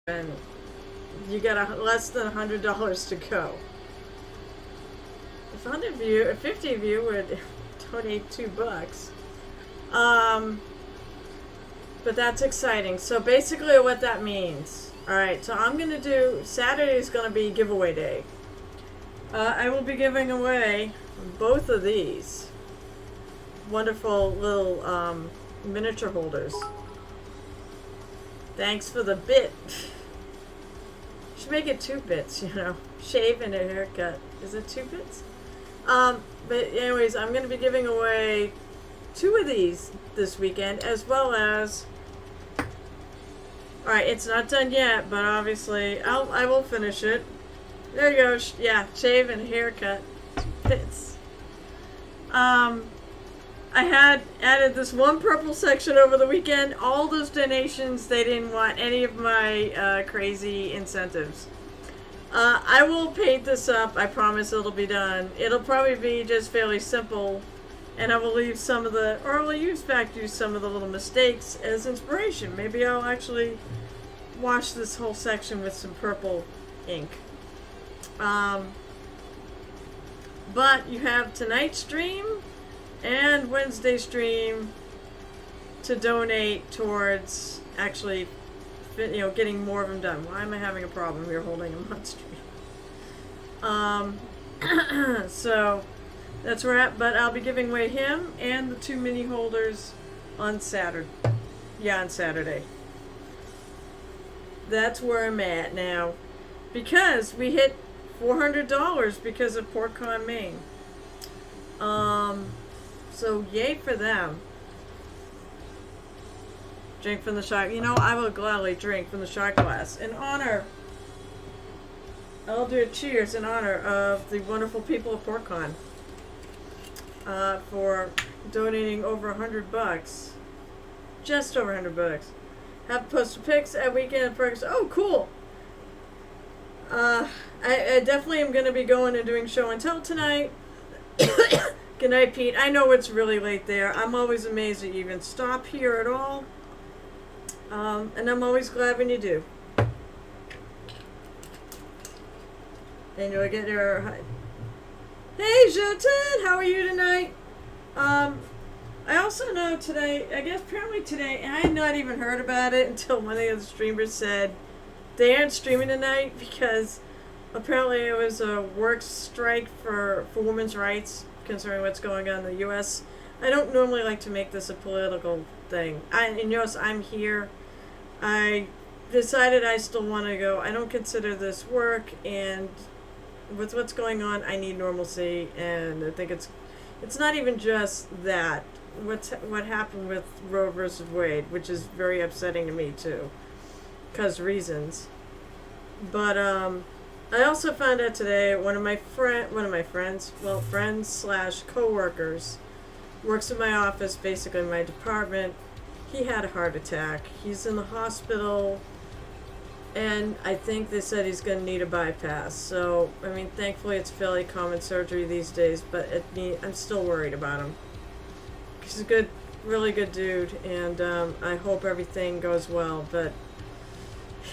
and you got less than $100 to go. If 100 of you, if 50 of you would donate $2, but that's exciting. So basically, what that means. All right, so I'm gonna do Saturday is gonna be giveaway day. I will be giving away both of these wonderful little miniature holders. Thanks for the bit. Should make it 2 bits, you know. Shave and a haircut. Is it 2 bits? But anyways, I'm going to be giving away 2 of these this weekend, as well as... Alright, it's not done yet, but obviously I will finish it. There you go. Yeah, shave and haircut. 2 bits. I had added this one purple section over the weekend. All those donations, they didn't want any of my crazy incentives. I will paint this up. I promise it'll be done. It'll probably be just fairly simple. And I will leave some of the, or I'll use some of the little mistakes as inspiration. Maybe I'll actually wash this whole section with some purple ink. But you have tonight's stream and Wednesday stream to donate towards actually, you know, getting more of them done. Why am I having a problem here holding them on stream? So that's where we're at. But I'll be giving away him and the 2 mini holders on Saturday. Yeah, on Saturday. That's where I'm at now, because we hit $400 because of PortCon Maine. So yay for them. Drink from the shot. You know, I will gladly drink from the shot glass in honor. I'll do a cheers in honor of the wonderful people of PortCon for donating over $100. Just over $100. Have posted pics at weekend perks. Oh, cool. I definitely am going to be going and doing show and tell tonight. Good night, Pete. I know it's really late there. I'm always amazed that you even stop here at all. And I'm always glad when you do. And you'll get your... Hey, Jotin! How are you tonight? I also know today, I guess apparently today, and I had not even heard about it until one of the streamers said they aren't streaming tonight because apparently it was a work strike for women's rights concerning what's going on in the U.S. I don't normally like to make this a political thing. And notice I'm here. I decided I still want to go. I don't consider this work, and with what's going on, I need normalcy, and I think it's not even just that. What happened with Roe versus Wade, which is very upsetting to me too, because reasons. But I also found out today one of my friends / co-workers, works in my office, basically in my department. He had a heart attack. He's in the hospital, and I think they said he's going to need a bypass. So, I mean, thankfully it's fairly common surgery these days, but I'm still worried about him. He's a good, really good dude, and I hope everything goes well, but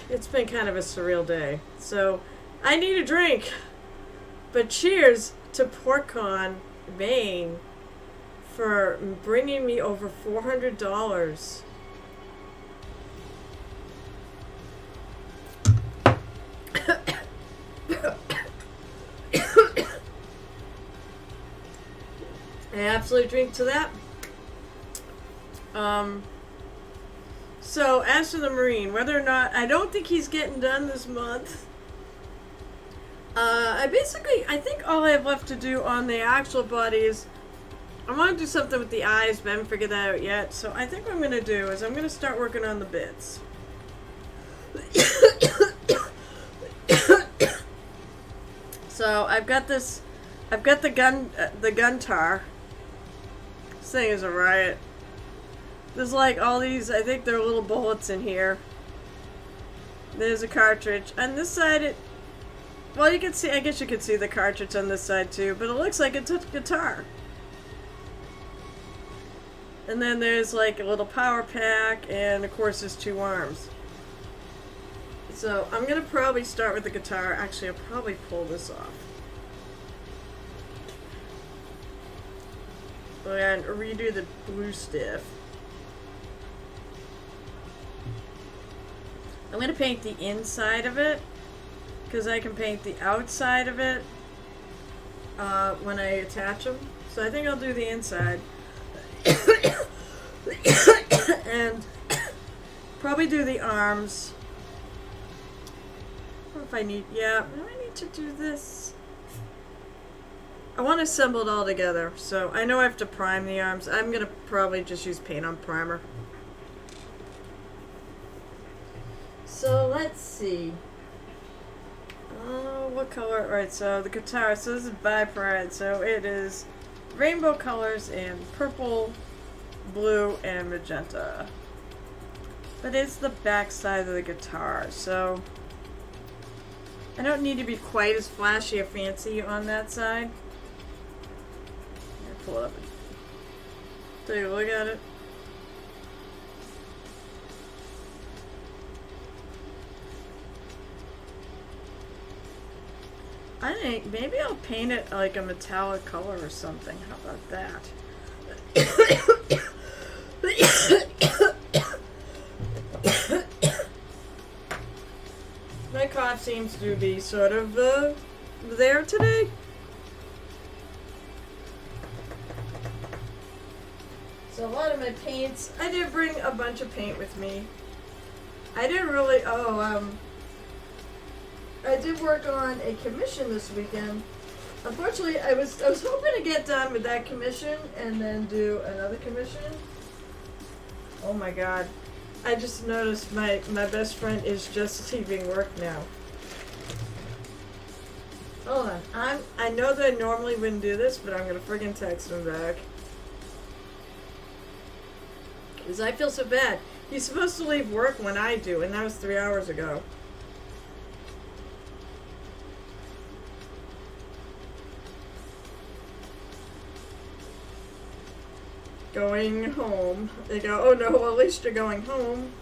it's been kind of a surreal day. So, I need a drink. But cheers to PortCon Maine for bringing me over $400. I absolutely drink to that. So as for the Marine, whether or not, I don't think he's getting done this month. I think all I have left to do on the actual body is, I want to do something with the eyes, but I haven't figured that out yet. So I think what I'm going to do is I'm going to start working on the bits. So I've got the gun tar. This thing is a riot. There's like all these, I think there are little bullets in here. There's a cartridge. On this side, well, you can see, I guess you can see the cartridge on this side too, but it looks like it's a guitar. And then there's like a little power pack, and of course there's 2 arms. So I'm gonna probably start with the guitar. Actually, I'll probably pull this off. And redo the blue stiff. I'm going to paint the inside of it because I can paint the outside of it when I attach them. So I think I'll do the inside. And probably do the arms. I don't know if I need, yeah, do I need to do this? I want to assemble it all together, so I know I have to prime the arms. I'm going to probably just use paint on primer. So let's see. What color? Alright, so the guitar. So this is by Pride. So it is rainbow colors in purple, blue, and magenta. But it's the back side of the guitar, so I don't need to be quite as flashy or fancy on that side. Pull it up and take a look at it. I think maybe I'll paint it like a metallic color or something. How about that? My cough seems to be sort of there today. So a lot of my paints, I did bring a bunch of paint with me. I didn't really, I did work on a commission this weekend. Unfortunately, I was hoping to get done with that commission and then do another commission. Oh my god. I just noticed my best friend is just leaving work now. Hold on. I know that I normally wouldn't do this, but I'm gonna friggin' text him back. Because I feel so bad. He's supposed to leave work when I do, and that was 3 hours ago. Going home. They go, oh no, well, at least you're going home.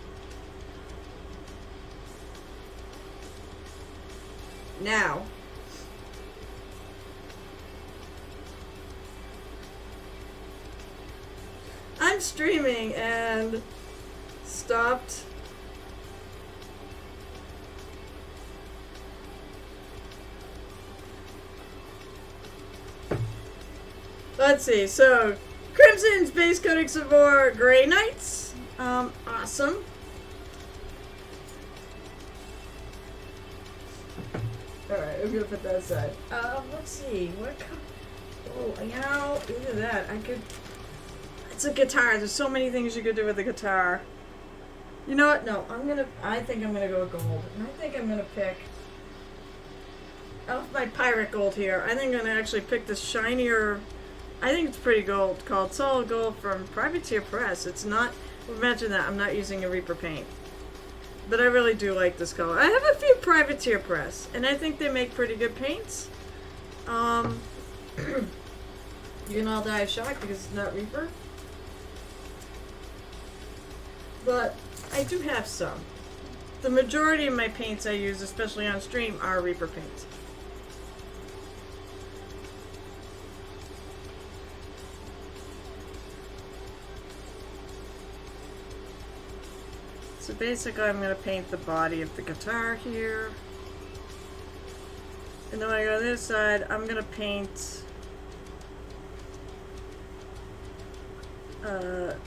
Now. I'm streaming and stopped. Let's see, so Crimson's base coating Savor Grey Knights. Awesome. Alright, I'm gonna put that aside. Let's see, what oh, you know, either that, I could, it's a guitar, there's so many things you could do with a guitar. You know what, no, I think I'm gonna go gold, and I think I'm gonna pick, off my pirate gold here, I think I'm gonna actually pick the shinier, I think it's pretty gold, called Solid Gold from Privateer Press. It's not, imagine that, I'm not using a Reaper paint. But I really do like this color. I have a few Privateer Press, and I think they make pretty good paints. You can all die of shock because it's not Reaper. But I do have some. The majority of my paints I use, especially on stream, are Reaper paints. So basically I'm going to paint the body of the guitar here. And then when I go to this side, I'm going to paint...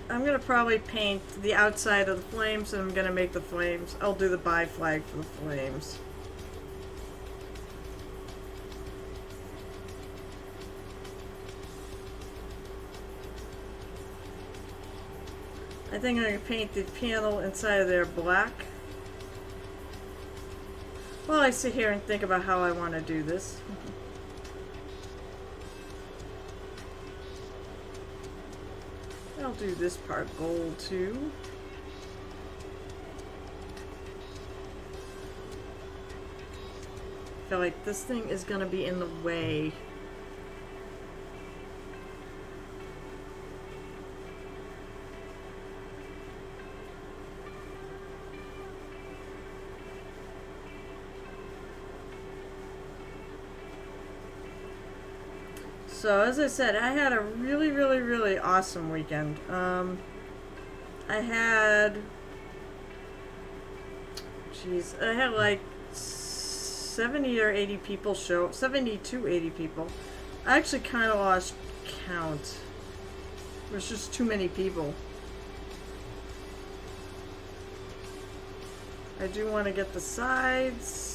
I'm going to probably paint the outside of the flames, and I'm going to make the flames. I'll do the bi flag for the flames. I think I'm going to paint the panel inside of there black. While I sit here and think about how I want to do this. I'll do this part gold too. I feel like this thing is going to be in the way. So as I said, I had a really, really, really awesome weekend. I had, I had like 70 or 80 people show, 70 to 80 people. I actually kind of lost count. There's just too many people. I do want to get the sides.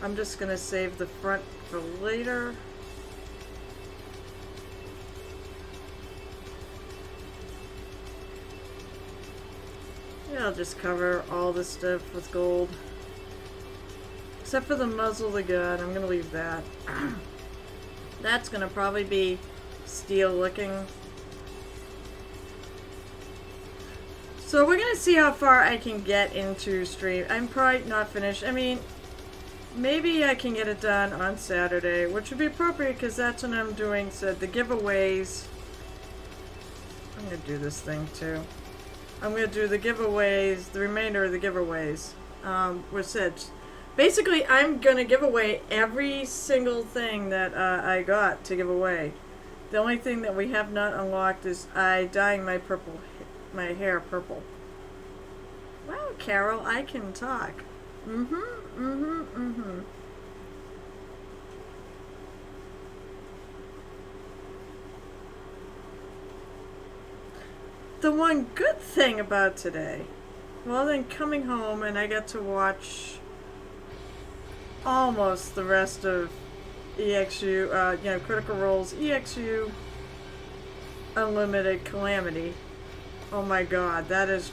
I'm just going to save the front for later. Yeah, I'll just cover all this stuff with gold. Except for the muzzle of the gun, I'm going to leave that. That's going to probably be steel looking. So we're going to see how far I can get into stream. I'm probably not finished. I mean, maybe I can get it done on Saturday, which would be appropriate because that's when I'm doing the giveaways. I'm going to do this thing too. I'm going to do the giveaways, the remainder of the giveaways. Which said, basically I'm going to give away every single thing that I got to give away. The only thing that we have not unlocked is dyeing my hair purple. Wow, Carol, I can talk. The one good thing about today, well then coming home and I got to watch almost the rest of EXU, Critical Role's EXU Unlimited Calamity. Oh my god, that is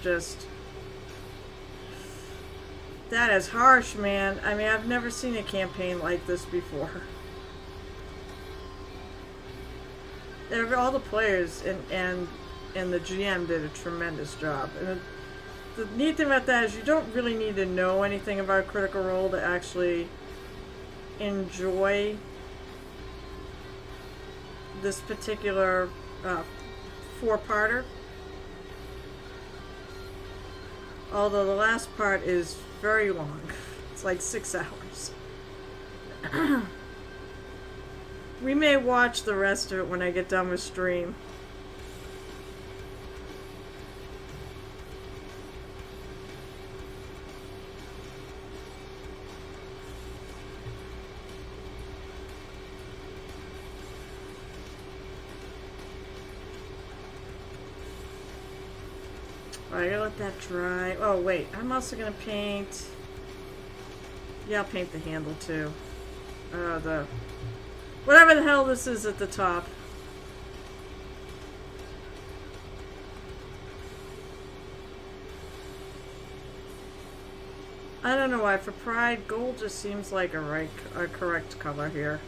harsh, man. I mean, I've never seen a campaign like this before. All the players and the GM did a tremendous job. And the neat thing about that is you don't really need to know anything about Critical Role to actually enjoy this particular four-parter. Although the last part is very long. It's like 6 hours. We may watch the rest of it when I get done with stream. I gotta let that dry. Oh wait, I'm also gonna paint. Yeah, I'll paint the handle too. Whatever the hell this is at the top. I don't know why. For Pride, gold just seems like a correct color here.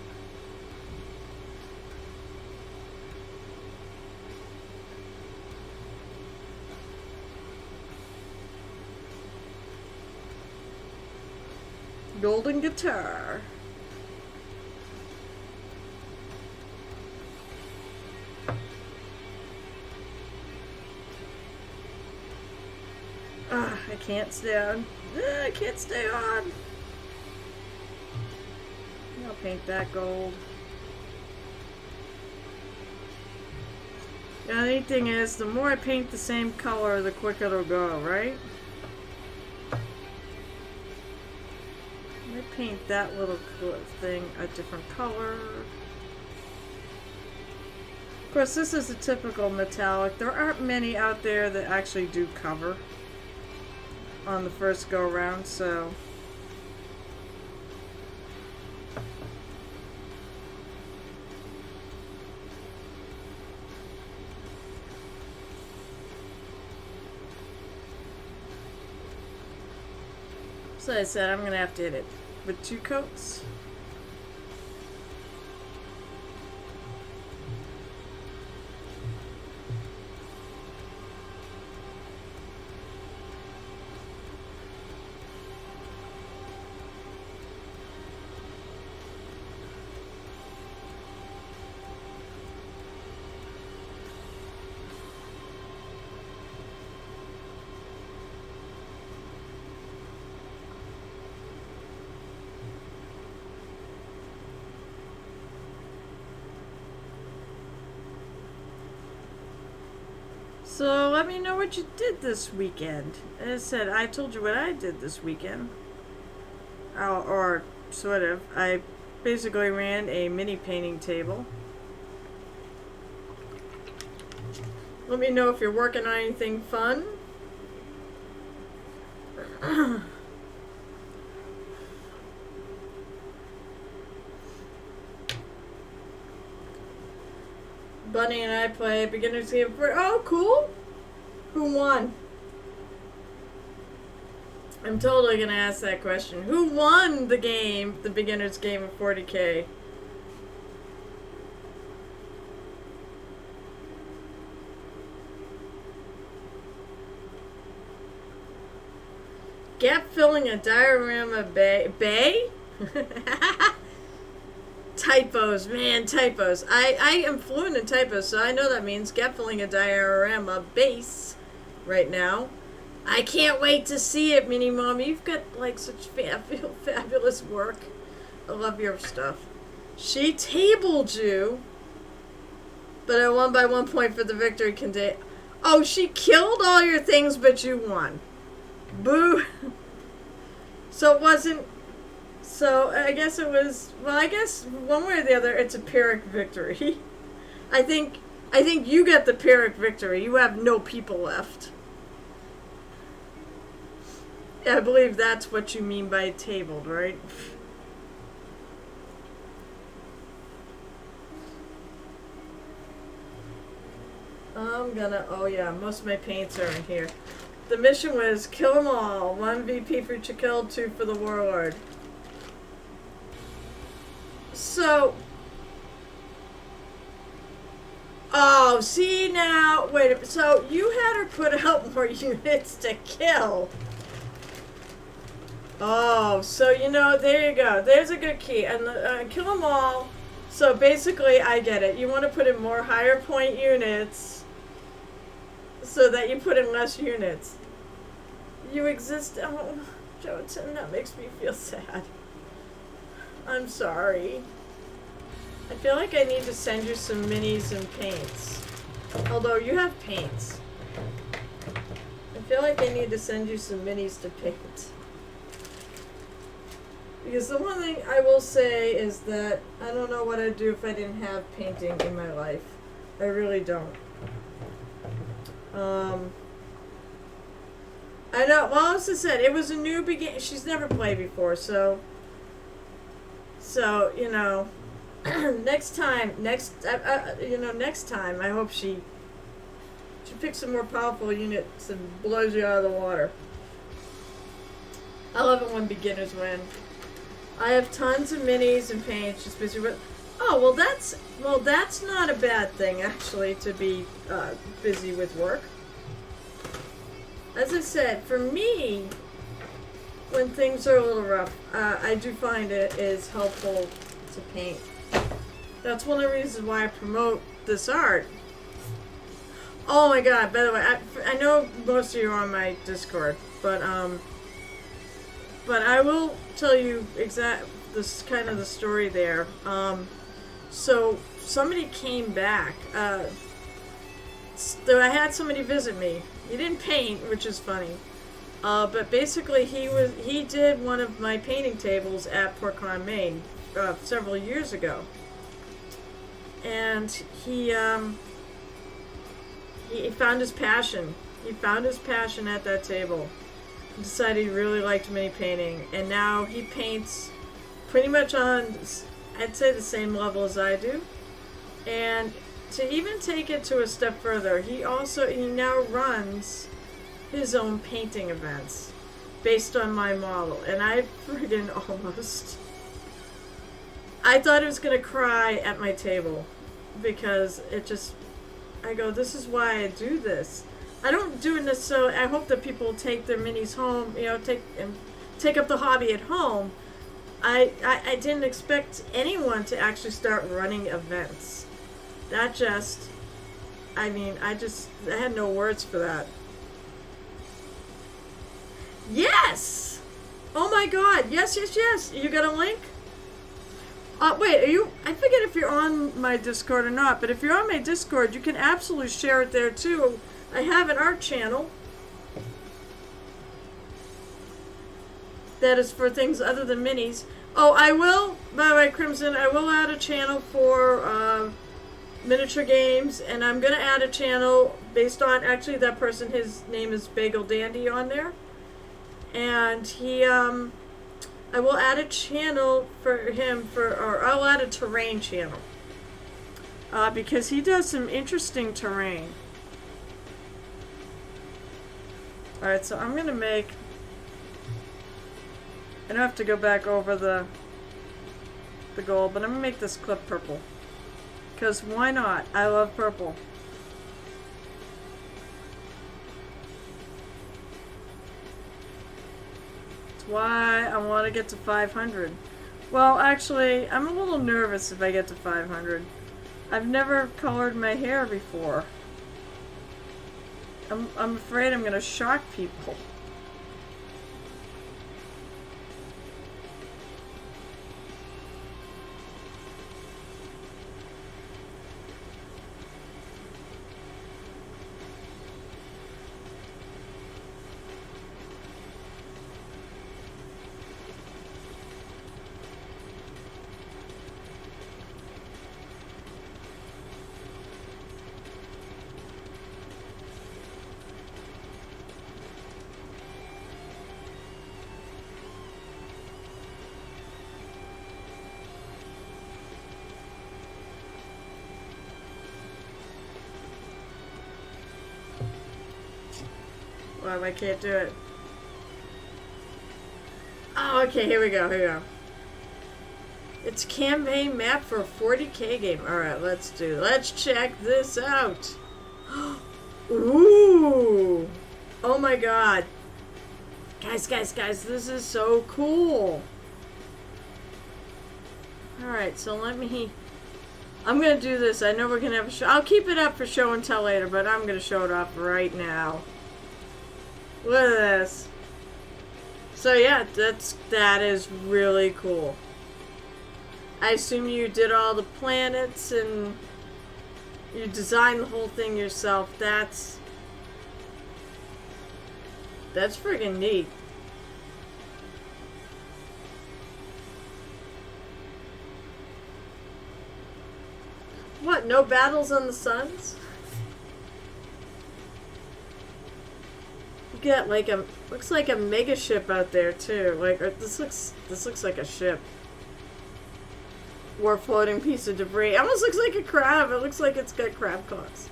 Golden guitar. I can't stay on. I can't stay on. I'll paint that gold. The only thing is, the more I paint the same color, the quicker it'll go, right? Let me paint that little thing a different color. Of course, this is a typical metallic. There aren't many out there that actually do cover on the first go around, so I said I'm gonna have to hit it with 2 coats. So let me know what you did this weekend. As I said, I told you what I did this weekend. Or sort of. I basically ran a mini painting table. Let me know if you're working on anything fun. Bunny and I play beginner's game for. Oh, cool! Who won? I'm totally gonna ask that question. Who won the game, the beginner's game of 40K? Gap filling a diorama bay? Typos, man, typos. I am fluent in typos, so I know that means gap filling a diorama base right now. I can't wait to see it, Mini Mom. You've got like such fabulous work. I love your stuff. She tabled you, but I won by 1 point for the victory. Oh, she killed all your things, but you won. Boo. So it wasn't. So I guess it was. Well, I guess one way or the other, it's a Pyrrhic victory. I think you get the Pyrrhic victory. You have no people left. I believe that's what you mean by tabled, right? Oh yeah, most of my paints are in here. The mission was kill them all. 1 VP for Chikel, 2 for the Warlord. So, oh, see now, wait, so you had her put out more units to kill. Oh, so you know, there you go. There's a good key. And kill them all. So basically, I get it. You want to put in more higher point units so that you put in less units. You exist. Oh, Jotun, that makes me feel sad. I'm sorry. I feel like I need to send you some minis and paints. Although you have paints. I feel like I need to send you some minis to paint. Because the one thing I will say is that I don't know what I'd do if I didn't have painting in my life. I really don't. I know, well, as I said, it was a new beginning. She's never played before, so, you know, next time, I hope she picks some more powerful units and blows you out of the water. I love it when beginners win. I have tons of minis and paints, just busy with. Oh, well, that's not a bad thing, actually, to be busy with work. As I said, for me, when things are a little rough, I do find it is helpful to paint. That's one of the reasons why I promote this art. Oh my god, by the way, I know most of you are on my Discord, but I will tell you this kind of the story there. So somebody came back. I had somebody visit me. He didn't paint, which is funny. But basically, he did one of my painting tables at PortCon, Maine, several years ago, and he found his passion. He found his passion at that table. He decided he really liked mini painting, and now he paints pretty much on, I'd say, the same level as I do. And to even take it to a step further, he now runs his own painting events based on my model, and I friggin' I thought I was gonna cry at my table because I go, this is why I do this. I don't do it necessarily. I hope that people take their minis home, take up the hobby at home. I didn't expect anyone to actually start running events. I had no words for that. Yes! Oh my god, yes. You got a link? Wait, I forget if you're on my Discord or not, but if you're on my Discord, you can absolutely share it there too, I have an art channel that is for things other than minis. Oh, I will, by the way, Crimson, I will add a channel for miniature games, and I'm going to add a channel based on, actually that person, his name is Bagel Dandy on there. And he, I will add a channel for him, or I'll add a terrain channel. Because he does some interesting terrain. Alright, so I'm going to make... I don't have to go back over the gold, but I'm going to make this clip purple. Because why not? I love purple. That's why I want to get to 500. Well, actually, I'm a little nervous if I get to 500. I've never colored my hair before. I'm afraid I'm going to shock people. Well, I can't do it. Oh, okay, here we go. It's campaign map for a 40k game. Alright, let's check this out. Ooh! Oh my god. Guys, this is so cool. Alright, so I'm gonna do this. I know we're gonna have a show. I'll keep it up for show and tell later, but I'm gonna show it off right now. Look at this. So yeah, that is really cool. I assume you did all the planets and you designed the whole thing yourself. That's friggin' neat. What, no battles on the suns? You got like looks like a mega ship out there too. Like, this looks like a ship. Or a floating piece of debris. It almost looks like a crab. It looks like it's got crab claws.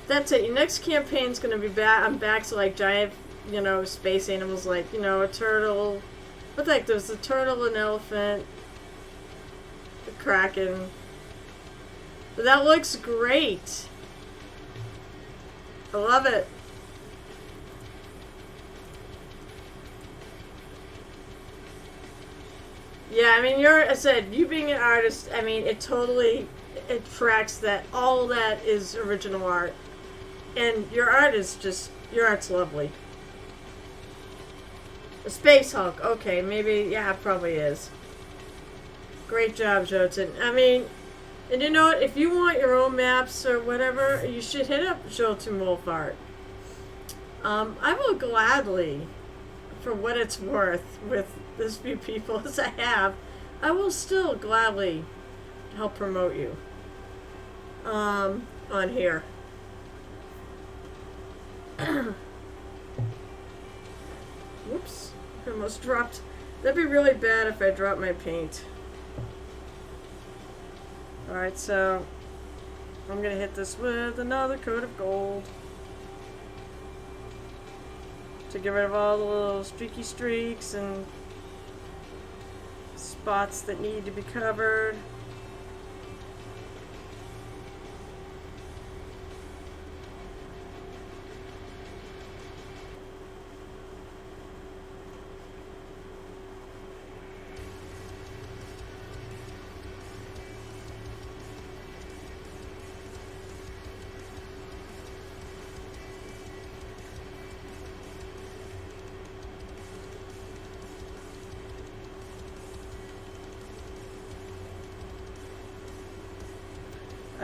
That's it. Your next campaign's gonna be back. I'm back to like giant, space animals, like, a turtle. What the heck? There's a turtle, an elephant, a kraken. But that looks great. I love it. Yeah, I mean, I said, you being an artist, I mean, it tracks that all that is original art. And your art's lovely. A Space Hulk, okay, maybe, yeah, it probably is. Great job, Jotun. I mean, and you know what, if you want your own maps or whatever, you should hit up Jotun Wolf Art. I will gladly, for what it's worth, with as few people as I have, I will still gladly help promote you on here. Whoops, I almost dropped. That'd be really bad if I dropped my paint. Alright, so I'm gonna hit this with another coat of gold to get rid of all the little streaky streaks and spots that need to be covered.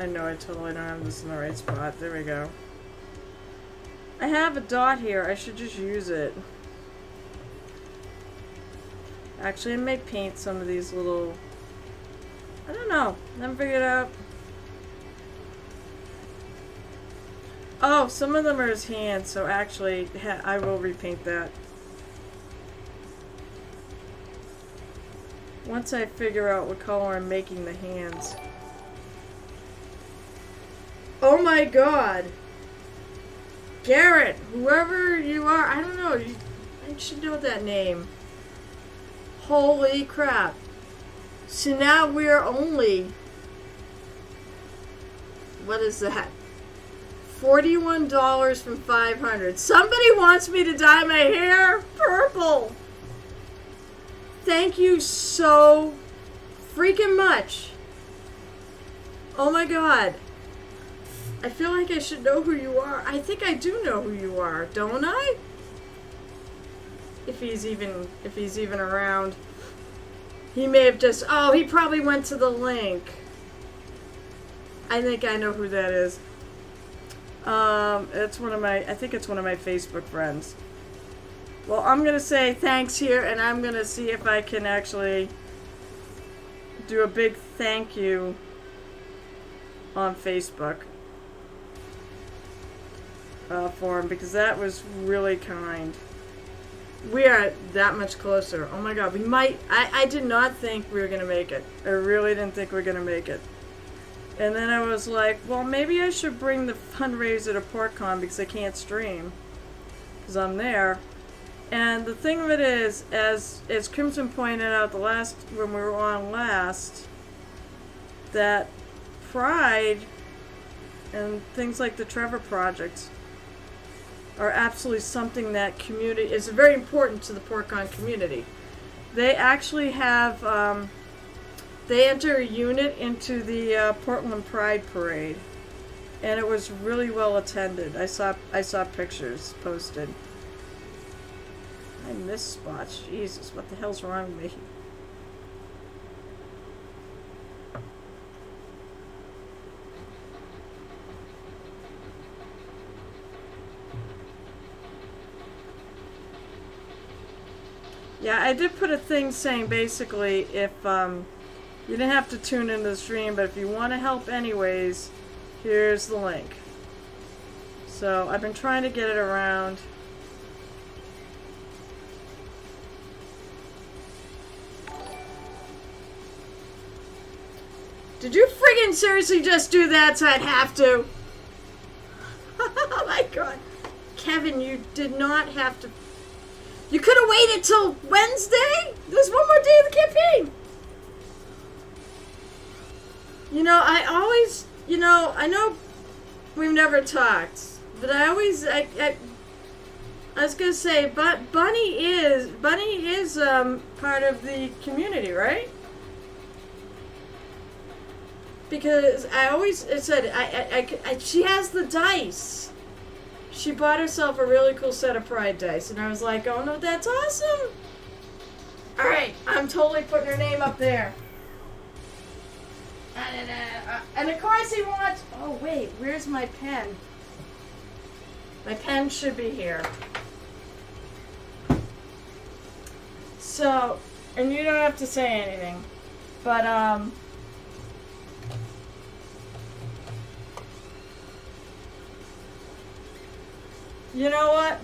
I know I totally don't have this in the right spot. There we go. I have a dot here. I should just use it. Actually, I may paint some of these little... I don't know. Never figured it out. Oh, some of them are his hands, so actually, I will repaint that. Once I figure out what color I'm making the hands. Oh my god! Garrett, whoever you are, I don't know, I should know that name. Holy crap. So now we're only... What is that? $41 from $500. Somebody wants me to dye my hair purple. Thank you so freaking much. Oh my god. I feel like I should know who you are. I think I do know who you are, don't I? If he's even around. He may have just... Oh, he probably went to the link. I think I know who that is. It's one of my... I think it's one of my Facebook friends. Well, I'm going to say thanks here, and I'm going to see if I can actually do a big thank you on Facebook for him, because that was really kind. We are that much closer. Oh my god, we might... I did not think we were going to make it. I really didn't think we were going to make it. And then I was like, well, maybe I should bring the fundraiser to PortCon because I can't stream. Because I'm there. And the thing of it is, as Crimson pointed out when we were on last, that Pride and things like the Trevor Project are absolutely something that community is very important to the PortCon community. They actually have, they enter a unit into the Portland Pride Parade, and it was really well attended. I saw pictures posted. I miss spots. Jesus, what the hell's wrong with me? Yeah, I did put a thing saying basically if you didn't have to tune into the stream, but if you want to help anyways, here's the link. So I've been trying to get it around. Did you friggin' seriously just do that so I'd have to? Oh my god. Kevin, you did not have to. You could have waited till Wednesday? There's one more day of the campaign. You know, I always, I know we've never talked, but I was gonna say, but Bunny is part of the community, right? Because she has the dice. She bought herself a really cool set of Pride dice, and I was like, oh no, that's awesome. All right, I'm totally putting her name up there. And of course he wants... Oh wait, where's my pen? My pen should be here. So, and you don't have to say anything, but you know what?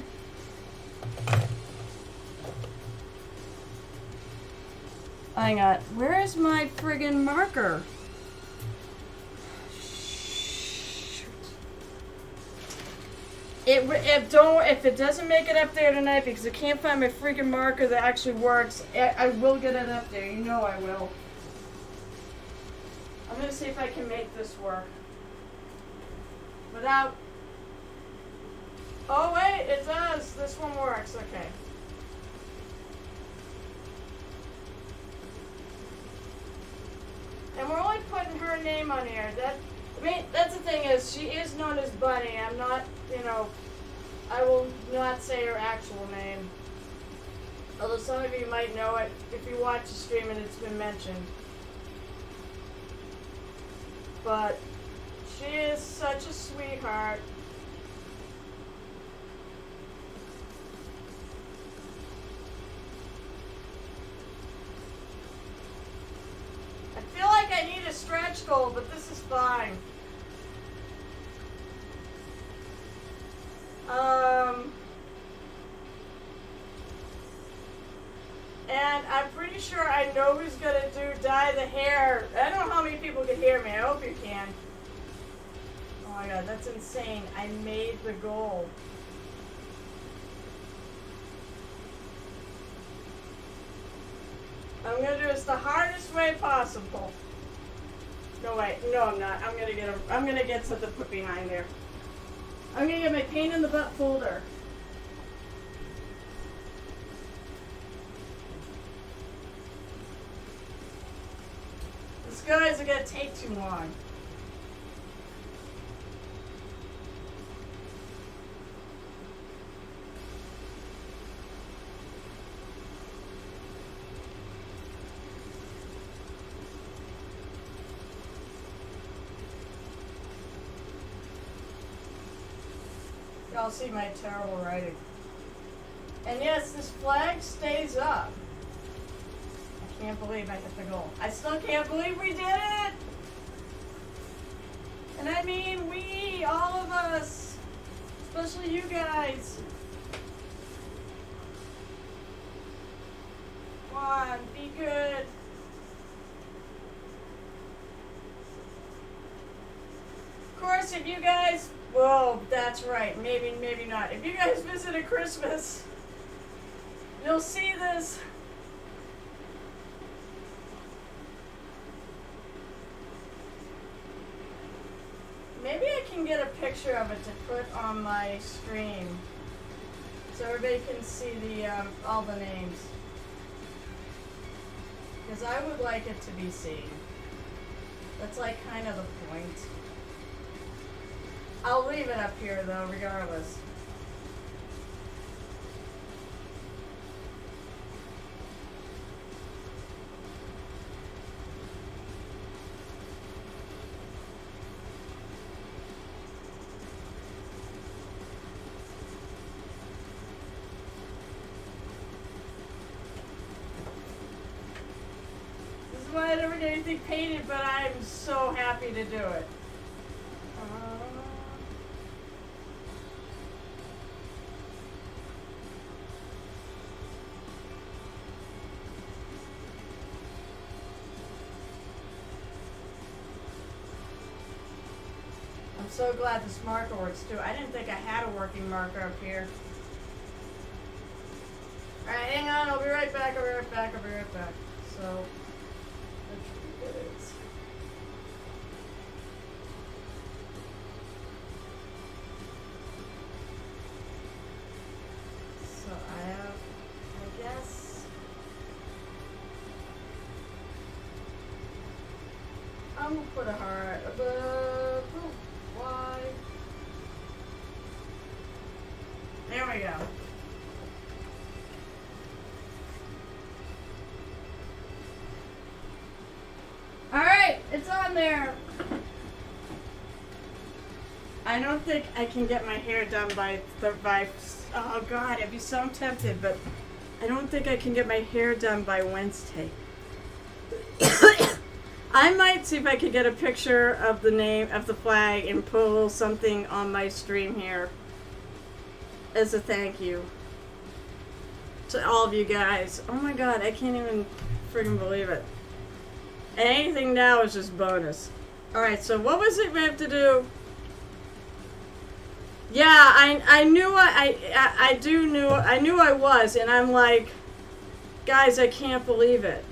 Hang on. Where is my friggin' marker? If it doesn't make it up there tonight because I can't find my freaking marker that actually works, I will get it up there. You know I will. I'm gonna see if I can make this work without... Oh wait, it does. This one works. Okay. And we're only putting her name on here. That's the thing is, she is known as Bunny. I'm not, I will not say her actual name. Although some of you might know it if you watch the stream and it's been mentioned. But She is such a sweetheart. I feel like I need a stretch goal, but this is fine. And I'm pretty sure I know who's gonna dye the hair. I don't know how many people can hear me. I hope you can. Oh my god, that's insane. I made the goal. I'm gonna do this the hardest way possible. No wait, no I'm not. I'm gonna get something put behind there. I'm gonna get my pain in the butt folder. This guys are gonna take too long. Y'all see my terrible writing. And yes, this flag stays up. I can't believe I hit the goal. I still can't believe we did it! And I mean we, all of us. Especially you guys. Come on, be good. Of course, if you guys... Whoa, that's right. Maybe, maybe not. If you guys visit at Christmas, you'll see this. Maybe I can get a picture of it to put on my stream so everybody can see the all the names. Because I would like it to be seen. That's like kind of the point. I'll leave it up here though, regardless. This is why I never did anything painted, but I'm so happy to do it. I'm so glad this marker works too. I didn't think I had a working marker up here. Alright, hang on, I'll be right back, I'll be right back. So, which it is. So I have, I guess, I'm gonna put a heart above. Why? There we go. Alright, it's on there. I don't think I can get my hair done by oh god, I'd be so tempted, but I don't think I can get my hair done by Wednesday. I might see if I could get a picture of the name of the flag and pull something on my stream here as a thank you to all of you guys. Oh my god, I can't even freaking believe it. And anything now is just bonus. Alright, so what was it we have to do? Yeah, I knew I knew I was, and I'm like, guys, I can't believe it.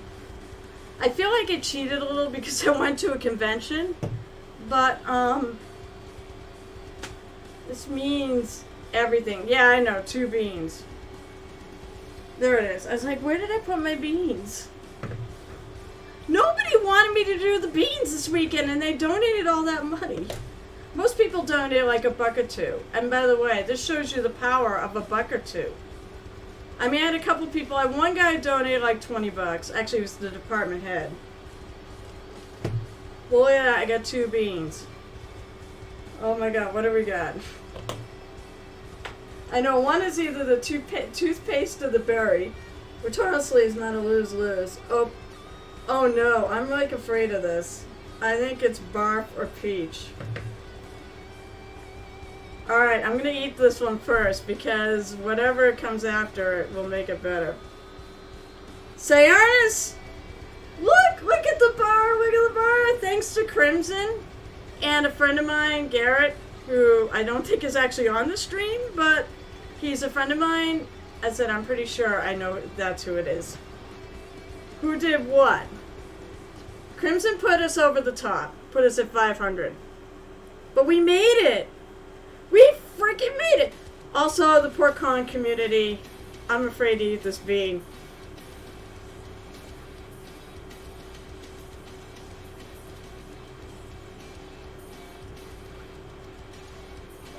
I feel like I cheated a little because I went to a convention, but, this means everything. Yeah, I know, 2 beans. There it is. I was like, where did I put my beans? Nobody wanted me to do the beans this weekend, and they donated all that money. Most people donate like $1 or $2. And by the way, this shows you the power of $1 or $2. I mean, I had a couple people. I had one guy donated like $20. Actually, it was the department head. Well, yeah, I got 2 beans. Oh my god, what do we got? I know one is either the toothpaste or the berry, which honestly is not a lose-lose. Oh no, I'm like afraid of this. I think it's barf or peach. Alright, I'm gonna eat this one first because whatever comes after it will make it better. Sayarnis! Look at the bar, look at the bar. Thanks to Crimson and a friend of mine, Garrett, who I don't think is actually on the stream, but he's a friend of mine. I said, I'm pretty sure I know that's who it is. Who did what? Crimson put us over the top. Put us at 500. But we made it! We freaking made it! Also, the Port Con community. I'm afraid to eat this bean.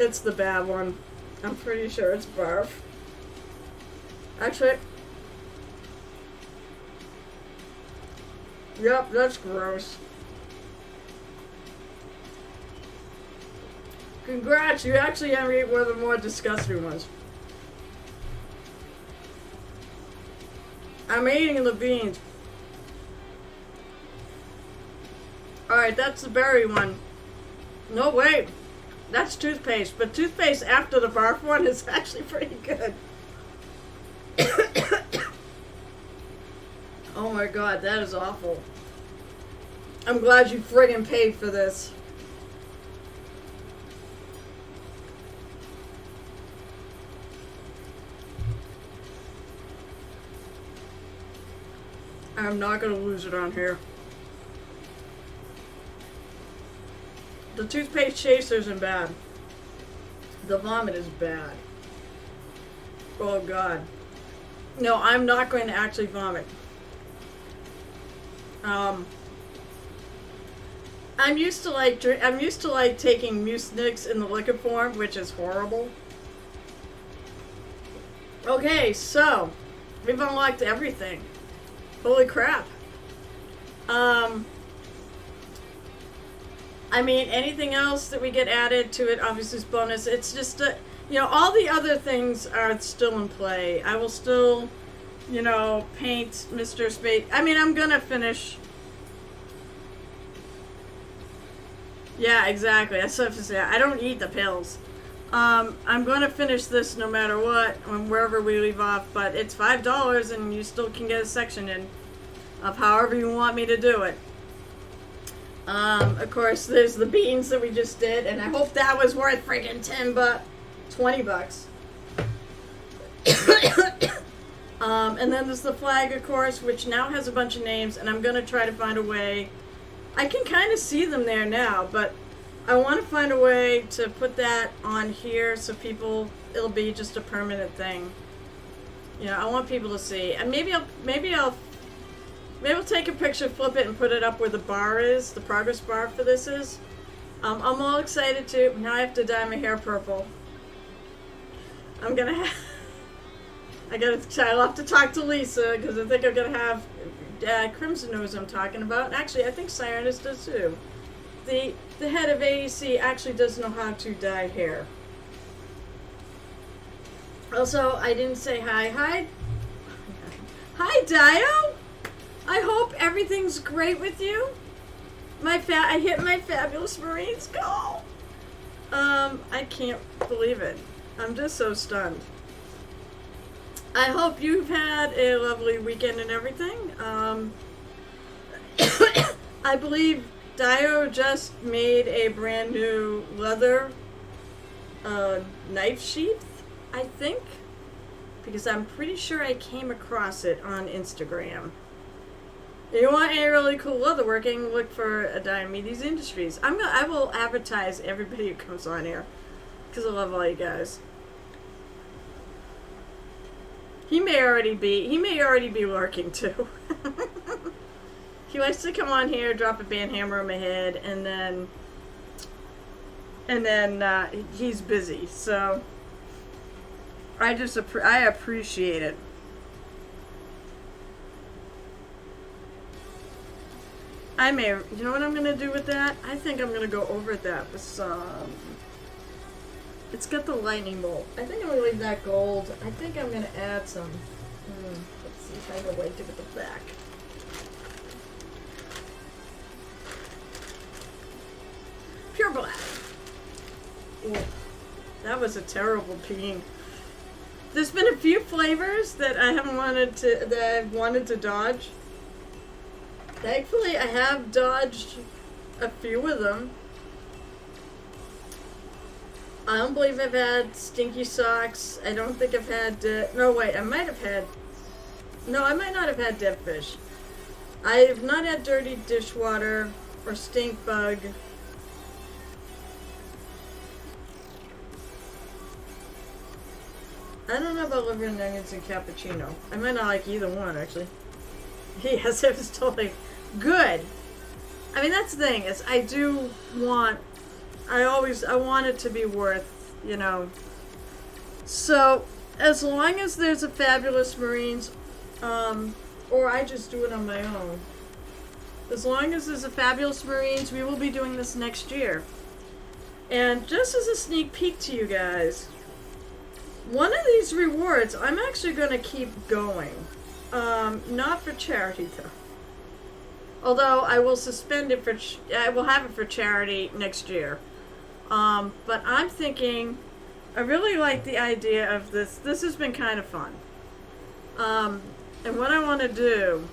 It's the bad one. I'm pretty sure it's barf. Actually, yep, that's gross. Congrats, you actually have ate one of the more disgusting ones. I'm eating the beans. Alright, that's the berry one. No, wait. That's toothpaste, but toothpaste after the barf one is actually pretty good. Oh my god, that is awful. I'm glad you friggin' paid for this. I'm not gonna lose it on here. The toothpaste chaser isn't bad. The vomit is bad. Oh god. No, I'm not going to actually vomit. I'm used to like taking Mucinex in the liquid form, which is horrible. Okay, so we've unlocked everything. Holy crap. I mean, anything else that we get added to it obviously is bonus. It's just, all the other things are still in play. I will still, paint Mr. Spade. I mean, I'm gonna finish. Yeah, exactly. That's what I have to say. I don't eat the pills. I'm gonna finish this no matter what, wherever we leave off, but it's $5 and you still can get a section in of however you want me to do it. Of course, there's the beans that we just did, and I hope that was worth freaking $20. And then there's the flag, of course, which now has a bunch of names, and I'm gonna try to find a way. I can kind of see them there now, but I want to find a way to put that on here so it'll be just a permanent thing. I want people to see, and maybe I'll take a picture, flip it, and put it up where the bar is, the progress bar for this is. I'm all excited too. Now I have to dye my hair purple. I'll have to talk to Lisa, because I think I'm gonna have Crimson knows I'm talking about. And actually, I think Cyrus does too. The head of AEC actually does know how to dye hair. Also, I didn't say hi. Hi, Dio! I hope everything's great with you. I hit my Fabulous Marines goal. I can't believe it. I'm just so stunned. I hope you've had a lovely weekend and everything. I believe Dio just made a brand new leather knife sheath, I think. Because I'm pretty sure I came across it on Instagram. If you want any really cool leatherworking, look for Diomedes Industries. I will advertise everybody who comes on here, because I love all you guys. He may already be lurking too. He likes to come on here, drop a band hammer on my head, and then he's busy. So I appreciate it. I may, you know what I'm going to do with that? I think I'm going to go over that with some, it's got the lightning bolt. I think I'm going to leave that gold. I think I'm going to add some, let's see if I have a way to get the back. Pure black. Ooh, that was a terrible peeing. There's been a few flavors that I've wanted to dodge. Thankfully, I have dodged a few of them. I don't believe I've had stinky socks. I don't think I've had, no wait, I might not have had dead fish. I have not had dirty dishwater or stink bug. I don't know about liver and onions and cappuccino. I might not like either one, actually. Yes, it was totally good. I mean, that's the thing, is I want it to be worth, you know. So, as long as there's a Fabulous Marines, or I just do it on my own. As long as there's a Fabulous Marines, we will be doing this next year. And just as a sneak peek to you guys, one of these rewards, I'm actually going to keep going. Not for charity, though. Although I will suspend it I will have it for charity next year. But I'm thinking, I really like the idea of this. This has been kind of fun. And what I want to do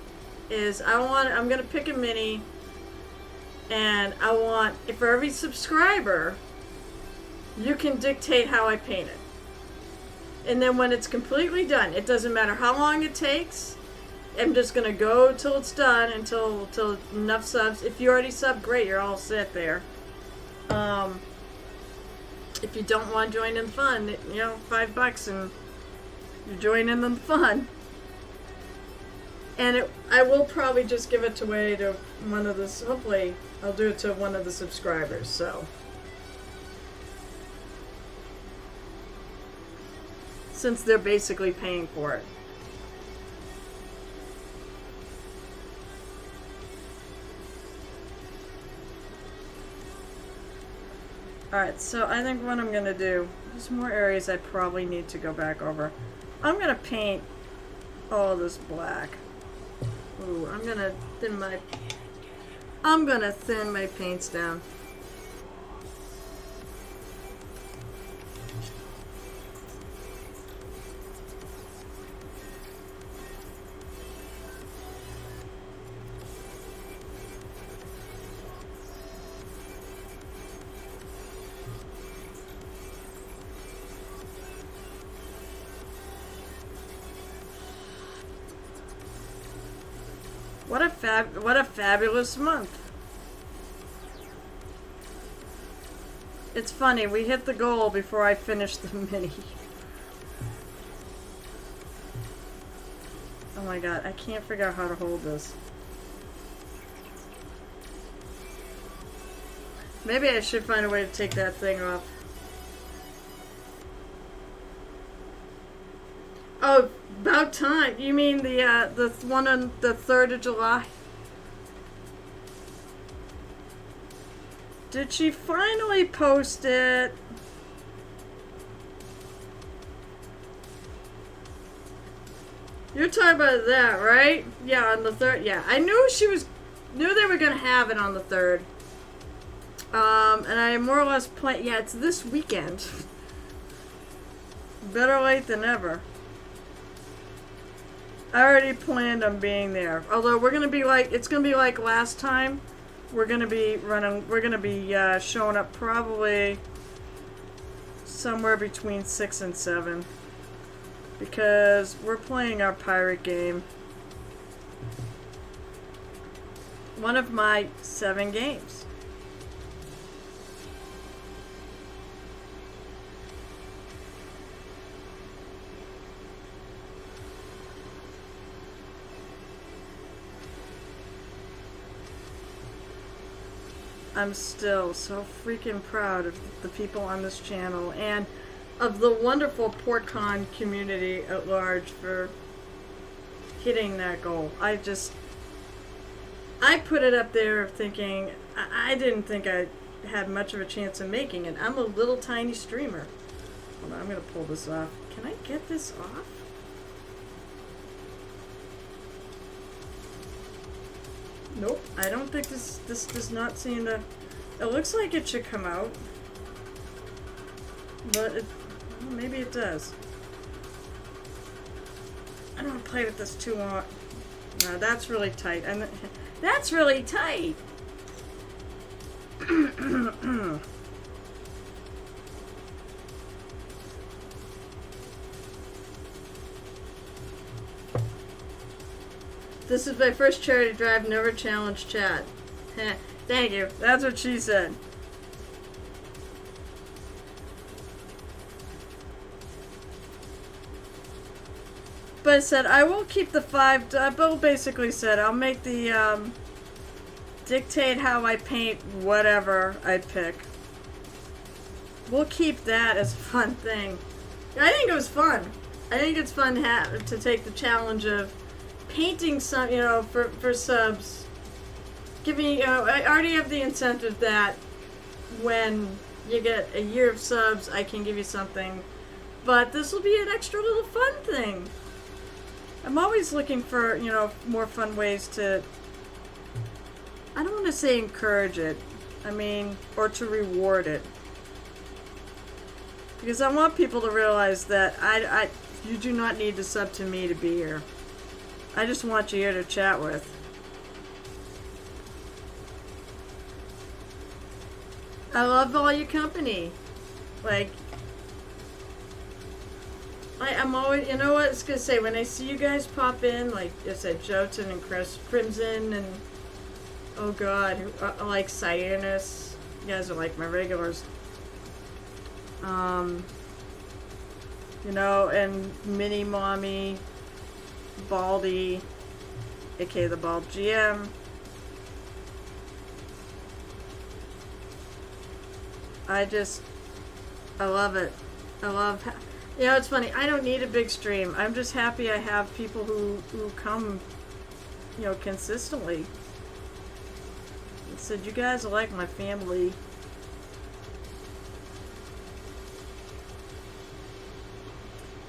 is I'm going to pick a mini, and I want, for every subscriber, you can dictate how I paint it. And then when it's completely done, it doesn't matter how long it takes. I'm just going to go till it's done, until enough subs. If you already subbed, great, you're all set there. If you don't want to join in the fun, you know, $5 and you join in the fun. And I will probably just give it away to one of the, hopefully I'll do it to one of the subscribers, so. Since they're basically paying for it. Alright, so I think what I'm going to do, there's more areas I probably need to go back over. I'm going to paint all this black. Ooh, I'm going to thin my paints down. What a fabulous month. It's funny, we hit the goal before I finished the mini. Oh my god, I can't figure out how to hold this. Maybe I should find a way to take that thing off. Oh, about time. You mean the one on the 3rd of July? Did she finally post it? You're talking about that, right? Yeah, on the 3rd. Yeah, I knew knew they were gonna have it on the 3rd. And I more or less yeah, it's this weekend. Better late than ever. I already planned on being there. Although we're gonna be like, it's gonna be like last time. We're gonna be showing up probably somewhere between 6 and 7. Because we're playing our pirate game. One of my 7 games. I'm still so freaking proud of the people on this channel and of the wonderful PortCon community at large for hitting that goal. I I put it up there thinking, I didn't think I had much of a chance of making it. I'm a little tiny streamer. Hold on, I'm going to pull this off. Can I get this off? Nope, I don't think this does not seem to... It looks like it should come out. But it, well, maybe it does. I don't want to play with this too long. No, that's really tight. That's really tight! This is my first charity drive, never challenged chat. Thank you. That's what she said. But I said, I will keep the 5... Bill basically said, I'll make the, dictate how I paint whatever I pick. We'll keep that as a fun thing. I think it was fun. I think it's fun to take the challenge of painting some, you know, for subs. Giving, you know, I already have the incentive that when you get a year of subs, I can give you something. But this will be an extra little fun thing. I'm always looking for, you know, more fun ways to, I don't want to say encourage it. I mean, or to reward it. Because I want people to realize that you do not need to sub to me to be here. I just want you here to chat with. I love all your company. Like, I'm always, you know what I was going to say, when I see you guys pop in, like I said, Jotun and Chris Crimson and, oh god, like Cyanus. You guys are like my regulars. You know, and Mini Mommy, Baldy, aka the Bald GM. I love it. I love, you know, it's funny, I don't need a big stream. I'm just happy I have people who come, you know, consistently. I said, you guys are like my family.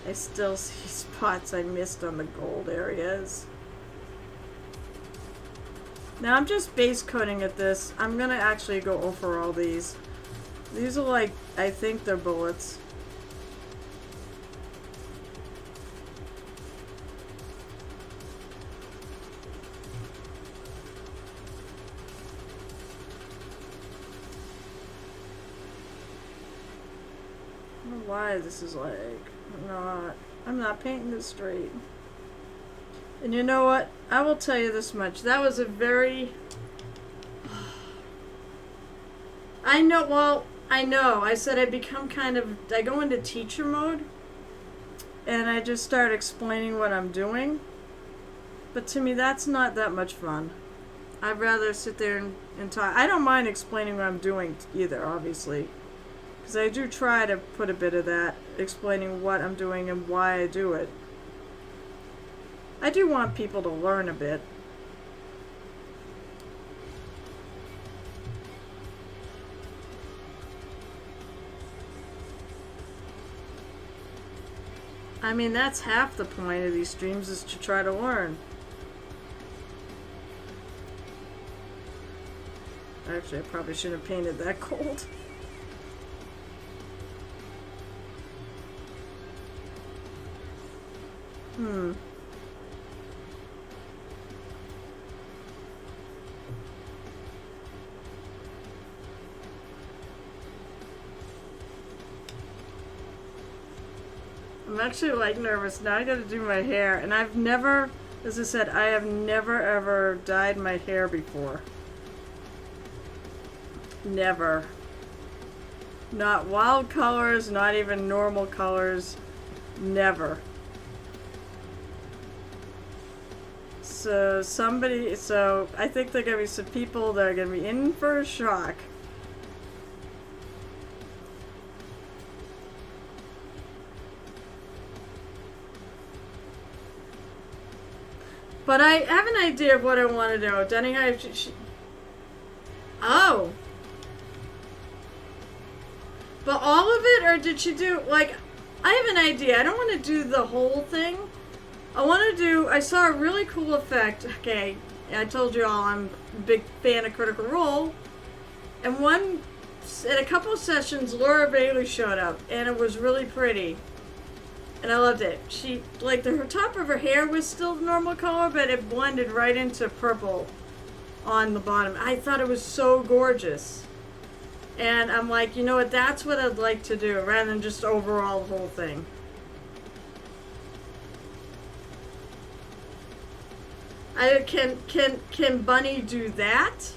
I still see spots I missed on the gold areas. Now I'm just base coating at this. I'm gonna actually go over all these. These are like, I think they're bullets. I don't know why this is like, I'm not painting this straight. And you know what? I will tell you this much. That was a very... I know. I said I become kind of... I go into teacher mode. And I just start explaining what I'm doing. But to me, that's not that much fun. I'd rather sit there and talk. I don't mind explaining what I'm doing either, obviously. Because I do try to put a bit of that, explaining what I'm doing and why I do it. I do want people to learn a bit. I mean, that's half the point of these streams, is to try to learn. Actually, I probably shouldn't have painted that gold. I'm actually like nervous. Now I gotta do my hair, and I've never, as I said, I have never ever dyed my hair before. Never. Not wild colors, not even normal colors. Never. So I think there are gonna be some people that are gonna be in for a shock. But I have an idea of what I want to do. Denny, oh. But all of it, or did she do, like, I have an idea. I don't want to do the whole thing. I saw a really cool effect. Okay, I told you all I'm a big fan of Critical Role. And in a couple of sessions, Laura Bailey showed up, and it was really pretty. And I loved it. She, like, the top of her hair was still normal color, but it blended right into purple on the bottom. I thought it was so gorgeous. And I'm like, you know what, that's what I'd like to do, rather than just overall the whole thing. Can Bunny do that?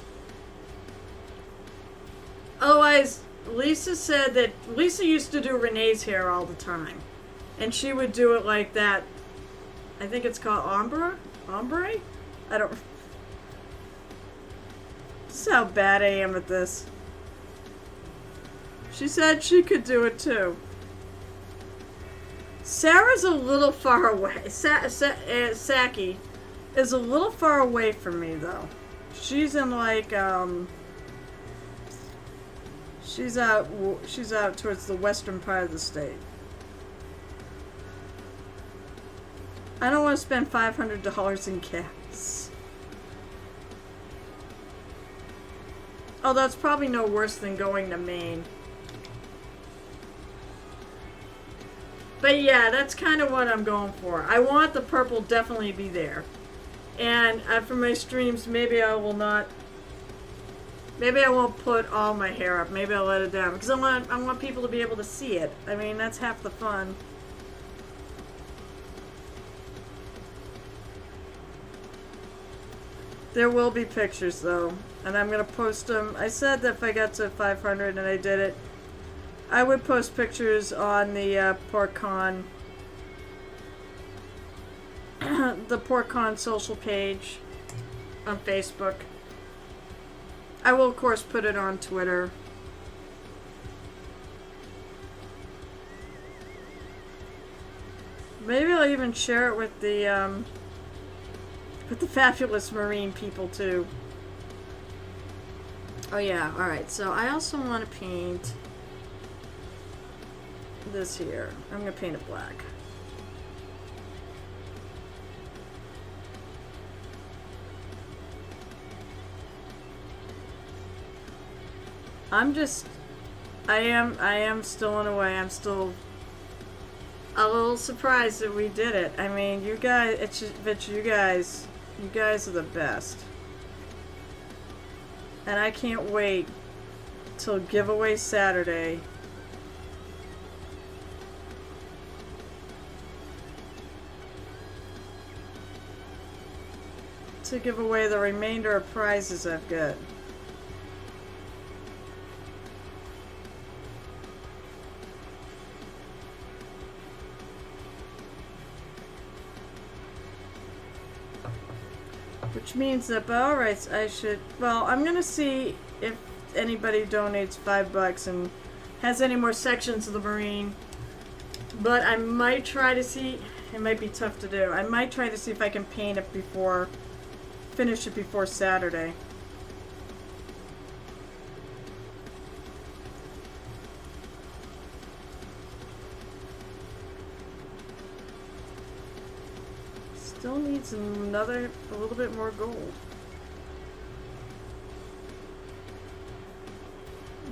Otherwise, Lisa said that Lisa used to do Renee's hair all the time. And she would do it like that. I think it's called ombre? I don't... This is how bad I am at this. She said she could do it too. Sarah's a little far away. Saki is a little far away from me though. She's in like she's out towards the western part of the state. I don't want to spend $500 in gas. Although it's probably no worse than going to Maine. But yeah, that's kind of what I'm going for. I want the purple definitely be there. And for my streams, maybe I will not... Maybe I won't put all my hair up. Maybe I'll let it down. Because I want people to be able to see it. I mean, that's half the fun. There will be pictures, though. And I'm going to post them. I said that if I got to 500 and I did it, I would post pictures on the PortCon, the PortCon social page on Facebook. I will, of course, put it on Twitter. Maybe I'll even share it with the fabulous Marine people too. Oh yeah, alright, so I also want to paint this here. I'm going to paint it black. I am still in a way, I'm still a little surprised that we did it. I mean, you guys, you guys are the best. And I can't wait till giveaway Saturday. To give away the remainder of prizes I've got. Which means that by all rights I should, well, I'm gonna see if anybody donates $5 and has any more sections of the Marine. But I might try to see, it might be tough to do. I might try to see if I can paint it finish it before Saturday. Still needs a little bit more gold.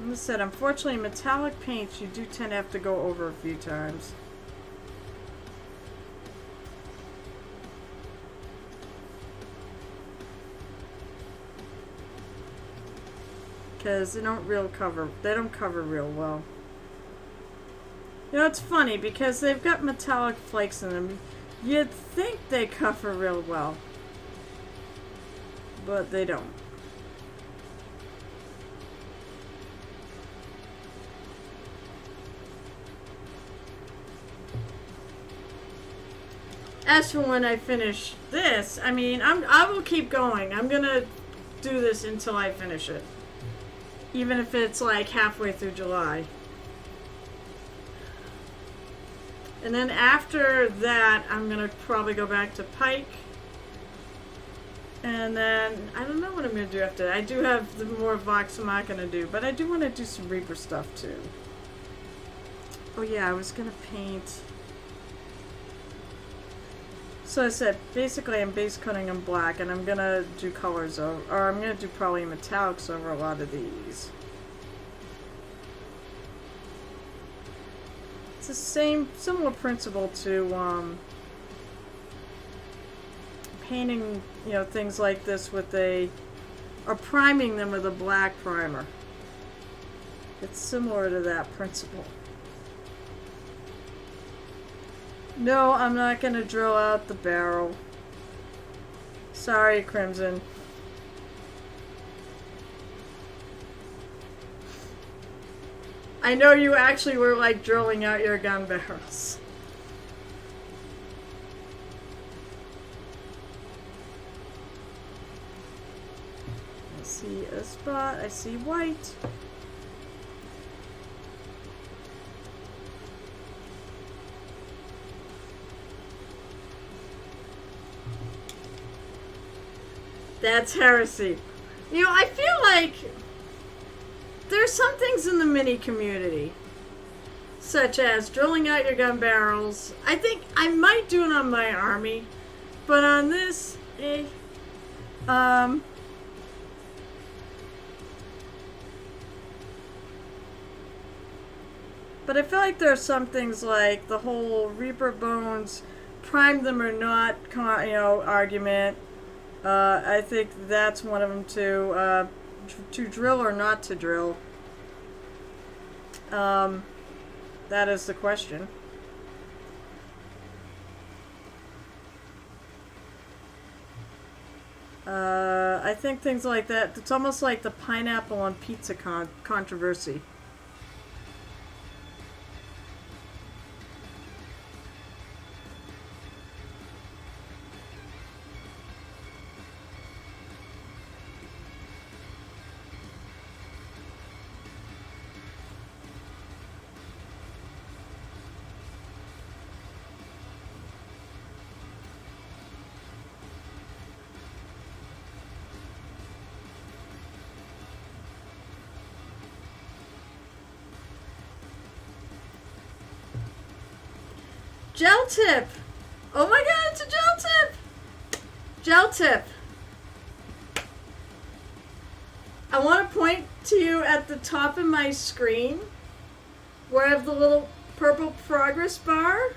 As I said, unfortunately, metallic paints you do tend to have to go over a few times. Because they don't cover real well. You know, it's funny because they've got metallic flakes in them. You'd think they cover real well, but they don't. As for when I finish this, I mean, I will keep going. I'm gonna do this until I finish it. Even if it's like halfway through July. And then after that, I'm going to probably go back to Pike And then, I don't know what I'm going to do after that. I do have the more Vox I'm not going to do, but I do want to do some Reaper stuff too. Oh yeah, I was going to paint. So I said, basically I'm base coating in black, and I'm going to do colors over, or I'm going to do probably metallics over a lot of these. It's the similar principle to, painting, things like this with or priming them with a black primer. It's similar to that principle. No, I'm not going to drill out the barrel. Sorry, Crimson. I know you actually were like drilling out your gun barrels. I see a spot. I see white. That's heresy. I feel like there's some things in the mini community, such as drilling out your gun barrels. I think I might do it on my army, but on this, But I feel like there are some things like the whole Reaper Bones, prime them or not, argument. I think that's one of them too. To drill or not to drill. That is the question. I think things like that. It's almost like the pineapple on pizza controversy. Gel tip! Oh my god, it's a gel tip! Gel tip. I want to point to you at the top of my screen where I have the little purple progress bar.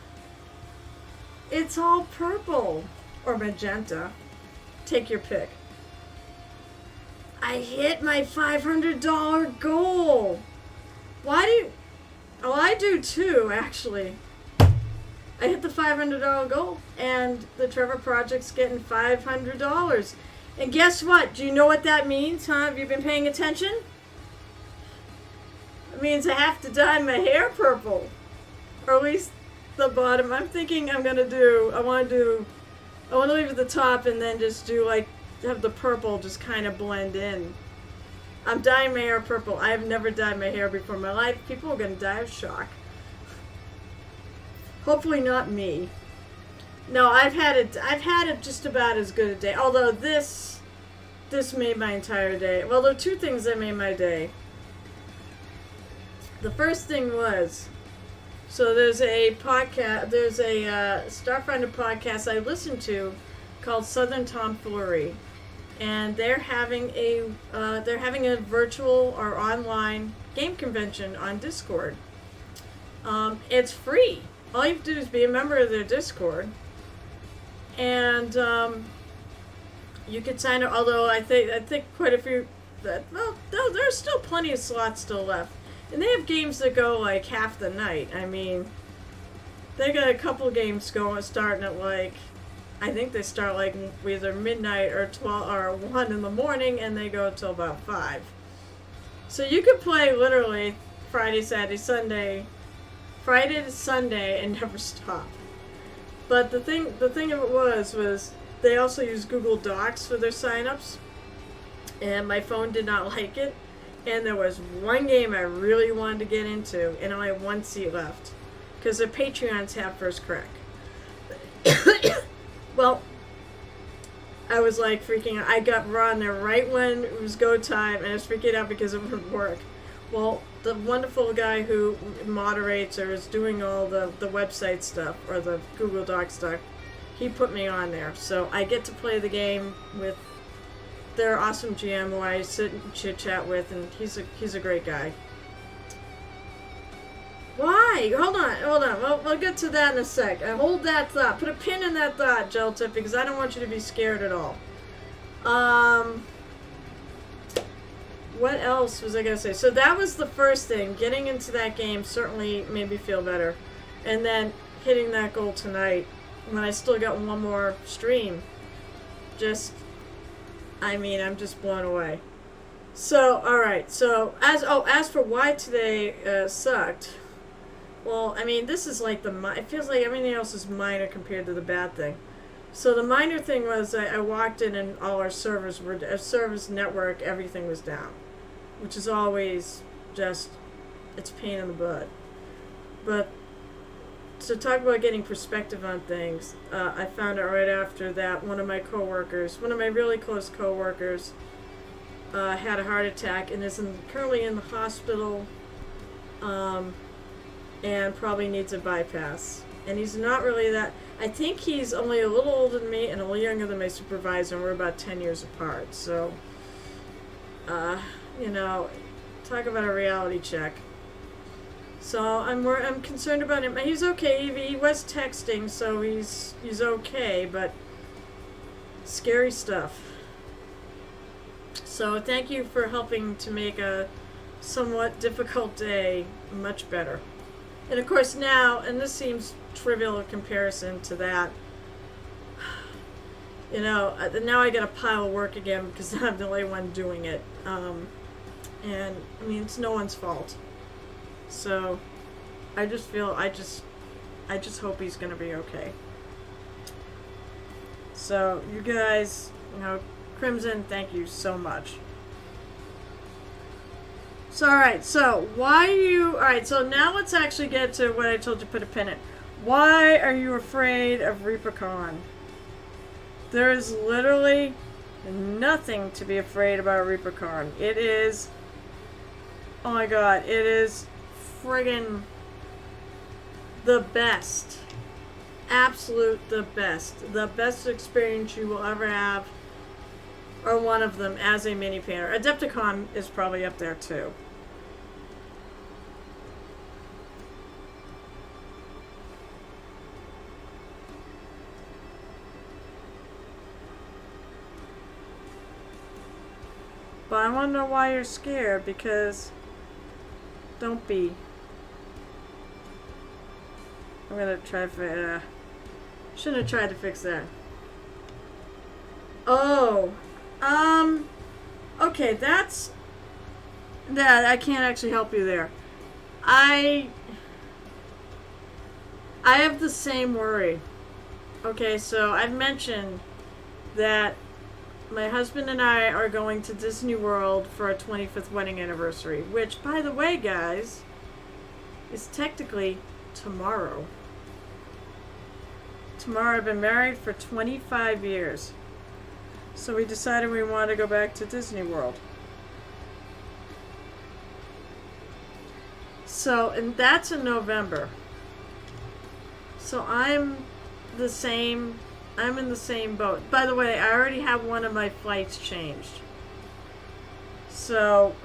It's all purple. Or magenta. Take your pick. I hit my $500 goal. Why do you... Oh, I do too, actually. I hit the $500 goal, and the Trevor Project's getting $500. And guess what? Do you know what that means, huh? Have you been paying attention? It means I have to dye my hair purple. Or at least the bottom. I'm thinking I want to leave at the top and then just do have the purple just kind of blend in. I'm dyeing my hair purple. I have never dyed my hair before in my life. People are going to die of shock. Hopefully not me. No, I've had it just about as good a day. Although this made my entire day. Well, there are two things that made my day. The first thing was, so there's a podcast, there's a Starfinder podcast I listen to called Southern Tomfoolery, and they're having a virtual or online game convention on Discord. It's free. All you have to do is be a member of their Discord, and you could sign up. Although I think quite a few. There's still plenty of slots still left, and they have games that go like half the night. I mean, they got a couple games starting at I think they start either midnight or 12 or 1 in the morning, and they go till about 5. So you could play literally Friday, Saturday, Sunday. Friday to Sunday and never stop. But the thing of it was they also use Google Docs for their signups, and my phone did not like it. And there was one game I really wanted to get into, and I only had one seat left because their Patreons have first crack. Well, I was like freaking out. I got run there right when it was go time, and I was freaking out because it wouldn't work. Well, the wonderful guy who moderates or is doing all the website stuff or the Google Doc stuff, he put me on there. So I get to play the game with their awesome GM who I sit and chit chat with, and he's a great guy. Why? Hold on. We'll get to that in a sec. Hold that thought. Put a pin in that thought, Jeltip, because I don't want you to be scared at all. What else was I going to say? So that was the first thing. Getting into that game certainly made me feel better. And then hitting that goal tonight when I still got one more stream. I'm just blown away. So, alright. So, as for why today sucked, well, I mean, this is like it feels like everything else is minor compared to the bad thing. So the minor thing was I walked in and all our servers network, everything was down. Which is always just, it's a pain in the butt. But to talk about getting perspective on things, I found out right after that one of my really close coworkers, had a heart attack and is currently in the hospital, and probably needs a bypass. And he's not really that. I think he's only a little older than me and a little younger than my supervisor, and we're about 10 years apart. So, talk about a reality check. So I'm concerned about him. He's okay. He was texting, so he's okay, but scary stuff. So thank you for helping to make a somewhat difficult day much better. And of course now, and this seems trivial in comparison to that, now I got a pile of work again because I'm the only one doing it. And I mean, it's no one's fault. So I just hope he's gonna be okay. So you guys, Crimson, thank you so much. So alright, so so now let's actually get to what I told you to put a pin in. Why are you afraid of ReaperCon? There is literally nothing to be afraid about ReaperCon. It is, oh my god, it is friggin' the best. Absolute the best. The best experience you will ever have, or one of them, as a mini painter. Adepticon is probably up there too. But I want to know why you're scared, because don't be. I'm gonna try to shouldn't have tried to fix that. Oh, okay, that I can't actually help you there. I have the same worry. Okay, so I've mentioned that my husband and I are going to Disney World for our 25th wedding anniversary, which, by the way, guys, is technically tomorrow. Tomorrow. I've been married for 25 years. So we decided we wanted to go back to Disney World. So, and that's in November. So I'm in the same boat. By the way, I already have one of my flights changed. So,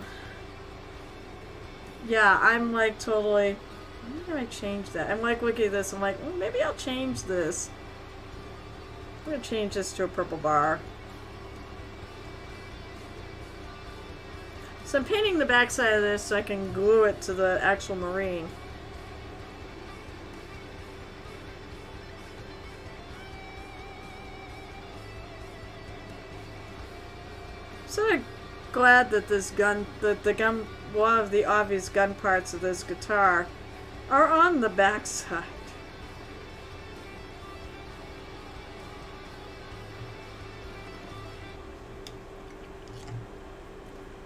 yeah, I'm like totally, when did I change that? I'm like looking at this, I'm like, well, maybe I'll change this. I'm going to change this to a purple bar. So I'm painting the backside of this so I can glue it to the actual marine. Sort of glad that this gun, one of the obvious gun parts of this guitar are on the backside.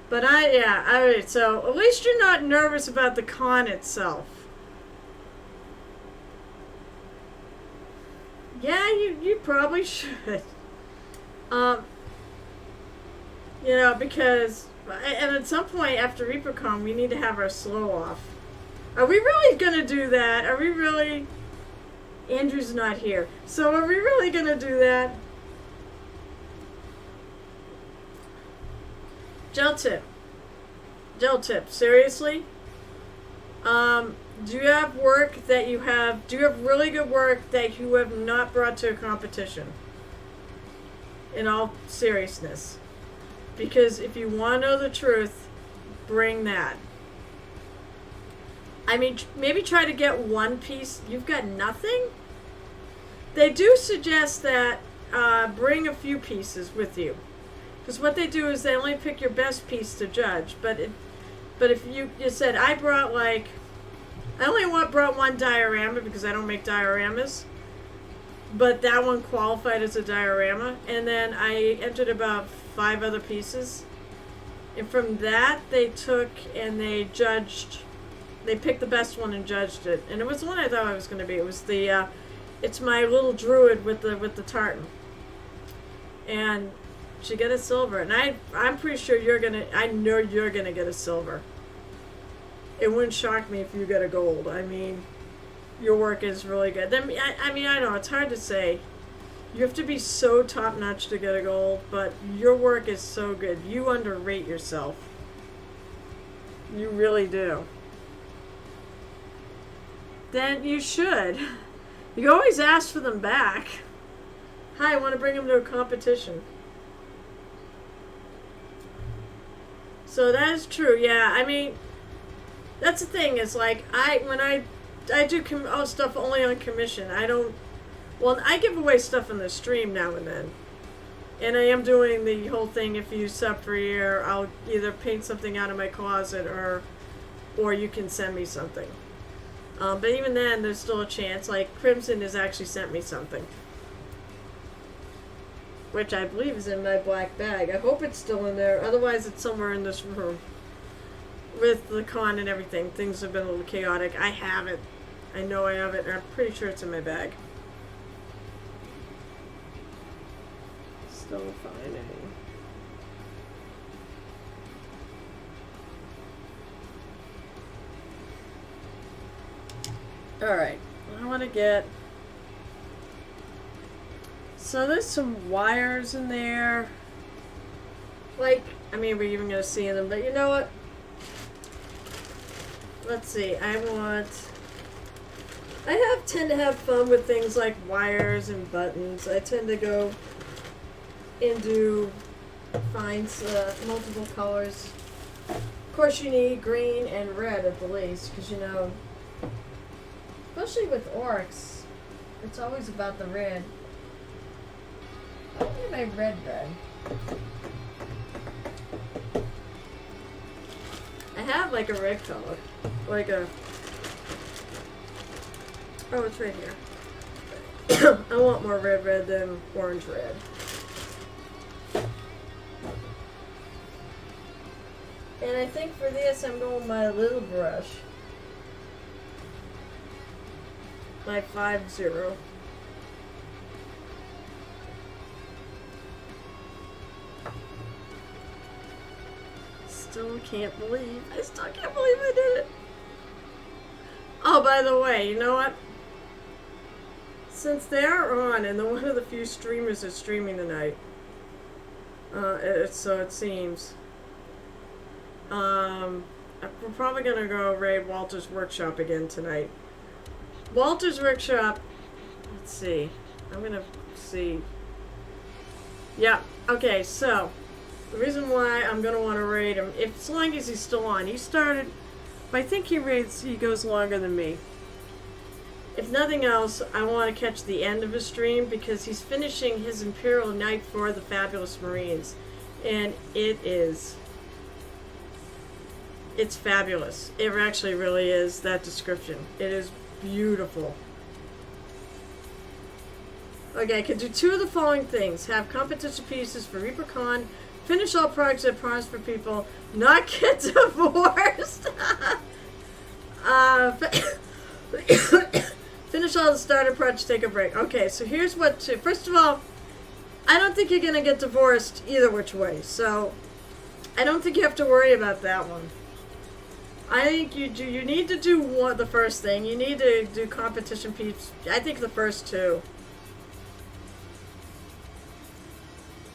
But alright, so at least you're not nervous about the con itself. Yeah, you probably should. Um, because and at some point after ReaperCon, we need to have our slow off. Are we really gonna do that? Are we really? Andrew's not here, so are we really gonna do that? Gel tip. Seriously? Do you have work that you have? Do you have really good work that you have not brought to a competition? In all seriousness, because if you want to know the truth, bring that. I mean, maybe try to get one piece. You've got nothing? They do suggest that bring a few pieces with you. Because what they do is they only pick your best piece to judge. But if you said, I only brought one diorama because I don't make dioramas. But that one qualified as a diorama. And then I entered about 5 other pieces. And from that, they took and they judged. They picked the best one and judged it. And it was the one I thought it was going to be. It was the, it's my little druid with the tartan. And she got a silver. And I'm pretty sure I know you're going to get a silver. It wouldn't shock me if you get a gold. I mean, your work is really good. I know it's hard to say. You have to be so top-notch to get a gold, but your work is so good. You underrate yourself. You really do. Then you should. You always ask for them back. Hi, I want to bring them to a competition. So that is true. Yeah, I mean, that's the thing. Is like when I do stuff only on commission. I give away stuff in the stream now and then. And I am doing the whole thing, if you sub for a year, I'll either paint something out of my closet or you can send me something. But even then, there's still a chance. Like, Crimson has actually sent me something. Which I believe is in my black bag. I hope it's still in there. Otherwise, it's somewhere in this room. With the con and everything, things have been a little chaotic. I have it. I know I have it, and I'm pretty sure it's in my bag. Still finding. Alright, I want to get... So there's some wires in there. Like, I mean, we're even going to see them, but you know what? Let's see, I tend to have fun with things like wires and buttons. I tend to go into find multiple colors. Of course, you need green and red at the least, because especially with orcs, it's always about the red. I don't get my red. I have like a red color, oh, it's right here. I want more red than orange red. And I think for this, I'm going with my little brush. My 5-0. I still can't believe I did it. Oh, by the way, you know what? Since they are on, and they're one of the few streamers that's streaming tonight, so it seems, we're probably gonna go raid Walter's Workshop again tonight. Walter's Workshop, let's see, I'm gonna see. Yeah, okay, so the reason why I'm gonna want to raid him, as long as he's still on. He started, I think he goes longer than me. If nothing else, I want to catch the end of his stream because he's finishing his Imperial Night for the Fabulous Marines. And it's fabulous. It actually really is, that description. It is beautiful. Okay, I can do 2 of the following things. Have competition pieces for ReaperCon, finish all projects that promise for people, not get divorced. Finish all the starter projects, take a break. Okay, so here's what to... First of all, I don't think you're gonna get divorced either which way. So I don't think you have to worry about that one. I think you need to do the first thing. You need to do competition piece. I think the first two.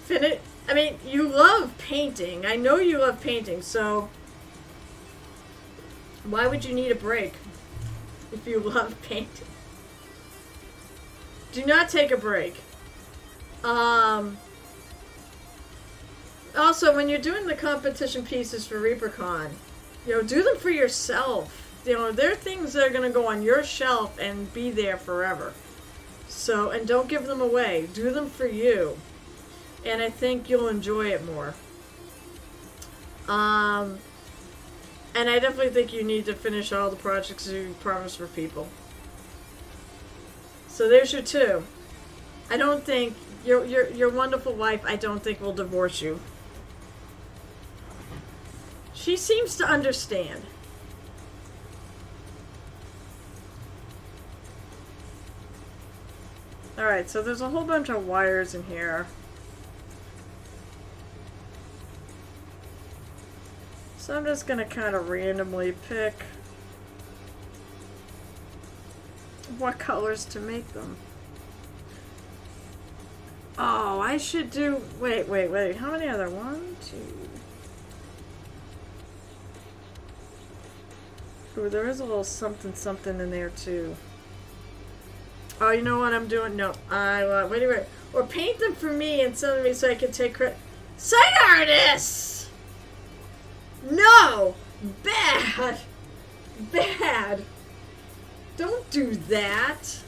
I mean, you love painting. I know you love painting, so why would you need a break if you love painting? Do not take a break. Also, when you're doing the competition pieces for ReaperCon, do them for yourself. They're things that are going to go on your shelf and be there forever. So, and don't give them away. Do them for you. And I think you'll enjoy it more. And I definitely think you need to finish all the projects you promised for people. So there's your two. I don't think your wonderful wife, I don't think, will divorce you. She seems to understand. Alright, so there's a whole bunch of wires in here. So I'm just going to kind of randomly pick what colors to make them. Oh, I should do... Wait. How many are there? 1, 2... Ooh, there is a little something in there, too. Oh, you know what I'm doing? No. Wait. Or paint them for me and send them to me so I can take credit. Site artists! No! Bad! Don't do that!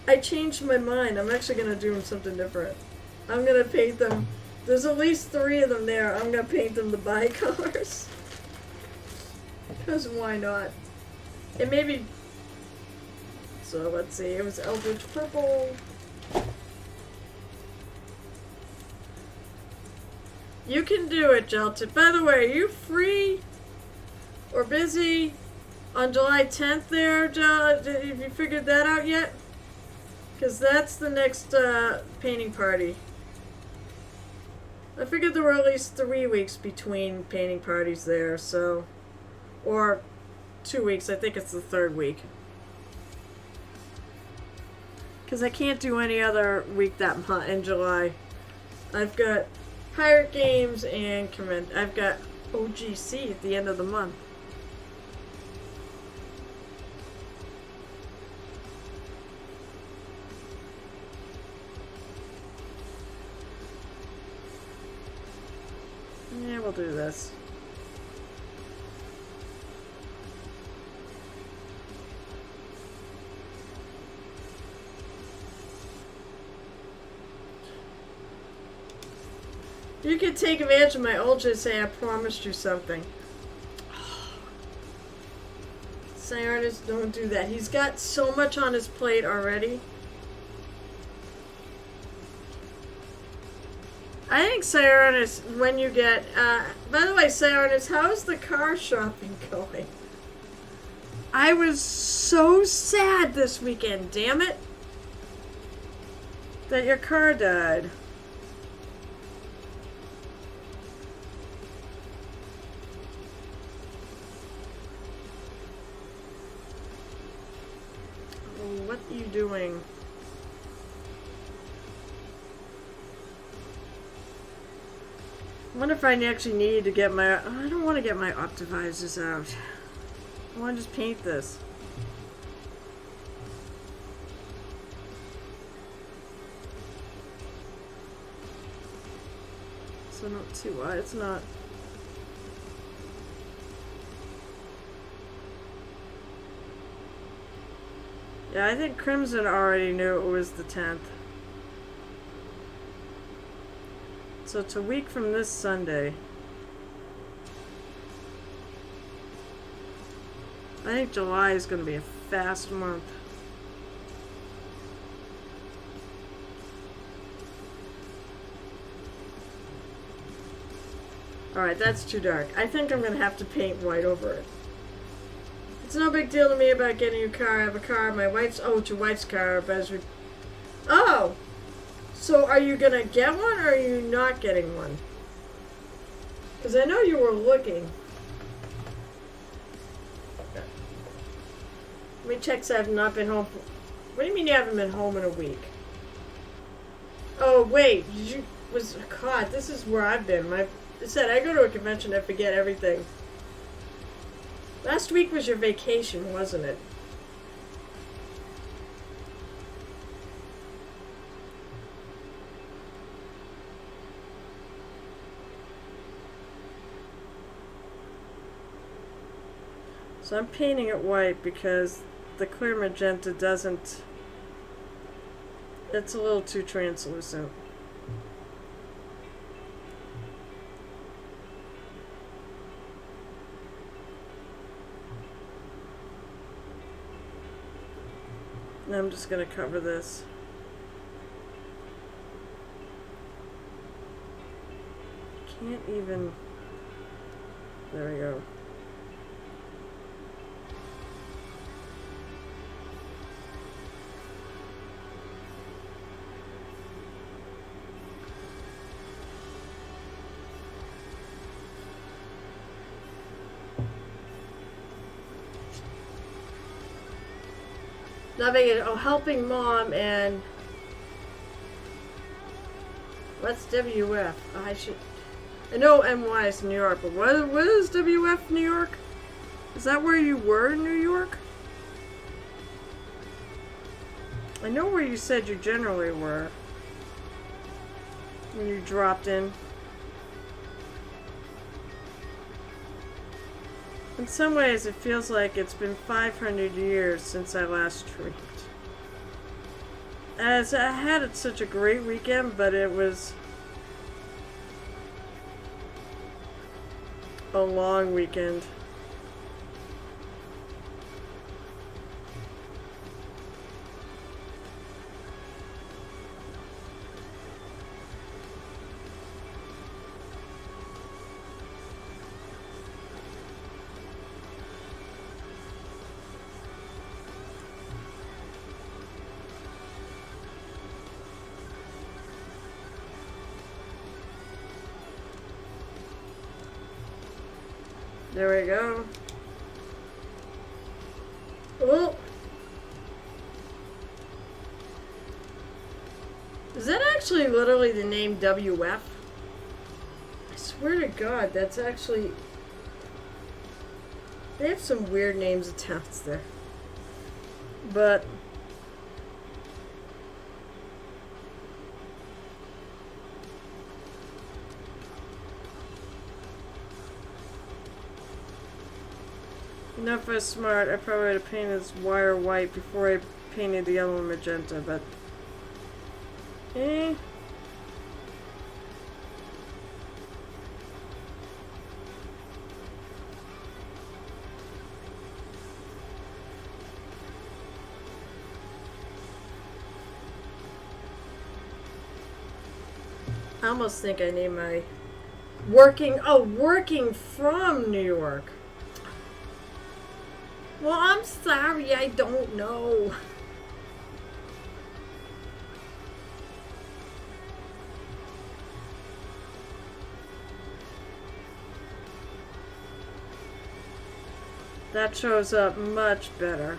I changed my mind. I'm actually going to do something different. I'm going to paint them. There's at least 3 of them there. I'm going to paint them the bicolors. Because why not? And maybe... So, let's see. It was Eldritch Purple. You can do it, Jelton. By the way, are you free or busy on July 10th there, Jel? Have you figured that out yet? Because that's the next painting party. I figured there were at least 3 weeks between painting parties there, so... Or 2 weeks. I think it's the 3rd week. Because I can't do any other week that month in July. I've got Pirate Games and I've got OGC at the end of the month. Yeah, we'll do this. You could take advantage of my ultra and say I promised you something. Cyrus, don't do that. He's got so much on his plate already. I think Cyrus, when you get... by the way, Cyrus, how's the car shopping going? I was so sad this weekend, damn it. That your car died. What are you doing? I wonder if I actually need to get my... I don't want to get my optivisors out. I want to just paint this. So not too wide. It's not... Yeah, I think Crimson already knew it was the 10th. So it's a week from this Sunday. I think July is going to be a fast month. Alright, that's too dark. I think I'm going to have to paint white over it. It's no big deal to me about getting a car. I have a car. My wife's... Oh, it's your wife's car. But as we... Oh! So are you gonna get one or are you not getting one? Because I know you were looking. Let me check so I have not been home. What do you mean you haven't been home in a week? Oh wait, God, this is where I've been. I said I go to a convention, I forget everything. Last week was your vacation, wasn't it? So I'm painting it white because the clear magenta doesn't, it's a little too translucent. And I'm just going to cover this. Can't even, there we go. Navigating, helping mom and what's WF? I know NY is New York, but what is WF New York? Is that where you were in New York? I know where you said you generally were when you dropped in. In some ways, it feels like it's been 500 years since I last streamed. As I had such a great weekend, but it was a long weekend. There we go. Oh. Is that actually literally the name WF? I swear to God, that's actually... They have some weird names of towns there. But... If I was smart, I probably would have painted this wire white before I painted the yellow and magenta, but... I almost think I need my... working from New York. Well, I'm sorry, I don't know. That shows up much better.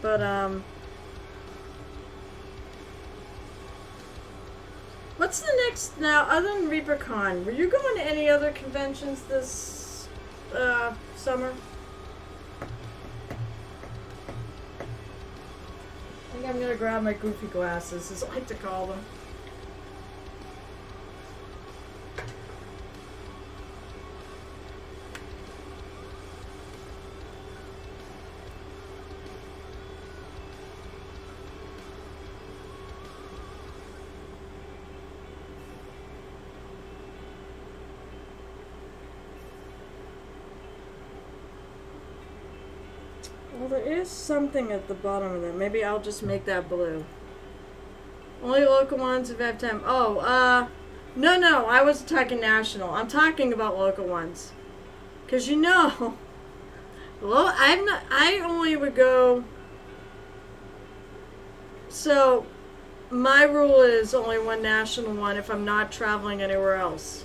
But, what's the next, now, other than ReaperCon, were you going to any other conventions this, summer? I think I'm gonna grab my goofy glasses, as I like to call them. Well, there is something at the bottom of that. Maybe I'll just make that blue. Only local ones if I have time. Oh, no, I wasn't talking national. I'm talking about local ones. Because you know, well, I only would go, so my rule is only one national one if I'm not traveling anywhere else.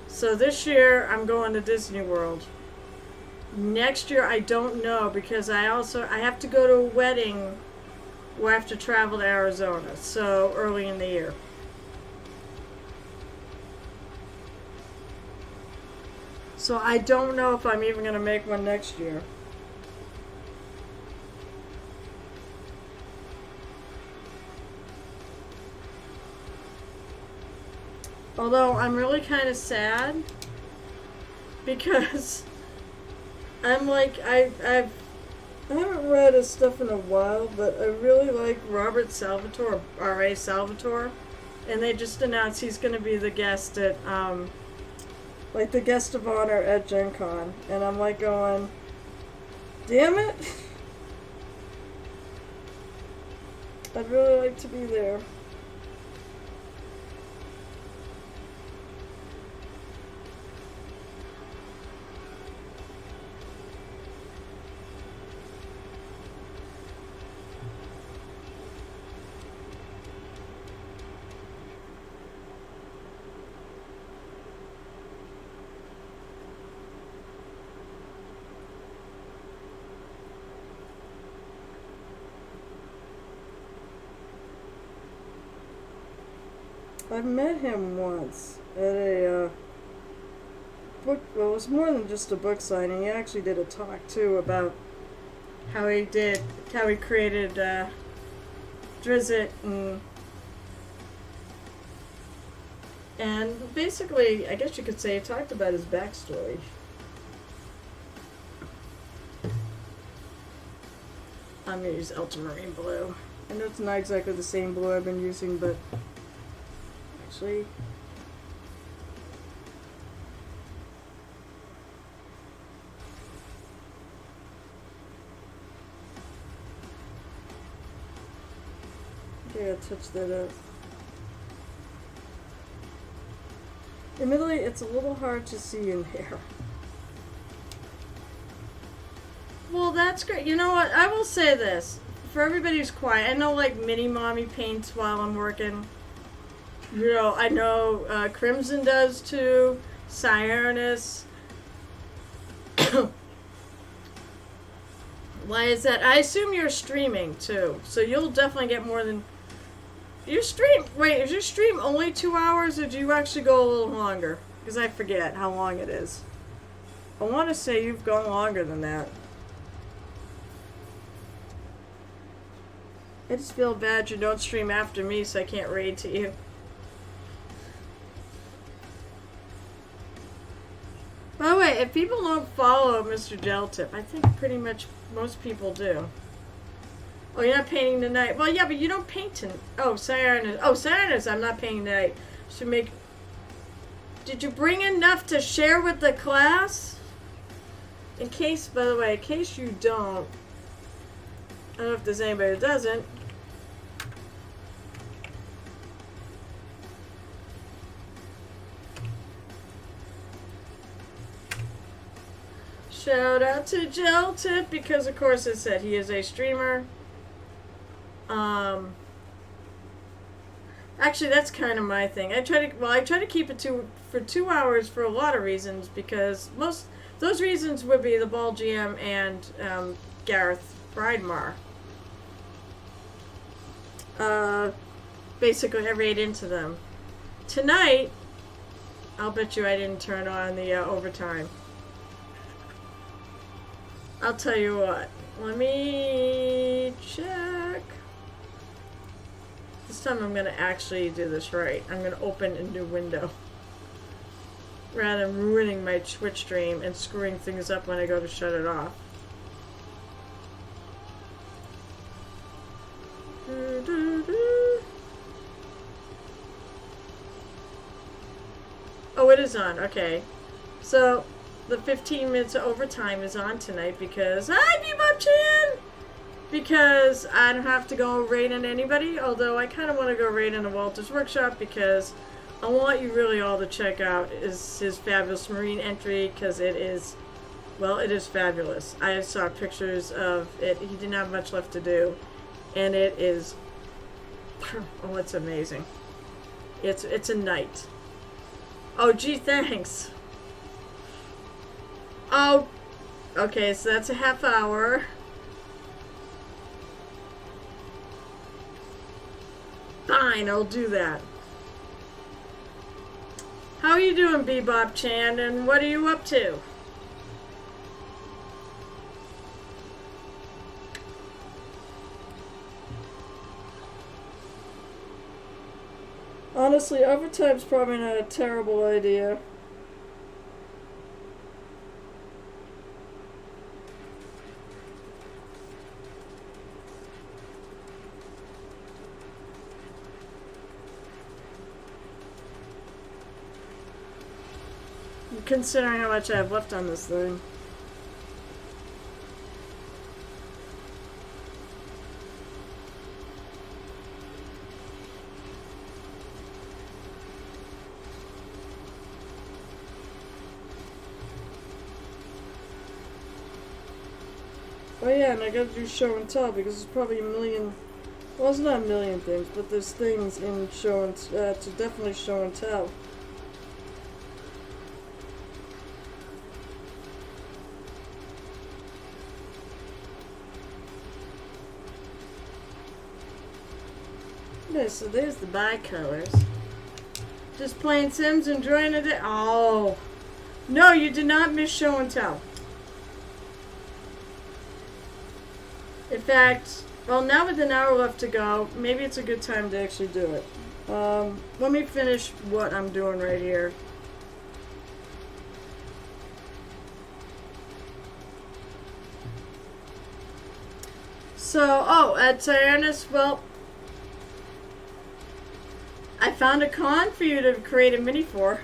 So this year I'm going to Disney World. Next year I don't know because I have to go to a wedding where I have to travel to Arizona, so early in the year. So I don't know if I'm even going to make one next year. Although I'm really kind of sad because I'm like, I haven't read his stuff in a while, but I really like Robert Salvatore, R.A. Salvatore, and they just announced he's going to be the guest at, like the guest of honor at Gen Con, and I'm like going, damn it, I'd really like to be there. I've met him once at a book. Well, it was more than just a book signing. He actually did a talk too about how he created Drizzt and basically, I guess you could say he talked about his backstory. I'm gonna use ultramarine blue. I know it's not exactly the same blue I've been using, but actually, I gotta touch that up. Admittedly, it's a little hard to see in here. Well, that's great. You know what? I will say this. For everybody who's quiet, I know like Mini Mommy paints while I'm working. You know, I know Crimson does too. Cyrus. Why is that? I assume you're streaming too, so you'll definitely get more than you stream. Wait, is your stream only 2 hours, or do you actually go a little longer? Because I forget how long it is. I want to say you've gone longer than that. I just feel bad you don't stream after me, so I can't raid to you. By the way, if people don't follow Mr. Geltip, I think pretty much most people do. Oh, you're not painting tonight. Well, yeah, but you don't paint tonight. Oh, Cyrus. Oh, Cyrus, I'm not painting tonight. Should make... Did you bring enough to share with the class? In case, by the way, in case you don't, I don't know if there's anybody who doesn't. Shout out to Geltip because, of course, it said he is a streamer. Actually, that's kind of my thing. I try to keep it for 2 hours for a lot of reasons because those reasons would be the Ball GM and Gareth Bridemar. Basically, I raid into them. Tonight, I'll bet you I didn't turn on the overtime. I'll tell you what. Let me check. This time I'm going to actually do this right. I'm going to open a new window. Rather than ruining my Twitch stream and screwing things up when I go to shut it off. Oh, it is on. Okay. So, the 15 minutes of overtime is on tonight because hi, Bebop Chan. Because I don't have to go raid on anybody, although I kind of want to go raid on the Walter's Workshop because I want you really all to check out his fabulous marine entry because it is, well, it is fabulous. I saw pictures of it. He didn't have much left to do, and it is, oh, it's amazing. It's a night. Oh, gee, thanks. Oh, okay, so that's a half hour. Fine, I'll do that. How are you doing, Bebop Chan, and what are you up to? Honestly, overtime's probably not a terrible idea. Considering how much I have left on this thing. Oh yeah, and I gotta do show and tell because there's probably a million, well, it's not a million things, but there's things in show and, to definitely show and tell. Okay, so there's the bi-colors. Just playing Sims, enjoying it. Oh, no, you did not miss show and tell. In fact, well, now with an hour left to go, maybe it's a good time to actually do it. Let me finish what I'm doing right here. So, oh, at Tyrannus, well, I found a con for you to create a mini for.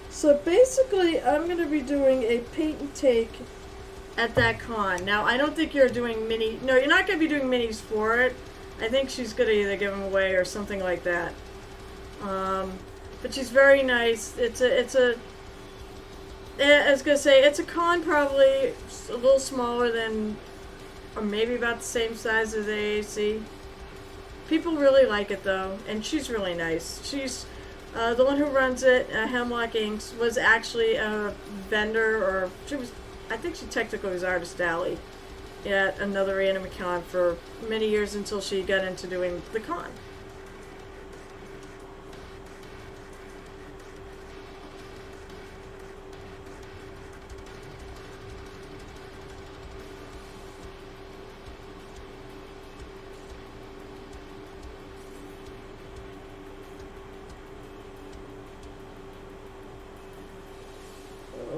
So basically, I'm going to be doing a paint and take at that con. Now, I don't think you're doing mini... No, you're not going to be doing minis for it. I think she's going to either give them away or something like that. But she's very nice. I was going to say, it's a con probably a little smaller than... Or maybe about the same size as AAC. People really like it though, and she's really nice. She's the one who runs it, Hemlock Inks, was actually a vendor, or she was, I think she technically was Artist Alley at another anime con for many years until she got into doing the con.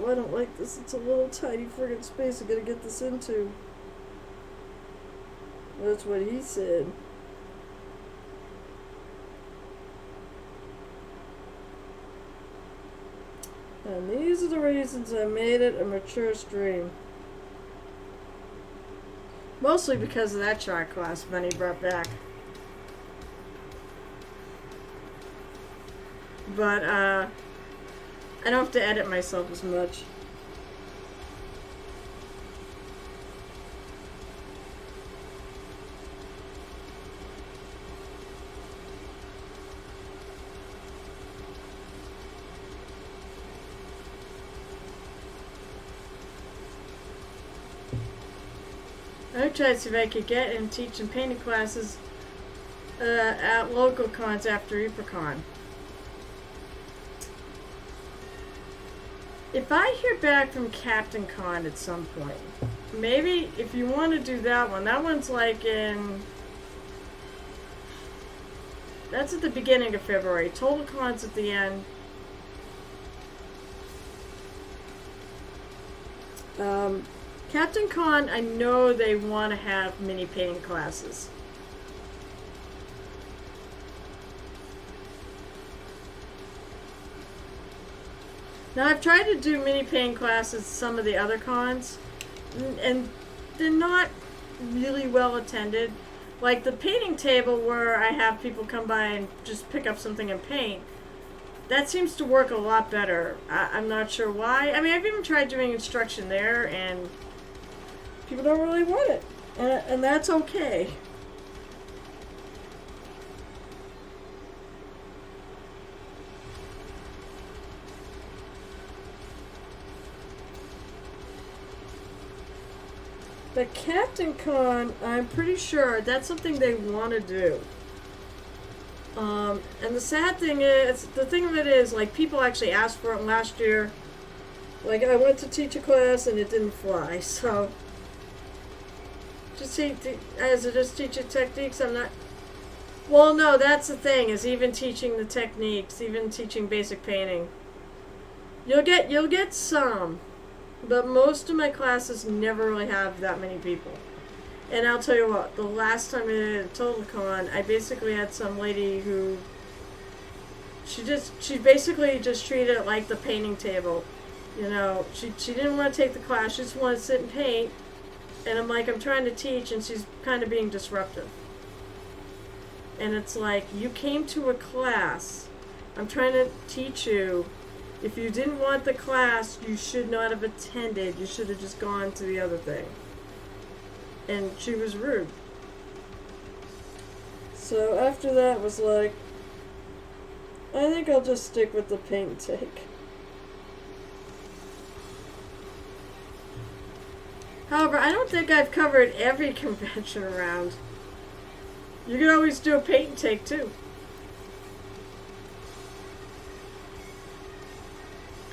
I don't like this. It's a little tiny friggin' space I gotta get this into. That's what he said. And these are the reasons I made it a mature stream. Mostly because of that chart class Benny brought back. But, I don't have to edit myself as much. I tried to see if I could get and teach in painting classes at local cons after EPRCon. If I hear back from Captain Con at some point, maybe if you want to do that one's like in... That's at the beginning of February. Total Con's at the end. Captain Con, I know they want to have mini painting classes. Now I've tried to do mini paint classes at some of the other cons, and they're not really well attended. Like the painting table where I have people come by and just pick up something and paint. That seems to work a lot better. I'm not sure why. I mean, I've even tried doing instruction there, and people don't really want it. And that's okay. The Captain Con, I'm pretty sure that's something they want to do. And the sad thing is, the thing of it is, like, people actually asked for it last year. Like, I went to teach a class and it didn't fly, so. Just teaching techniques, I'm not. Well, no, that's the thing, is even teaching the techniques, even teaching basic painting. You'll get some, but most of my classes never really have that many people. And I'll tell you what, the last time I did a Total Con, I basically had some lady who, she basically just treated it like the painting table. You know, she didn't want to take the class, she just wanted to sit and paint. And I'm like, I'm trying to teach, and she's kind of being disruptive. And it's like, you came to a class, I'm trying to teach you. If you didn't want the class, you should not have attended, you should have just gone to the other thing. And she was rude. So after that was like, I think I'll just stick with the paint and take. However, I don't think I've covered every convention around. You can always do a paint and take too.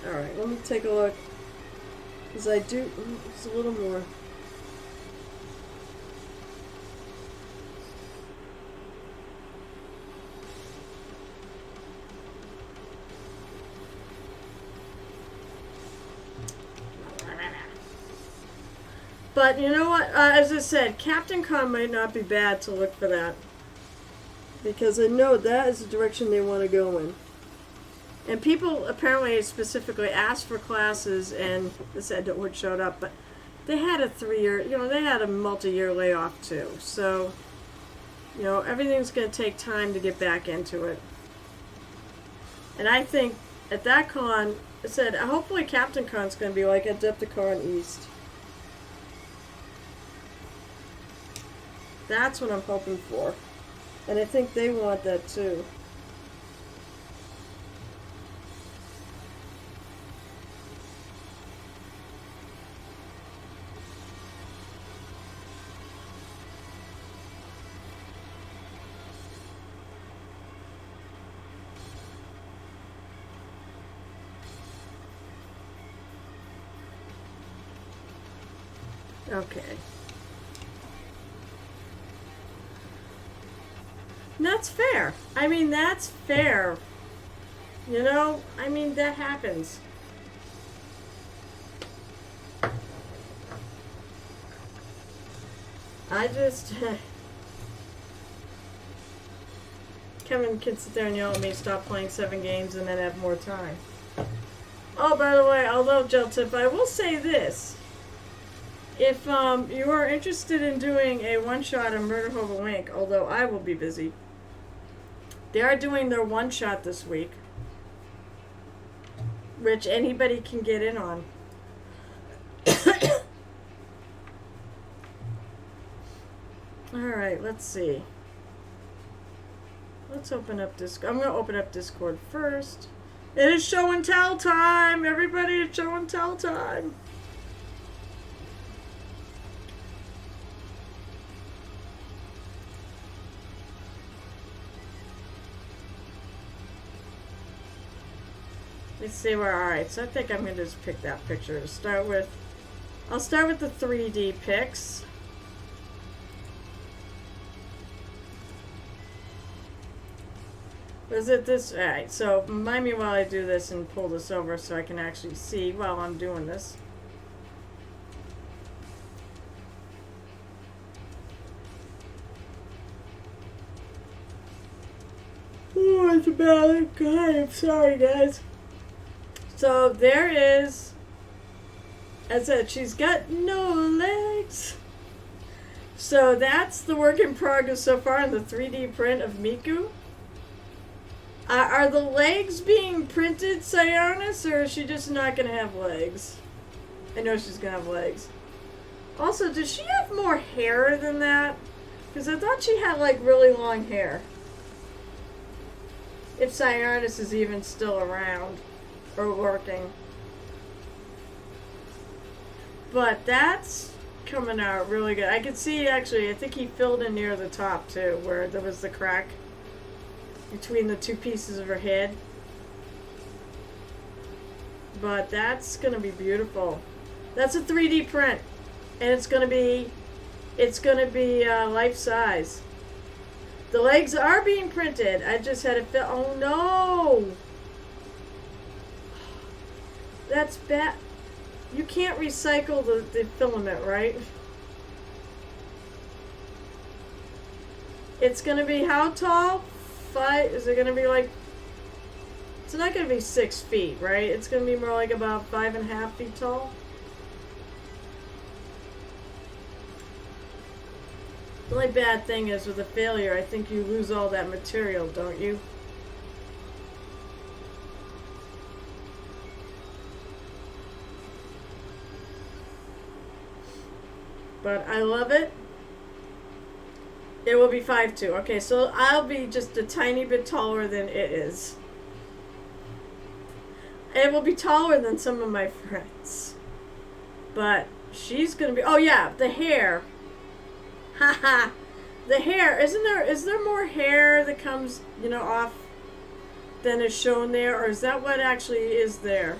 Alright, let me take a look. Because I do, it's a little more. But you know what? As I said, Captain Con might not be bad to look for that. Because I know that is the direction they want to go in. And people apparently specifically asked for classes, and they said that would showed up, but they had a 3-year, they had a multi-year layoff too. So, everything's going to take time to get back into it. And I think at that con, I said, hopefully Captain Con's going to be like Adepticon East. That's what I'm hoping for. And I think they want that too. Okay. And that's fair. I mean, that's fair. That happens. I just... Kevin can sit there and yell at me, stop playing 7 games and then have more time. Oh, by the way, although, Jeltip, I will say this. If you are interested in doing a one-shot of Murder Hobo Inc., although I will be busy, they are doing their one-shot this week, which anybody can get in on. Alright, let's see. Let's open up Discord. I'm going to open up Discord first. It is show and tell time! Everybody, it's show and tell time! Let's see where, alright, so I think I'm going to just pick that picture to start with. I'll start with the 3D pics. Is it this? Alright, so remind me while I do this and pull this over so I can actually see while I'm doing this. Oh, it's bad. God, I'm sorry, guys. So there is, as I said, she's got no legs. So that's the work in progress so far in the 3D print of Miku. Are the legs being printed, Sionis, or is she just not going to have legs? I know she's going to have legs. Also, does she have more hair than that? Because I thought she had, like, really long hair. If Sionis is even still around or working. But that's coming out really good. I could see, actually, I think he filled in near the top, too, where there was the crack between the two pieces of her head. But that's going to be beautiful. That's a 3D print. And it's going to be life size. The legs are being printed. I just had to fill. Oh no! That's bad. You can't recycle the filament, right? It's going to be how tall? 5? Is it going to be like... It's not going to be 6 feet, right? It's going to be more like about 5.5 feet tall. The only bad thing is with a failure, I think you lose all that material, don't you? But I love it. It will be 5'2". Okay, so I'll be just a tiny bit taller than it is. It will be taller than some of my friends. But she's gonna be... Oh yeah, the hair. Haha. The hair. Is there more hair that comes, off than is shown there? Or is that what actually is there?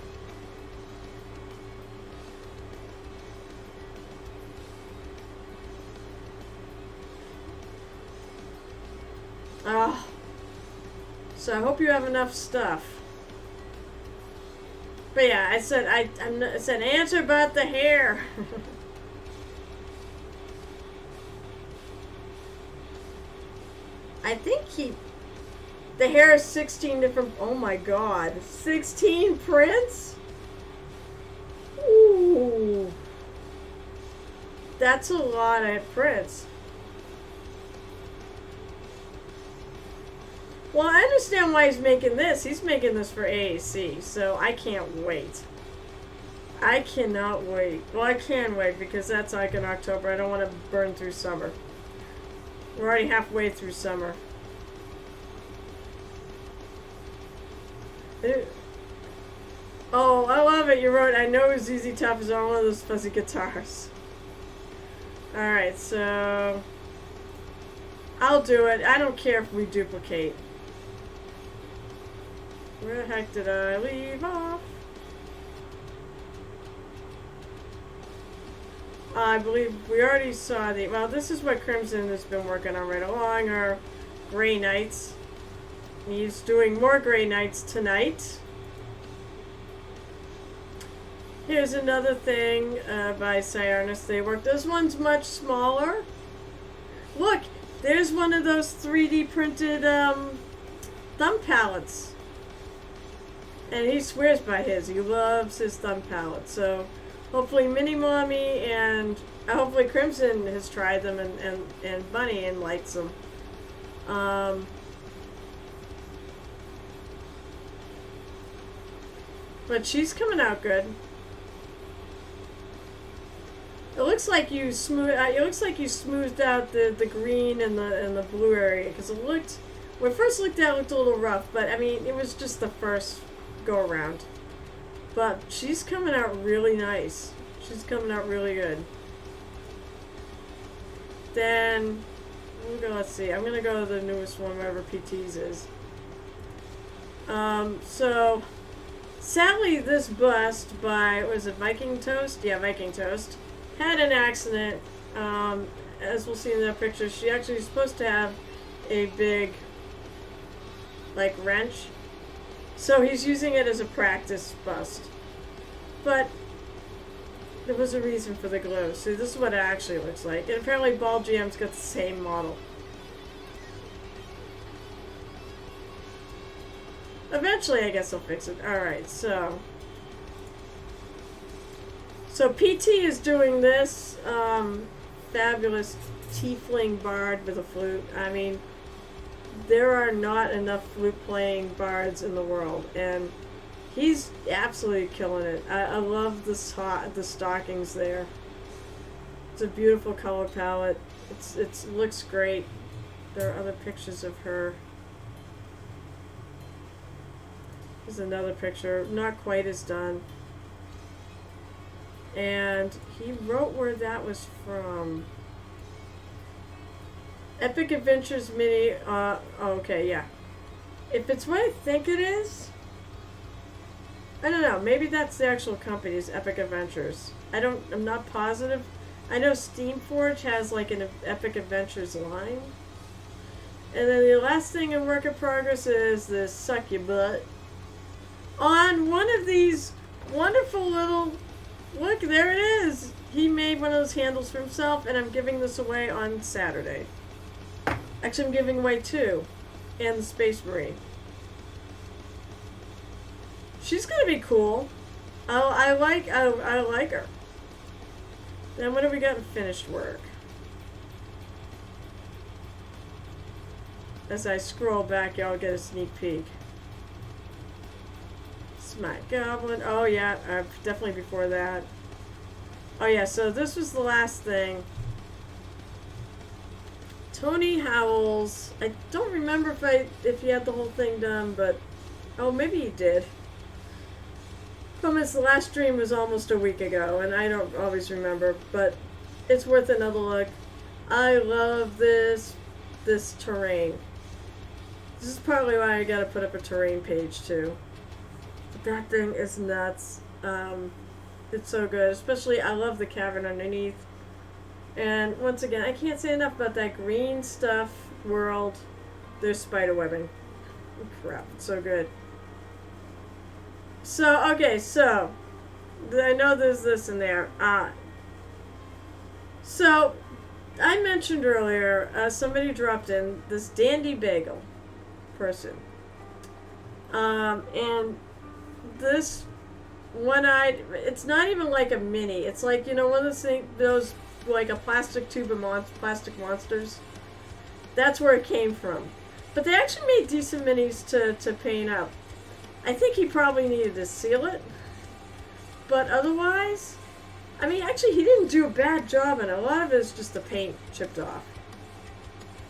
Oh. So I hope you have enough stuff. But yeah, I said I said answer about the hair. I think the hair is 16 different. Oh my god, 16 prints. Ooh, that's a lot of prints. Well, I understand why he's making this. He's making this for AAC, so I can't wait. I cannot wait. Well, I can wait because that's like in October. I don't want to burn through summer. We're already halfway through summer. Oh, I love it. You wrote, I know ZZ Top is on one of those fuzzy guitars. Alright, so... I'll do it. I don't care if we duplicate. Where the heck did I leave off? I believe we already saw the... Well, this is what Crimson has been working on right along, our Grey Knights. He's doing more Grey Knights tonight. Here's another thing by Cyrus. They work. This one's much smaller. Look, there's one of those 3D printed thumb palettes. And he swears by his. He loves his thumb palette. So hopefully Mini Mommy and hopefully Crimson has tried them and Bunny and likes them. But she's coming out good. It looks like you smoothed out the green and the blue area because it looked, when it first looked at, it looked a little rough, but I mean it was just the first go around. But she's coming out really nice. She's coming out really good. Then let's see. I'm gonna go to the newest one, wherever PT's is. So sadly, this bust by, was it Viking Toast? Yeah, Viking Toast. Had an accident. As we'll see in the picture, she actually is supposed to have a big, like, wrench. So he's using it as a practice bust. But there was a reason for the glue. See, this is what it actually looks like. And apparently Ball GM's got the same model. Eventually, I guess I'll fix it. Alright, so So PT is doing this fabulous tiefling bard with a flute. I mean, there are not enough flute-playing bards in the world, and he's absolutely killing it. I love the stockings there. It's a beautiful color palette. It looks great. There are other pictures of her. Here's another picture, not quite as done. And he wrote where that was from. Epic Adventures Mini. Okay, yeah. If it's what I think it is, I don't know. Maybe that's the actual company's Epic Adventures. I'm not positive. I know Steamforge has like an Epic Adventures line. And then the last thing in work in progress is the Suck Your Butt. On one of these wonderful little, look, there it is. He made one of those handles for himself, and I'm giving this away on Saturday. Actually, I'm giving away 2, and the Space Marine. She's gonna be cool. I like her. Then what have we got in finished work? As I scroll back, y'all get a sneak peek. Smite Goblin. Oh yeah, definitely before that. Oh yeah, so this was the last thing. Tony Howells. I don't remember if he had the whole thing done, but oh, maybe he did. Problem is, the last stream was almost a week ago, and I don't always remember, but it's worth another look. I love this terrain. This is partly why I gotta put up a terrain page too. But that thing is nuts. It's so good. Especially, I love the cavern underneath. And once again, I can't say enough about that green stuff world. There's spider webbing. Oh, crap, it's so good. So, okay, so I know there's this in there. So I mentioned earlier, somebody dropped in this Dandy Bagel person. And this one-eyed, it's not even like a mini. It's like, you know, one of those things, those, like a plastic tube of plastic monsters. That's where it came from. But they actually made decent minis to paint up. I think he probably needed to seal it. But otherwise, I mean, actually, he didn't do a bad job, and a lot of it is just the paint chipped off.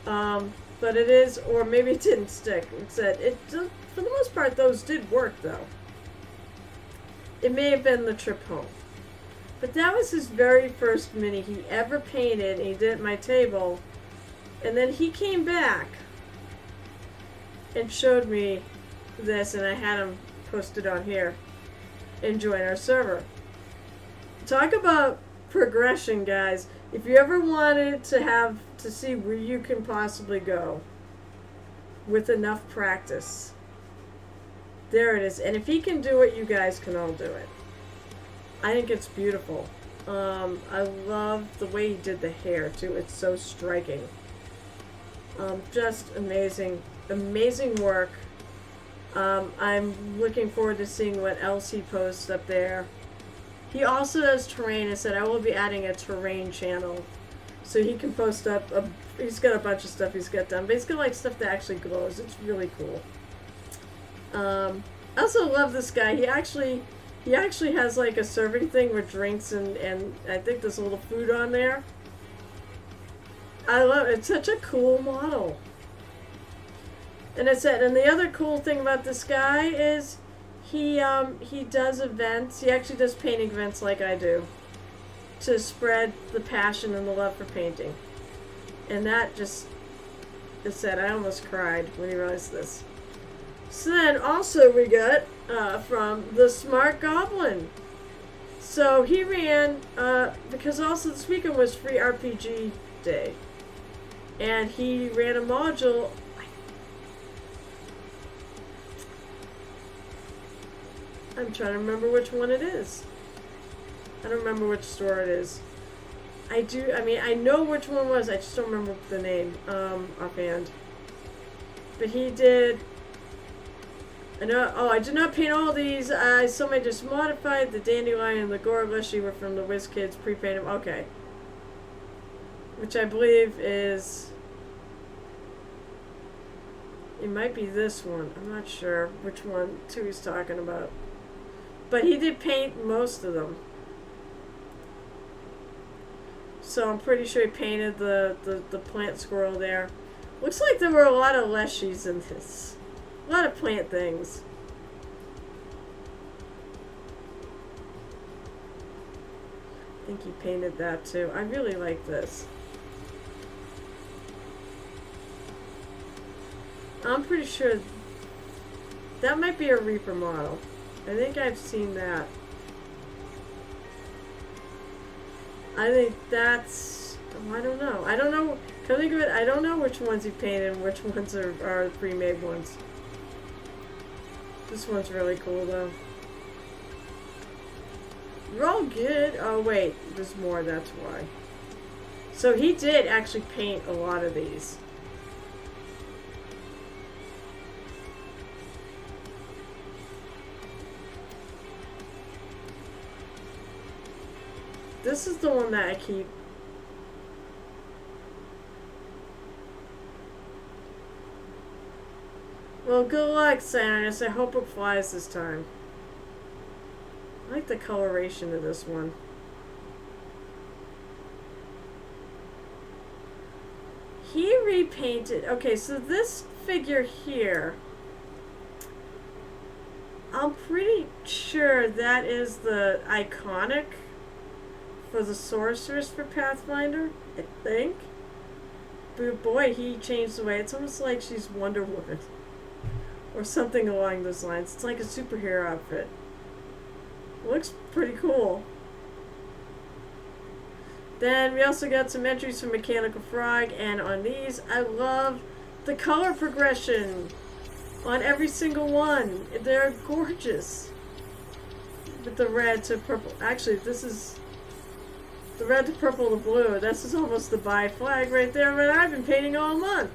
But it is, or maybe it didn't stick. It said, for the most part, those did work, though. It may have been the trip home. But that was his very first mini he ever painted, and he did it at my table. And then he came back and showed me this, and I had him posted on here and join our server. Talk about progression, guys. If you ever wanted to see where you can possibly go with enough practice, there it is. And if he can do it, you guys can all do it. I think it's beautiful. I love the way he did the hair too. It's so striking. Just amazing, amazing work. I'm looking forward to seeing what else he posts up there. He also does terrain. I said I will be adding a terrain channel, so he can post up. He's got a bunch of stuff he's got done, but he's got like stuff that actually glows. It's really cool. I also love this guy. He actually has like a serving thing with drinks and I think there's a little food on there. I love it. It's such a cool model. And I said, and the other cool thing about this guy is he does events. He actually does painting events like I do to spread the passion and the love for painting. And that just, I said, I almost cried when he realized this. So then also we got from the Smart Goblin. So he ran, because also this weekend was free RPG day. And he ran a module. I'm trying to remember which one it is. I don't remember which store it is. I know which one it was, I just don't remember the name offhand. But he did I know. Oh, I did not paint all these. Somebody just modified the dandelion and the gorlish were from the Whiz Kids pre-painted. Okay. Which I believe is... It might be this one. I'm not sure which one too he's talking about. But he did paint most of them. So I'm pretty sure he painted the plant squirrel there. Looks like there were a lot of leshies in this. A lot of plant things. I think he painted that too. I really like this. I'm pretty sure that might be a Reaper model. I think I've seen that. I think that's... Oh, I don't know. I don't know. Come think of it, I don't know which ones he painted and which ones are pre-made ones. This one's really cool though. You're all good. Oh wait, there's more, that's why. So he did actually paint a lot of these. This is the one that I keep. Well, good luck, Cyrus. I hope it flies this time. I like the coloration of this one. He repainted. Okay, so this figure here, I'm pretty sure that is the iconic for the sorceress for Pathfinder, I think. But boy, he changed the way. It's almost like she's Wonder Woman. Or something along those lines. It's like a superhero outfit. Looks pretty cool. Then we also got some entries from Mechanical Frog, and on these, I love the color progression on every single one. They're gorgeous. With the red to purple. Actually, this is the red to purple to blue. This is almost the bi flag right there that I've been painting all month.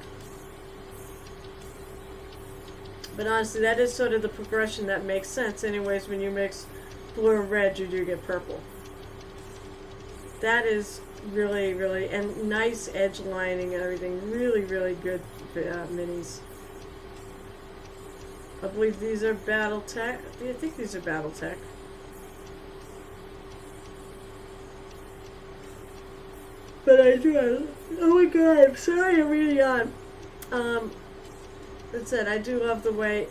But honestly, that is sort of the progression that makes sense. Anyways, when you mix blue and red, you do get purple. That is really, really, and nice edge lining and everything. Really, really good minis. I believe these are Battletech. I think these are Battletech. But I do. Oh my god, I'm sorry, I'm really on. That said, I do love the way,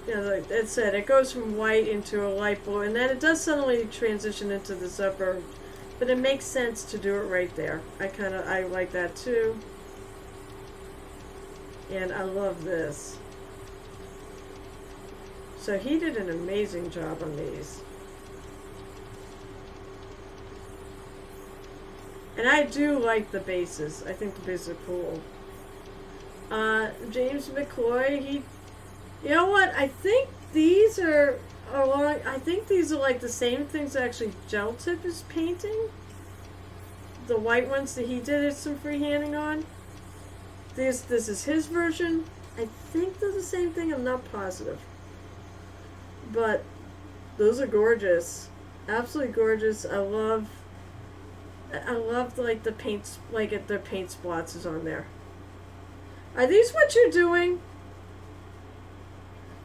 you know, like it said, it goes from white into a light blue, and then it does suddenly transition into this upper, but it makes sense to do it right there. I like that too. And I love this. So he did an amazing job on these. And I do like the bases. I think the bases are cool. James McCloy, you know what? I think these are along. I think these are like the same things that actually Gel Tip is painting. The white ones that he did some freehanding on. This is his version. I think they're the same thing. I'm not positive. But those are gorgeous. Absolutely gorgeous. I love like the paints, like the paint splotches on there. Are these what you're doing?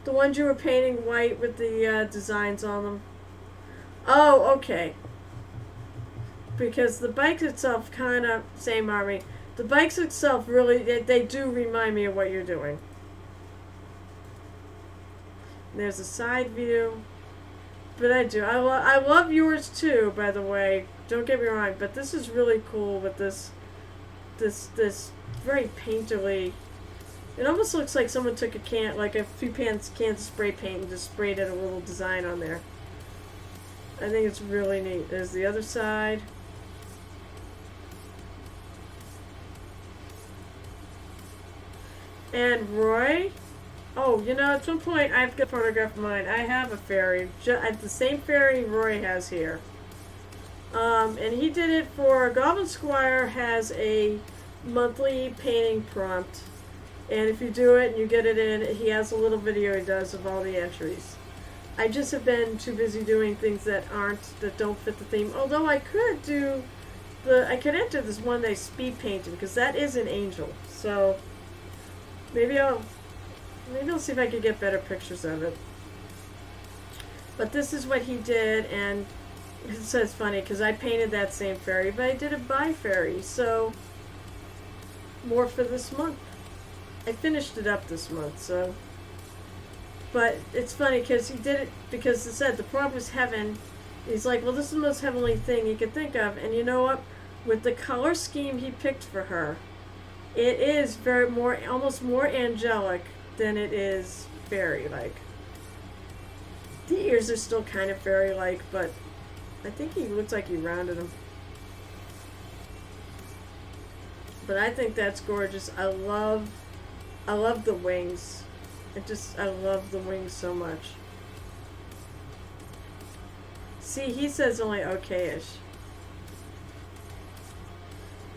The ones you were painting white with the designs on them? Oh, okay. Because the bikes itself kind of, same army. The bikes itself really, they do remind me of what you're doing. There's a side view. But I do. I love yours too, by the way. Don't get me wrong, but this is really cool with this very painterly. It almost looks like someone took a can, like a few cans of spray paint and just sprayed in a little design on there. I think it's really neat. There's the other side. And Roy. Oh, you know, at some point I've got a photograph of mine. I have a fairy. The same fairy Roy has here. And he did it for Goblin Squire has a monthly painting prompt. And if you do it and you get it in, he has a little video he does of all the entries. I just have been too busy doing things that don't fit the theme. Although I could enter this one day speed painting, because that is an angel. So maybe I'll see if I could get better pictures of it. But this is what he did, and it's funny because I painted that same fairy, but I did a bi fairy, so more for this month. I finished it up this month, so. But it's funny because he did it because it said the prompt was heaven. He's like, well, this is the most heavenly thing he could think of, and you know what? With the color scheme he picked for her, it is almost more angelic than it is fairy-like. The ears are still kind of fairy-like, but I think he looks like he rounded them. But I think that's gorgeous. I love the wings. I love the wings so much. See, he says only okay-ish.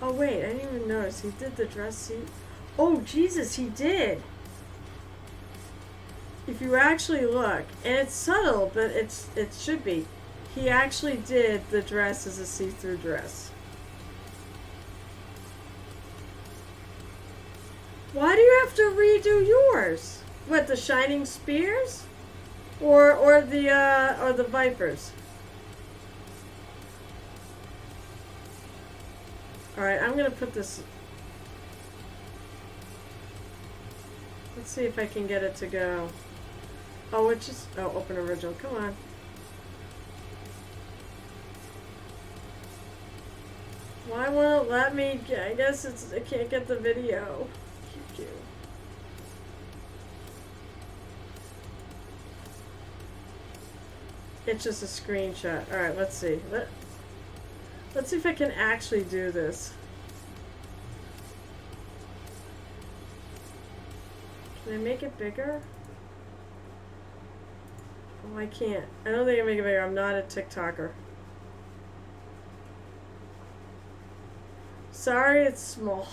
Oh wait, I didn't even notice. He did the dress suit. Oh Jesus, he did. If you actually look, and it's subtle, but it should be. He actually did the dress as a see-through dress. Why do you have to redo yours? What, the shining spears, or the vipers? All right, I'm gonna put this. Let's see if I can get it to go. Oh, open original. Come on. Why won't it let me? I guess I can't get the video. Cute. It's just a screenshot. All right, let's see. Let's see if I can actually do this. Can I make it bigger? Oh, I can't. I don't think I can make it bigger. I'm not a TikToker. Sorry, it's small.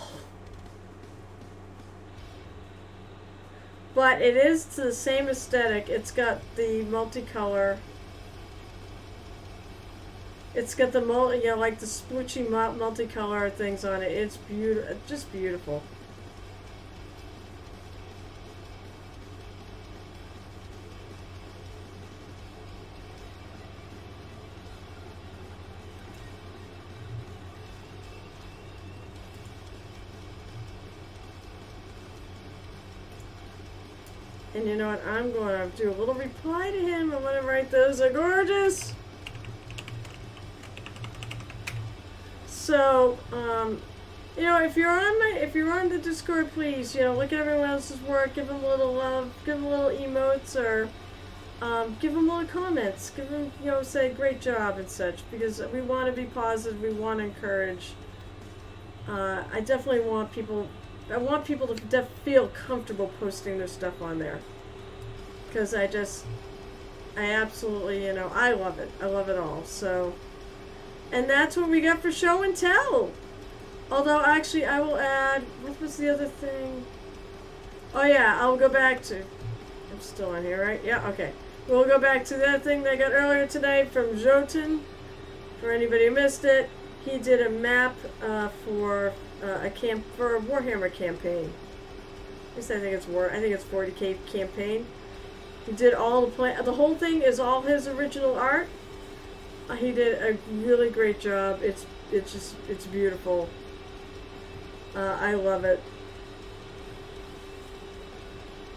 But it is to the same aesthetic. It's got the multicolor. It's got the like the sploochy multicolor things on it. It's beautiful, just beautiful. And you know what? I'm going to do a little reply to him. I'm going to write those are gorgeous. So, you know, if you're on the Discord, please, you know, look at everyone else's work, give them a little love, give them little emotes, or give them little comments, give them, you know, say great job and such, because we want to be positive, we want to encourage. I definitely want people. I want people to feel comfortable posting their stuff on there, because I absolutely, you know, I love it. I love it all. So. And that's what we got for show and tell. Although, actually, I will add... What was the other thing? Oh, yeah, I'll go back to... I'm still on here, right? Yeah, okay. We'll go back to that thing that I got earlier today from Jotun. For anybody who missed it, he did a map for a Warhammer campaign. At least I think it's 40K campaign. He did all the whole thing is all his original art. He did a really great job. It's beautiful. I love it.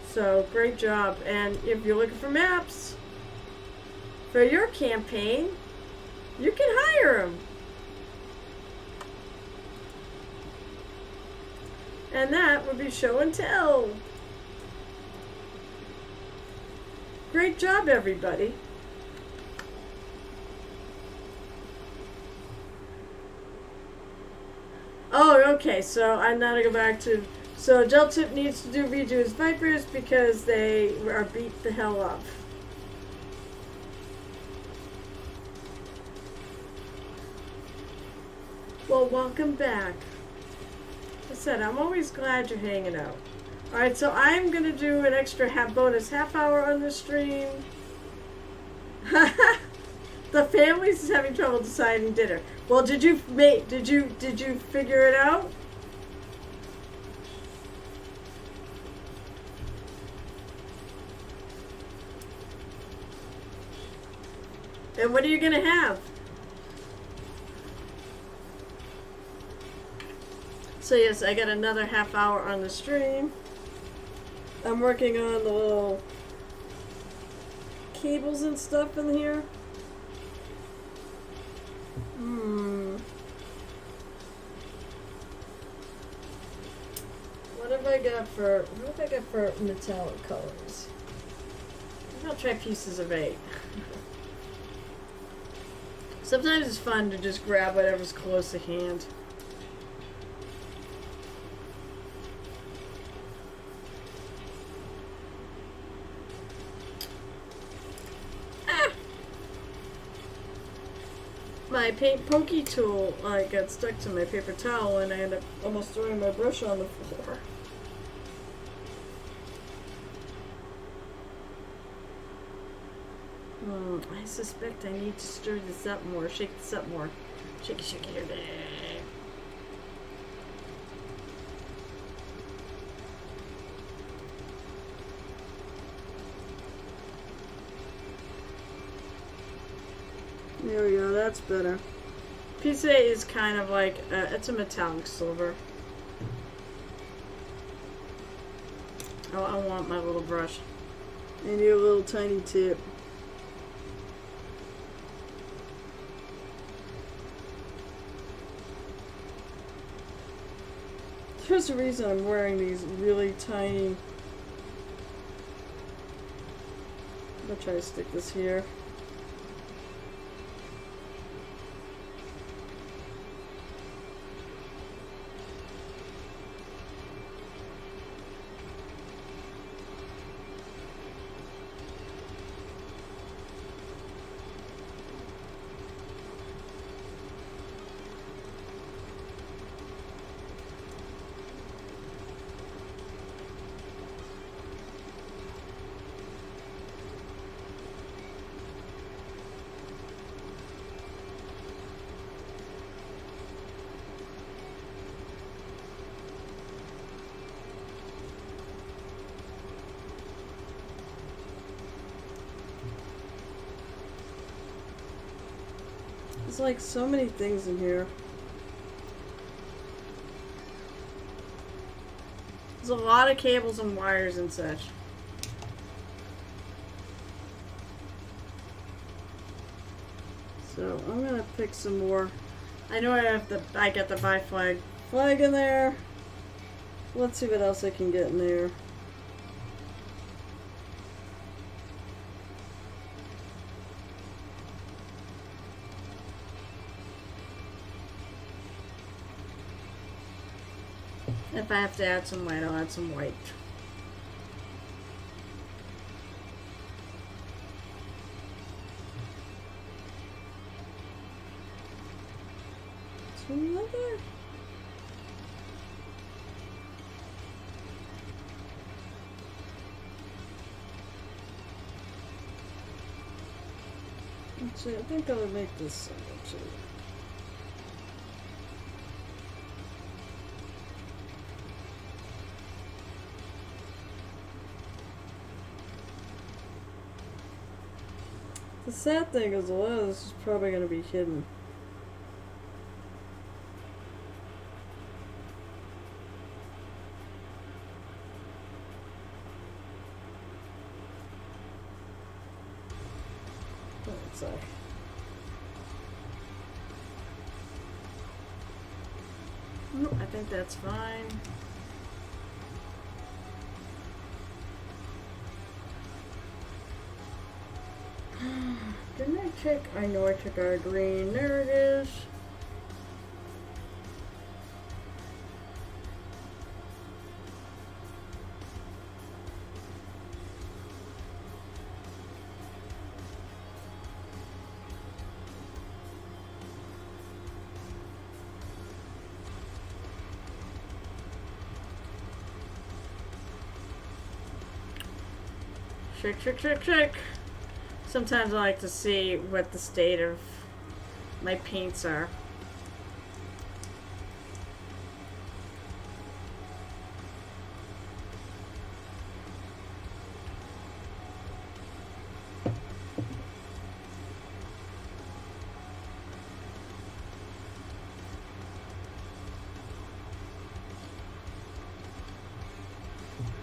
So great job. And if you're looking for maps for your campaign, you can hire him. And that would be show and tell. Great job, everybody. Oh, okay, so I'm now going to go back to... So, Gel Tip needs to redo his Vipers because they are beat the hell up. Well, welcome back. I said, I'm always glad you're hanging out. Alright, so I'm gonna do an extra bonus half hour on the stream. The family's having trouble deciding dinner. Well, did you figure it out? And what are you gonna have? So yes, I got another half hour on the stream. I'm working on the little cables and stuff in here. What have I got for metallic colors? Maybe I'll try pieces of 8. Sometimes it's fun to just grab whatever's close at hand. My paint pokey tool got stuck to my paper towel and I ended up almost throwing my brush on the floor. I suspect I need to stir this up more, shake this up more. Shake it, shake it. There we go, that's better. Piece 8 is kind of like, it's a metallic silver. Oh, I want my little brush. I need a little tiny tip. There's a reason I'm wearing these really tiny... I'm gonna try to stick this here. There's like so many things in here. There's a lot of cables and wires and such. So I'm gonna pick some more. I know I got the buy flag in there. Let's see what else I can get in there. If I have to add some white, I'll add some white. Some leather. Actually, I think I'll make this symbol too. The sad thing is a lot of this is probably going to be hidden. One sec. I think that's fine. Didn't I check? I know I took our green. There it is. Trick, trick, trick, trick. Sometimes I like to see what the state of my paints are.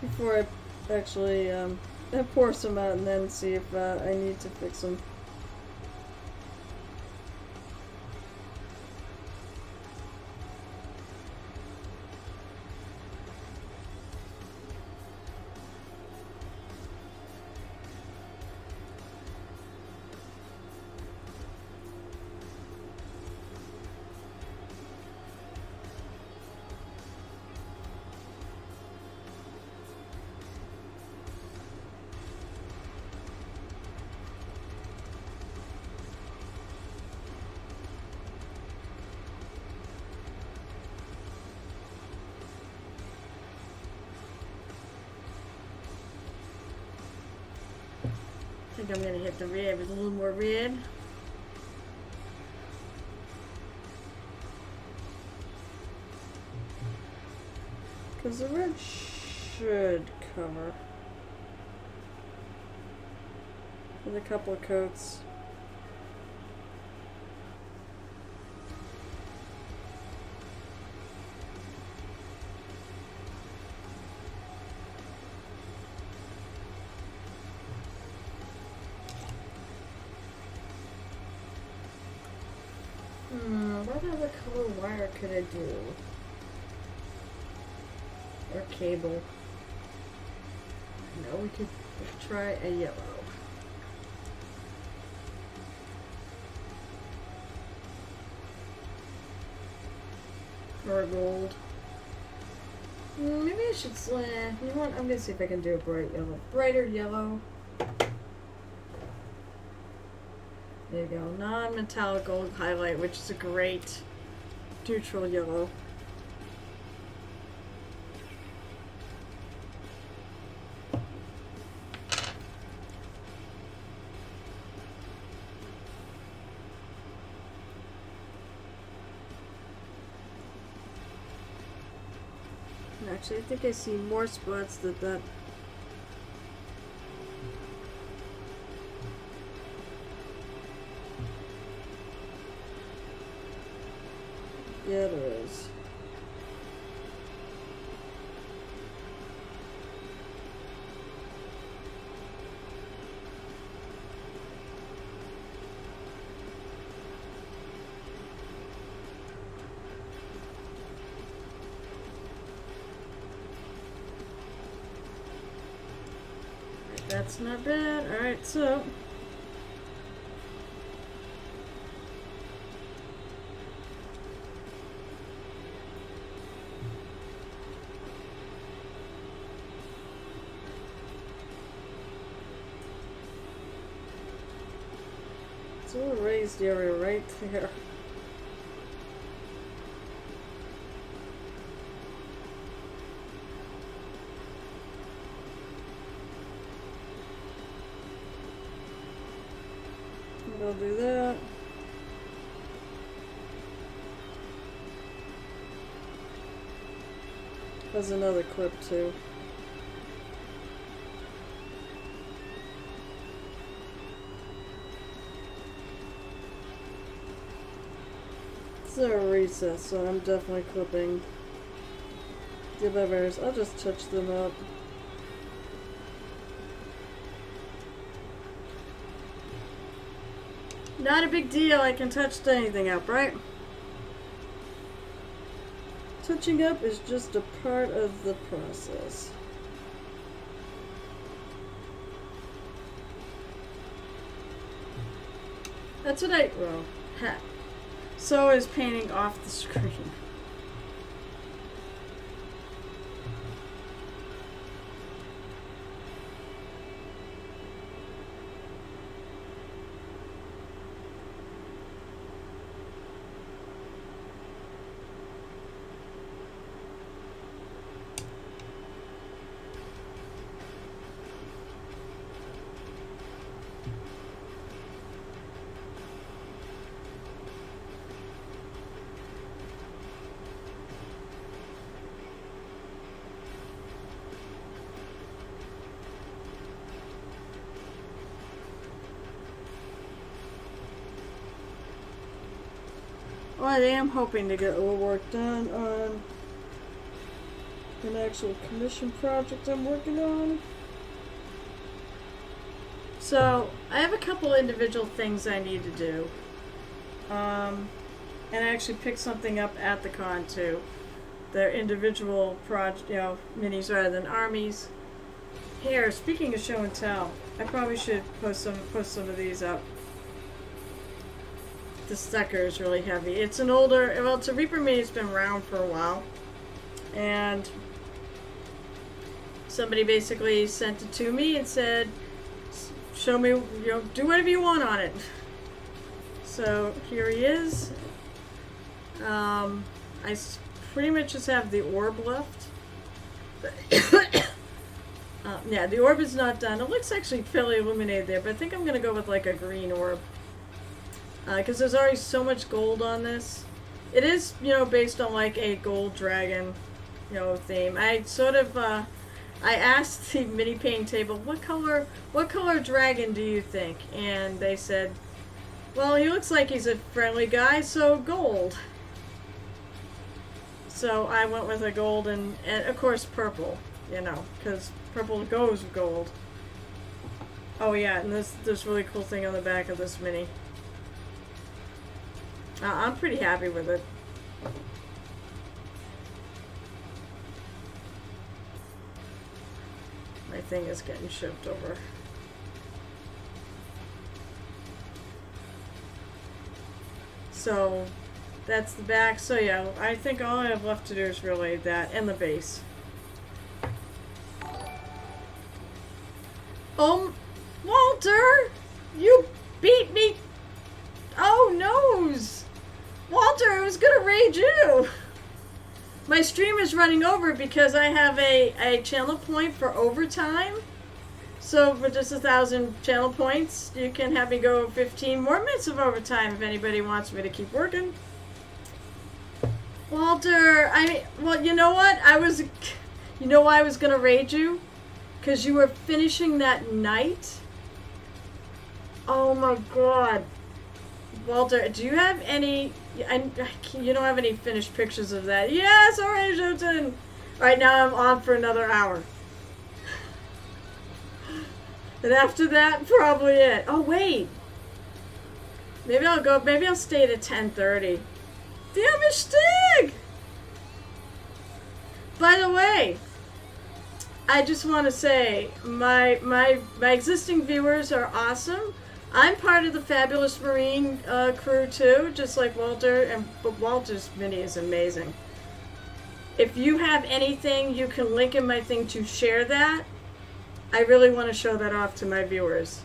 Before I actually pour some out and then see if I need to fix them. I think I'm gonna hit the red with a little more red. Because the red should cover with a couple of coats. What other color wire could I do? Or cable? No, we could try a yellow. Or a gold. Maybe I should you know what? I'm gonna see if I can do a bright yellow. Brighter yellow. There you go. Non-metallic gold highlight, which is a great neutral yellow. Actually, I think I see more spots that. Yeah, there is. That's not bad. Alright, so it's a little raised area right there. I'll do that. There's another clip too. It's a recess, so I'm definitely clipping the levers. I'll just touch them up. Not a big deal, I can touch anything up, right? Touching up is just a part of the process. That's what well, heck. So is painting off the screen. Well, I am hoping to get a little work done on an actual commission project I'm working on. So, I have a couple individual things I need to do. And I actually picked something up at the con too. They're individual minis rather than armies. Here, speaking of show and tell, I probably should post some of these up. The sucker is really heavy. It's an older, well, it's a Reaper mini. It's been around for a while, and somebody basically sent it to me and said, "Show me, do whatever you want on it." So here he is. I pretty much just have the orb left. Yeah, the orb is not done. It looks actually fairly illuminated there, but I think I'm going to go with like a green orb. Because there's already so much gold on this. It is, based on like a gold dragon, theme. I sort of, I asked the mini paint table, what color dragon do you think? And they said, well, he looks like he's a friendly guy, so gold. So I went with a gold and of course purple, because purple goes with gold. Oh yeah, and this really cool thing on the back of this mini. I'm pretty happy with it. My thing is getting shipped over. So that's the back. So yeah, I think all I have left to do is really that and the base. Walter, you beat me. Oh noes, Walter, I was gonna raid you. My stream is running over because I have a channel point for overtime. So for just 1,000 channel points, you can have me go 15 more minutes of overtime if anybody wants me to keep working. Walter, well, you know what? You know why I was gonna raid you? Because you were finishing that night. Oh my god. Walter, do you have any... you don't have any finished pictures of that. Yes, alright, Jotun. Alright, now I'm on for another hour. And after that, probably it. Oh, wait. Maybe I'll stay to 10:30. Damn it, Stig! By the way, I just want to say, my existing viewers are awesome. I'm part of the Fabulous Marine crew too, just like Walter, but Walter's mini is amazing. If you have anything, you can link in my thing to share that. I really want to show that off to my viewers.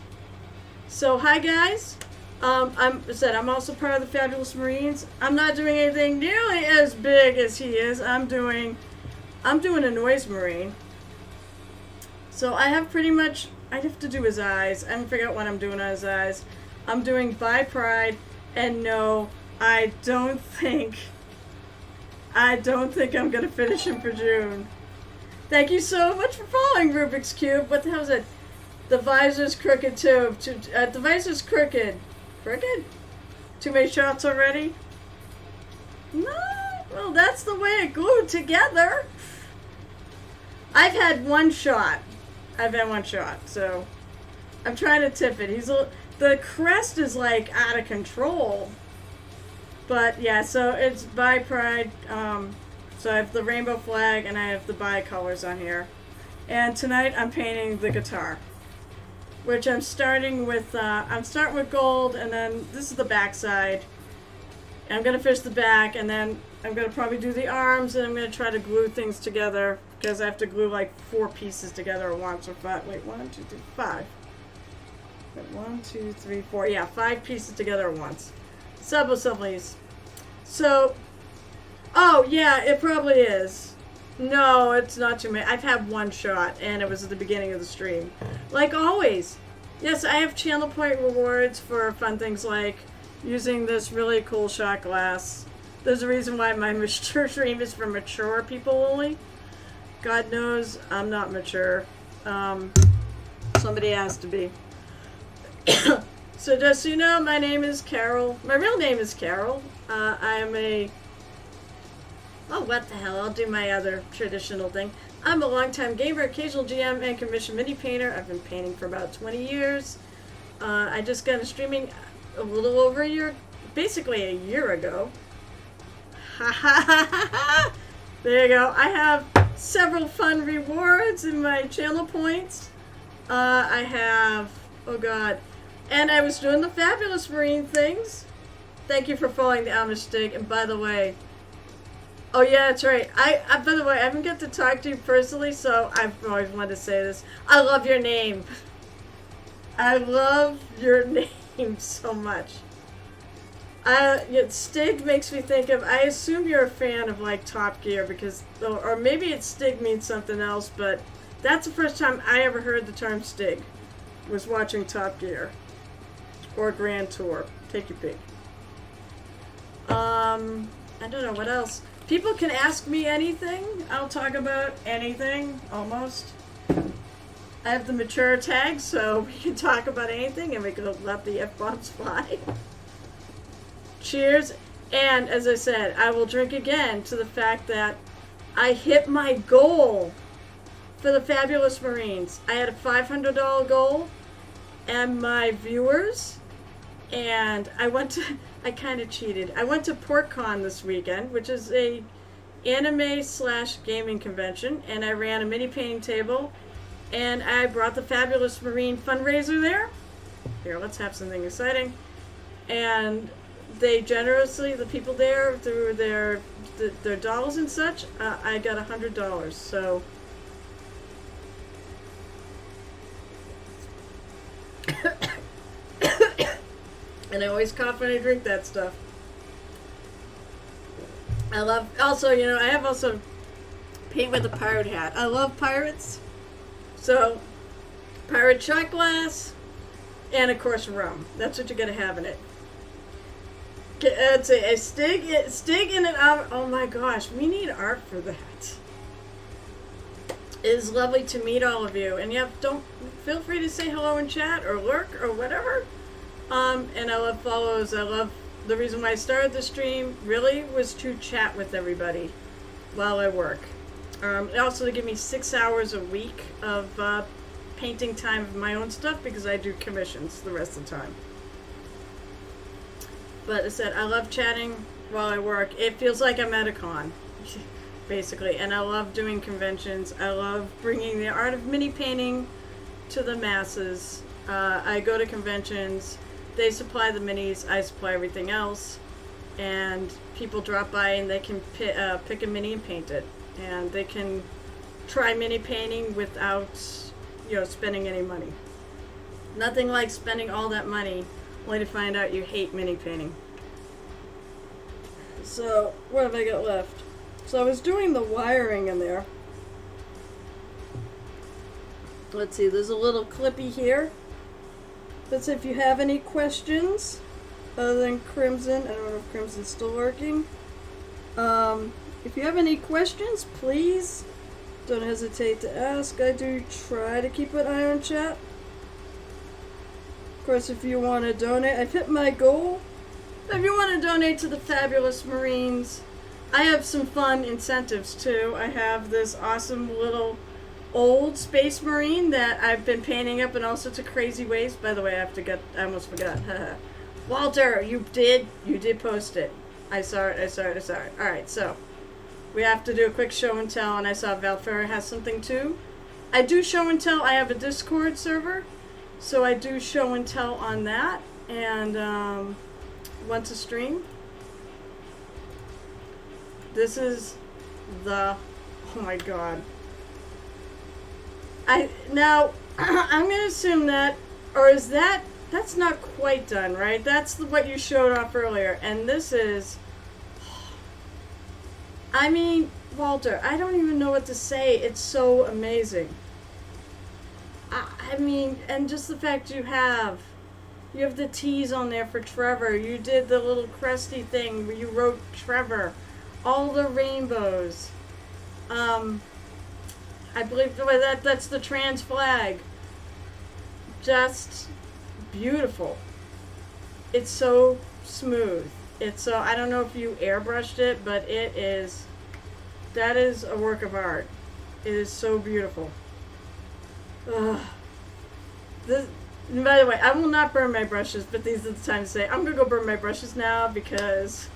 So hi guys, I'm also part of the Fabulous Marines. I'm not doing anything nearly as big as he is. I'm doing a Noise Marine. So I have pretty much, I have to do his eyes. I haven't figured out what I'm doing on his eyes. I'm doing By Pride, and no, I don't think I'm gonna finish him for June. Thank you so much for following Rubik's Cube. What the hell is it? The visor's crooked too. The visor's crooked. Crooked? Too many shots already? No. Well, that's the way it glued together. I've had one shot, so I'm trying to tip it. The crest is like out of control. But yeah, so it's By Pride. So I have the rainbow flag and I have the bi colors on here. And tonight I'm painting the guitar, which I'm starting with gold, and then this is the back side. And I'm gonna finish the back, and then I'm gonna probably do the arms, and I'm gonna try to glue things together because I have to glue like 4 pieces together at once, or 5. Wait, 1, 2, 3, 5. Wait, 1, 2, 3, 4. Yeah, 5 pieces together at once. Subassemblies. So. Oh, yeah, it probably is. No, it's not too many. I've had one shot, and it was at the beginning of the stream. Like always. Yes, I have channel point rewards for fun things like using this really cool shot glass. There's a reason why my mature stream is for mature people only. God knows I'm not mature. Somebody has to be. So just so you know, my name is Carol. My real name is Carol. I'm a... Oh, what the hell, I'll do my other traditional thing. I'm a longtime gamer, occasional GM, and commissioned mini painter. I've been painting for about 20 years. I just got into streaming a little over a year, basically a year ago. Ha ha ha ha ha! There you go. I have several fun rewards in my channel points. I have, oh god, and I was doing the Fabulous Marine things. Thank you for following the Amish Stig. And by the way, oh yeah, that's right. I by the way, I haven't get to talk to you personally, so I've always wanted to say this. I love your name. I love your name so much. Stig makes me think of, I assume you're a fan of like Top Gear because, or maybe it's Stig means something else, but that's the first time I ever heard the term Stig, was watching Top Gear. Or Grand Tour. Take your pick. I don't know, what else? People can ask me anything. I'll talk about anything, almost. I have the mature tag, so we can talk about anything and we can let the F-bombs fly. Cheers. And as I said, I will drink again to the fact that I hit my goal for the Fabulous Marines. I had a $500 goal and my viewers, and I kind of cheated. I went to PortCon this weekend, which is a anime/gaming convention, and I ran a mini painting table, and I brought the Fabulous Marine fundraiser there. Here, let's have something exciting. And they generously, the people there, through their dollars and such, I got $100. So and I always cough when I drink that stuff. I love, also, you know, I have also paint with a pirate hat. I love pirates. So, pirate shot glass, and of course rum. That's what you're going to have in it. It's a Stig in an oven. Oh my gosh, we need art for that. It is lovely to meet all of you. And yeah, don't feel free to say hello in chat or lurk or whatever. And I love follows. I love the reason why I started the stream really was to chat with everybody while I work. Also to give me 6 hours a week of painting time of my own stuff because I do commissions the rest of the time. But I said, I love chatting while I work. It feels like I'm at a con, basically. And I love doing conventions. I love bringing the art of mini painting to the masses. I go to conventions. They supply the minis. I supply everything else. And people drop by and they can pick a mini and paint it. And they can try mini painting without, spending any money. Nothing like spending all that money only to find out you hate mini painting. So, what have I got left? So I was doing the wiring in there. Let's see, there's a little clippy here. Let's see if you have any questions other than Crimson. I don't know if Crimson's still working. If you have any questions, please don't hesitate to ask. I do try to keep an eye on chat. Of course, if you want to donate, I've hit my goal. If you want to donate to the Fabulous Marines, I have some fun incentives too. I have this awesome little old Space Marine that I've been painting up in all sorts of crazy ways. By the way, I almost forgot. Walter, you did post it. I saw it. Alright, so we have to do a quick show and tell, and I saw Valfera has something too. I do show and tell. I have a Discord server. So I do show and tell on that, and once a stream. This is the, oh my god. I'm gonna assume that, or is that's not quite done, right? That's what you showed off earlier, and this is, I mean, Walter, I don't even know what to say. It's so amazing. I mean, and just the fact you have the T's on there for Trevor. You did the little cresty thing where you wrote Trevor. All the rainbows. I believe that's the trans flag. Just beautiful. It's so smooth. It's so, I don't know if you airbrushed it, but that is a work of art. It is so beautiful. Ugh. This, by the way, I will not burn my brushes, but these are the times to say, I'm going to go burn my brushes now because...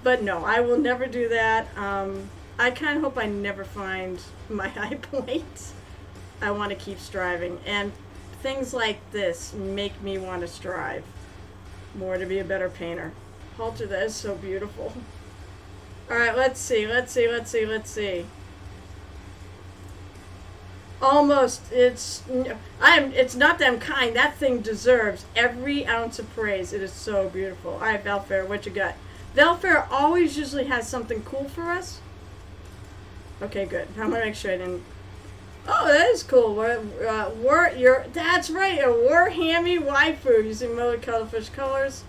But no, I will never do that. I kind of hope I never find my high point. I want to keep striving. And things like this make me want to strive more to be a better painter. Halter, that is so beautiful. Alright, let's see. Almost. It's not that I'm kind. That thing deserves every ounce of praise. It is so beautiful. Alright, Valfair, what you got? Valfair always usually has something cool for us. Okay, good. I'm gonna make sure I didn't... Oh, that is cool. That's right, a Warhammy waifu using multicolored colors.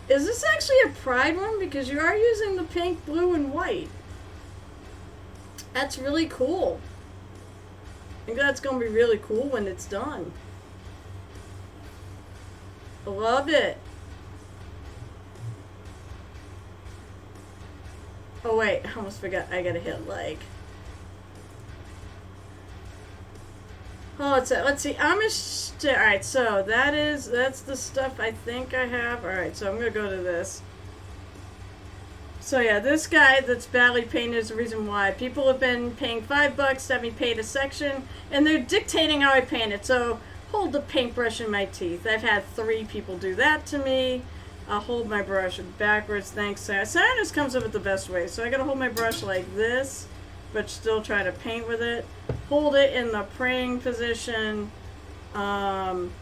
Is this actually a Pride one? Because you are using the pink, blue, and white. That's really cool. I think that's going to be really cool when it's done. I love it. Oh wait, I almost forgot. I gotta hit like. Oh, let's see. Alright, so that's the stuff I think I have. Alright, so I'm gonna go to this. So yeah, this guy that's badly painted is the reason why. People have been paying $5 to have me paint a section, and they're dictating how I paint it. So hold the paintbrush in my teeth. I've had 3 people do that to me. I'll hold my brush backwards, thanks. Scientist comes up with the best way. So I gotta hold my brush like this, but still try to paint with it. Hold it in the praying position. Paint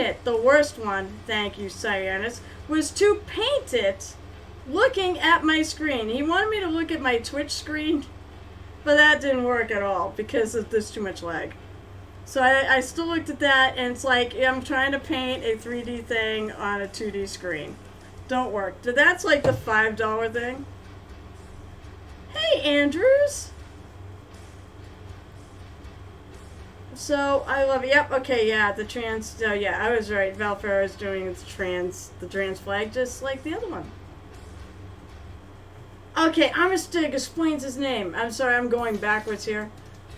it. The worst one, thank you, Scientist, was to paint it looking at my screen. He wanted me to look at my Twitch screen, but that didn't work at all because there's too much lag. So I still looked at that, and it's like I'm trying to paint a 3D thing on a 2D screen. Don't work. That's like the $5 thing. Hey, Andrews! So, I love it. Yep, okay, yeah, the trans... Oh, yeah, I was right. Valfair is doing the trans flag just like the other one. Okay, Amistig explains his name. I'm sorry, I'm going backwards here.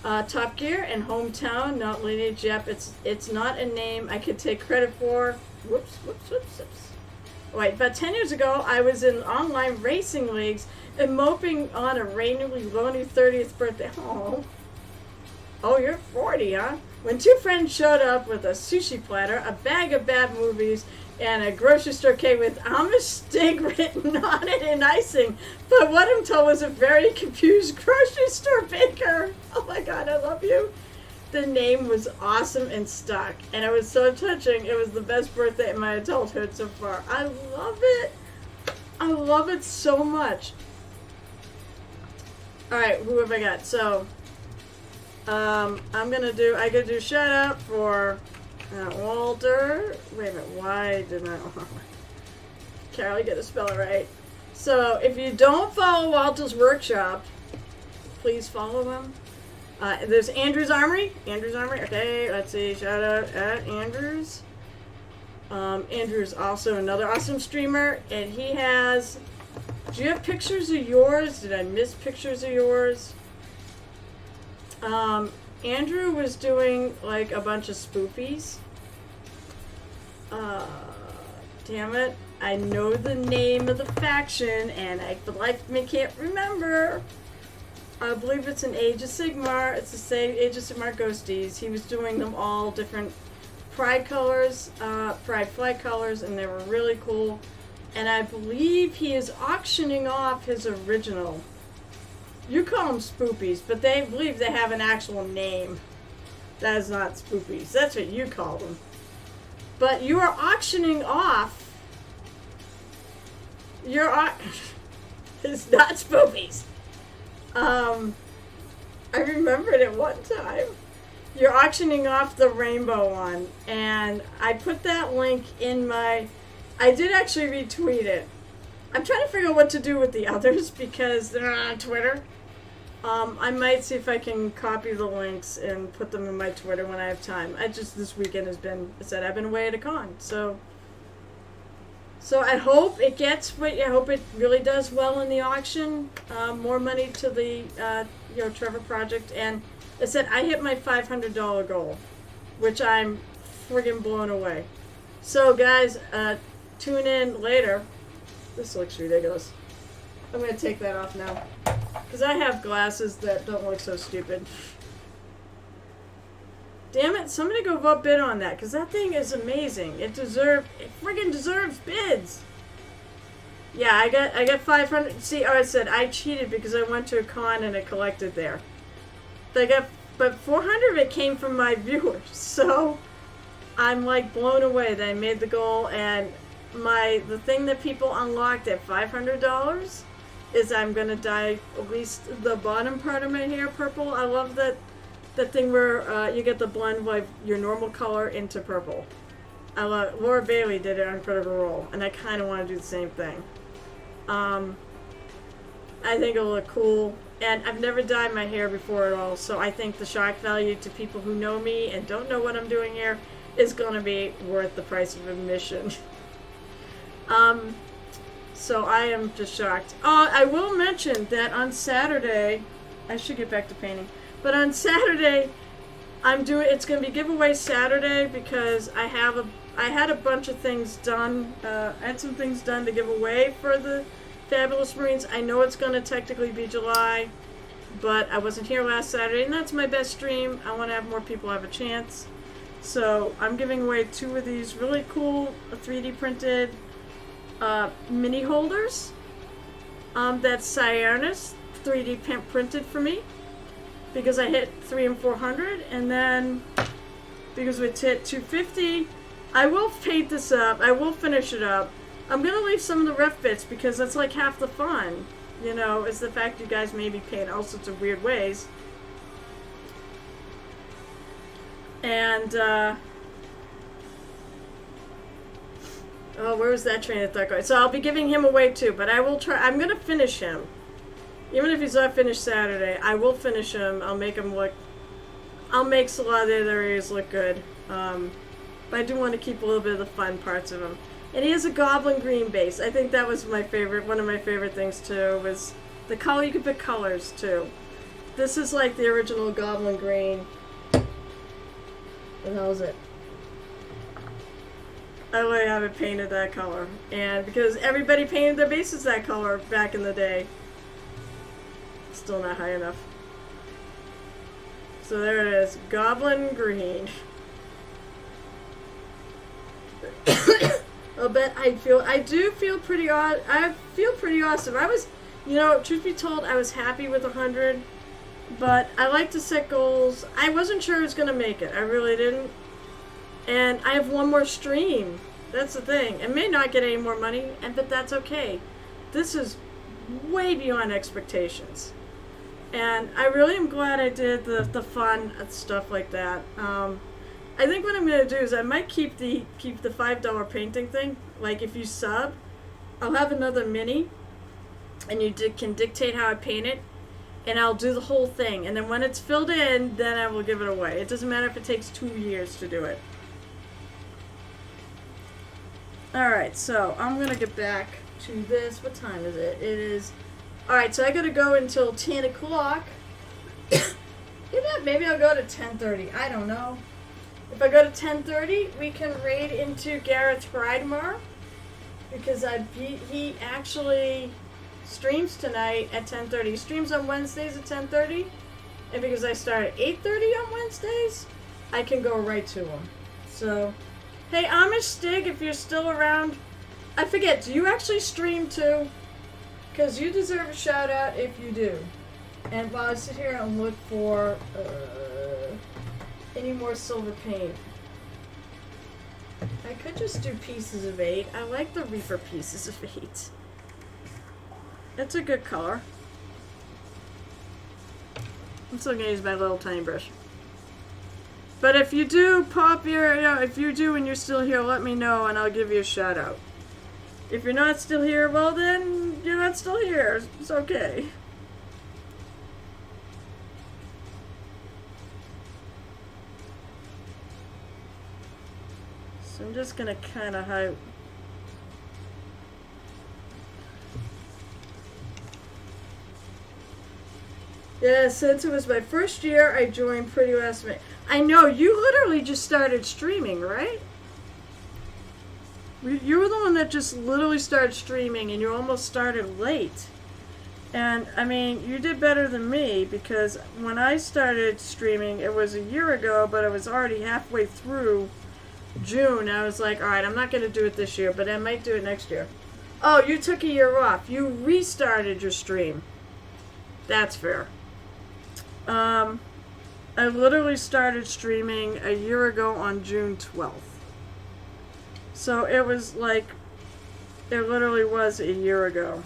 Top Gear and Hometown, not lineage. Yep, it's not a name I could take credit for. Whoops. Wait, about 10 years ago, I was in online racing leagues and moping on a randomly lonely 30th birthday. Oh, you're 40, huh? When 2 friends showed up with a sushi platter, a bag of bad movies, and a grocery store cake with Amistig written on it in icing. But what I'm told was a very confused grocery store baker. Oh my God, I love you. The name was awesome and stuck, and it was so touching. It was the best birthday in my adulthood so far. I love it. I love it so much. Alright, who have I got? So, I gotta do shout out for Walter. Wait a minute, why didn't I? Carol, you gotta spell it right. So, if you don't follow Walter's workshop, please follow him. There's Andrew's Armory. Okay, let's see. Shout out at Andrew's. Andrew's also another awesome streamer, and he has. Do you have pictures of yours? Did I miss pictures of yours? Andrew was doing like a bunch of spoofies. Damn it. I know the name of the faction, and I for life me can't remember. I believe it's an Age of Sigmar. It's the same Age of Sigmar Ghosties. He was doing them all different Pride colors, Pride flag colors, and they were really cool. And I believe he is auctioning off his original. You call them spoopies, but they believe they have an actual name. That is not spoopies. That's what you call them. But you are auctioning off. It's not spoopies. I remembered it one time. You're auctioning off the rainbow one, and I put that link in my... I did actually retweet it. I'm trying to figure out what to do with the others because they're not on Twitter. I might see if I can copy the links and put them in my Twitter when I have time. This weekend has been, I've been away at a con, so I hope it I hope it really does well in the auction. More money to the, Trevor Project, and I hit my $500 goal, which I'm friggin' blown away. So guys, tune in later. This looks ridiculous. I'm gonna take that off now. Because I have glasses that don't look so stupid. Damn it, somebody go vote bid on that, because that thing is amazing. It friggin' deserves bids. Yeah, I got 500. See, I said I cheated because I went to a con and it collected there. But 400 of it came from my viewers, so I'm like blown away that I made the goal. And the thing that people unlocked at $500 is I'm gonna dye at least the bottom part of my hair purple. I love that thing where you get the blend of your normal color into purple. Laura Bailey did it on Critical Role, and I kind of want to do the same thing. I think it'll look cool, and I've never dyed my hair before at all, so I think the shock value to people who know me and don't know what I'm doing here is going to be worth the price of admission. So I am just shocked. I will mention that on Saturday, I should get back to painting, but on Saturday, it's going to be giveaway Saturday because I had a bunch of things done. I had some things done to give away for the Fabulous Marines. I know it's going to technically be July, but I wasn't here last Saturday, and that's my best stream. I want to have more people have a chance. So I'm giving away 2 of these really cool 3D printed mini holders. That's Cyanus 3D printed for me because I hit 3 and 400, and then because we hit 250, I will paint this up. I will finish it up. I'm gonna leave some of the ref bits because that's like half the fun, is the fact you guys maybe paint all sorts of weird ways. And where was that train of thought going? So I'll be giving him away too, but I will try. I'm gonna finish him, even if he's not finished Saturday. I will finish him. I'll make him look. I'll make a lot of the other areas look good. But I do want to keep a little bit of the fun parts of him. And he has a goblin green base. I think that was my favorite. One of my favorite things too was the color. You could pick colors too. This is like the original goblin green. What the hell is it? I really haven't painted that color. And because everybody painted their bases that color back in the day. Still not high enough. So there it is. Goblin green. I do feel pretty I feel pretty awesome. I was, truth be told, I was happy with 100, but I like to set goals. I wasn't sure I was going to make it. I really didn't. And I have one more stream. That's the thing. I may not get any more money, but that's okay. This is way beyond expectations. And I really am glad I did the fun stuff like that. I think what I'm going to do is I might keep the $5 painting thing. Like if you sub, I'll have another mini, and you can dictate how I paint it, and I'll do the whole thing. And then when it's filled in, then I will give it away. It doesn't matter if it takes 2 years to do it. Alright, so I'm going to get back to this. What time is it? It is... Alright, so I got to go until 10 o'clock. Maybe I'll go to 10:30. I don't know. If I go to 10:30, we can raid into Garrett's Bride tomorrow. Because he actually streams tonight at 10:30. He streams on Wednesdays at 10:30. And because I start at 8:30 on Wednesdays, I can go right to him. So, hey, Amish Stig, if you're still around. I forget, do you actually stream too? Because you deserve a shout out if you do. And while I sit here and look for any more silver paint, I could just do Pieces of 8. I like the Reaper Pieces of 8. That's a good color. I'm still going to use my little tiny brush. But if you do pop your, if you do and you're still here, let me know and I'll give you a shout out. If you're not still here, well then, you're not still here. It's okay. I'm just gonna kind of hype. Yeah, since it was my first year, I joined pretty last minute. I know, you literally just started streaming, right? You were the one that just literally started streaming, and you almost started late. And, I mean, you did better than me, because when I started streaming, it was a year ago, but I was already halfway through June. I was like, alright, I'm not going to do it this year, but I might do it next year. Oh, you took a year off. You restarted your stream. That's fair. I literally started streaming a year ago on June 12th. So it was like, it literally was a year ago.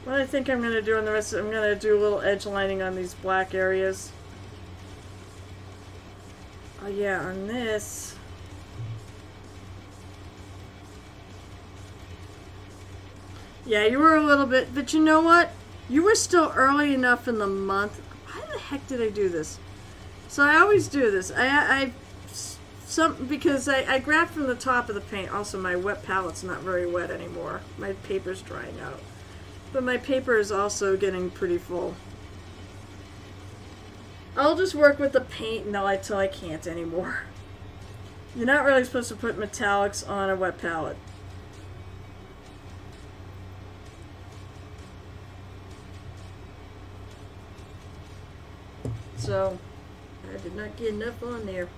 What I think I'm going to do in the rest of it, I'm going to do a little edge lining on these black areas. Oh yeah, on this. Yeah, you were a little bit, but you know what? You were still early enough in the month. Why the heck did I do this? So I always do this. Because I grab from the top of the paint. Also, my wet palette's not very wet anymore. My paper's drying out. But my paper is also getting pretty full. I'll just work with the paint until I can't anymore. You're not really supposed to put metallics on a wet palette. So, I did not get enough on there.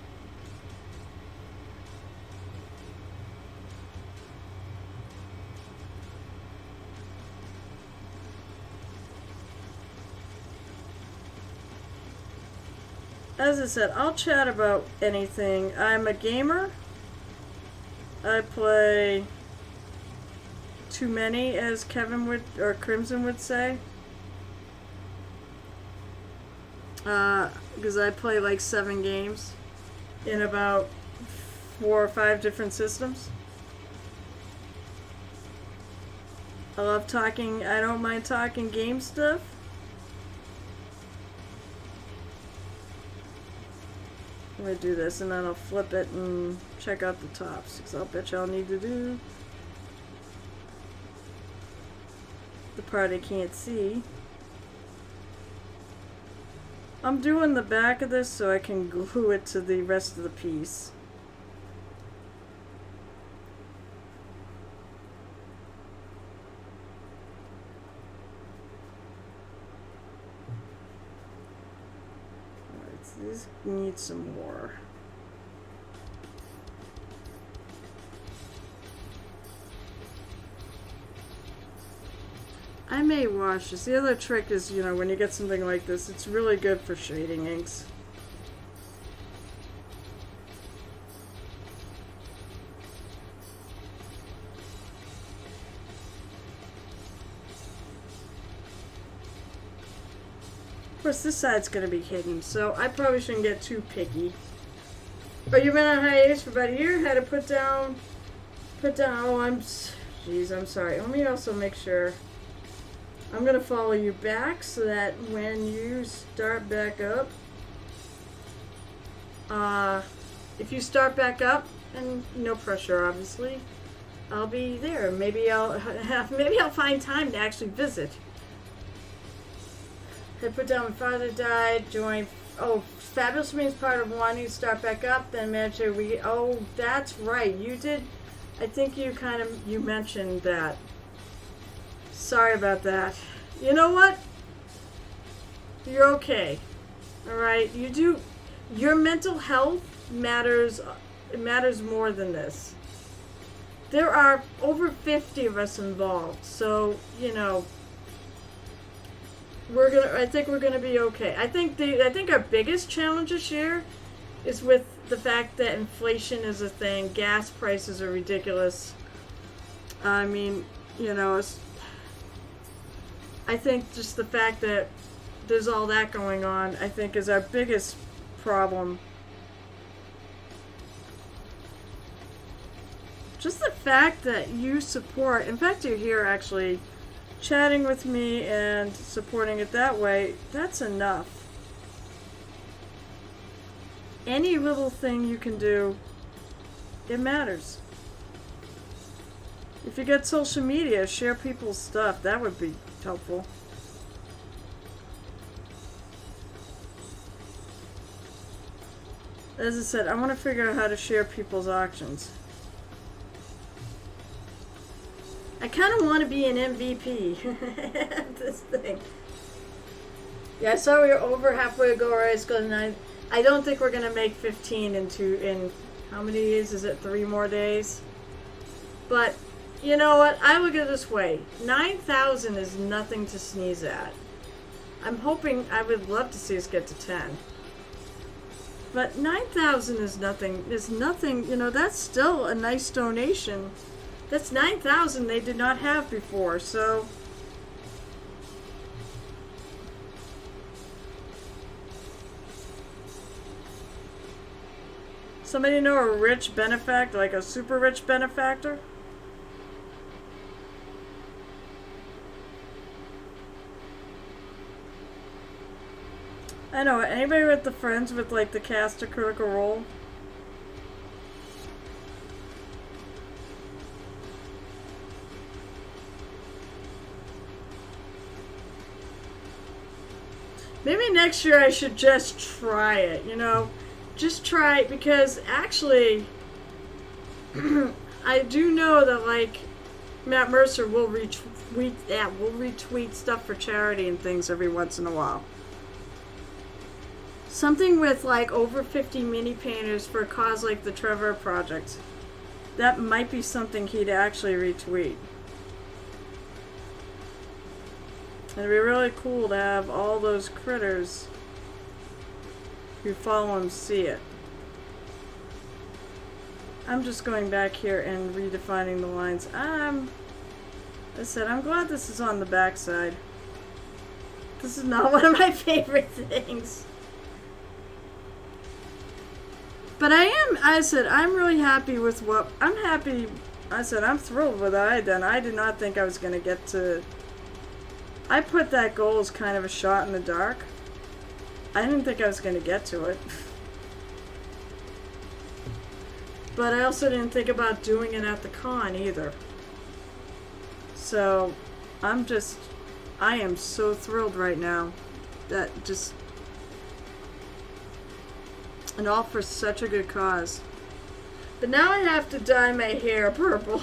As I said, I'll chat about anything. I'm a gamer. I play too many, as Kevin would, or Crimson would say. Because I play like 7 games in about 4 or 5 different systems. I love talking, I don't mind talking game stuff. I'm going to do this and then I'll flip it and check out the tops, because I'll bet y'all need to do the part I can't see. I'm doing the back of this so I can glue it to the rest of the piece. Alright, so this needs some more. I may wash this. The other trick is, you know, when you get something like this, it's really good for shading inks. Of course, this side's going to be hidden, so I probably shouldn't get too picky. But you've been on hiatus for about a year. Had to put down, oh, jeez, I'm sorry. Let me also make sure. I'm going to follow you back so that when you start back up, if you start back up, and no pressure obviously, I'll be there. Maybe I'll find time to actually visit. I put down when father died, join, oh, Fabulous means part of 1, you start back up, then manager, oh, that's right, you did, I think you mentioned that. Sorry about that. You know what? You're okay. Alright? Your mental health matters more than this. There are over 50 of us involved, so, you know, I think we're gonna be okay. I think our biggest challenge this year is with the fact that inflation is a thing. Gas prices are ridiculous. I mean, you know, I think just the fact that there's all that going on, I think, is our biggest problem. Just the fact that you support, in fact, you're here actually chatting with me and supporting it that way, that's enough. Any little thing you can do, it matters. If you get social media, share people's stuff. That would be helpful. As I said, I want to figure out how to share people's auctions. I kind of want to be an MVP. This thing. Yeah, I saw we were over halfway to go race, and I don't think we're going to make 15 in how many days? Is it 3 more days? But you know what? I look at it this way. 9,000 is nothing to sneeze at. I'm hoping, I would love to see us get to 10. But 9,000 is nothing, you know, that's still a nice donation. That's 9,000 they did not have before, so. Somebody know a rich benefactor, like a super rich benefactor? I know, anybody with the friends with like the cast of Critical Role? Maybe next year I should just try it, you know? Just try it, because actually, I do know that like Matt Mercer will retweet stuff for charity and things every once in a while. Something with like over 50 mini painters for a cause like the Trevor Project. That might be something he'd actually retweet. It'd be really cool to have all those critters who follow him see it. I'm just going back here and redefining the lines. I said, I'm glad this is on the back side. This is not one of my favorite things. But I said, I'm really happy with what, I said, I'm thrilled with what I had done. I did not think I was going to get to, I put that goal as kind of a shot in the dark. I didn't think I was going to get to it. But I also didn't think about doing it at the con either. So, I am so thrilled right now. That just, and all for such a good cause. But now I have to dye my hair purple.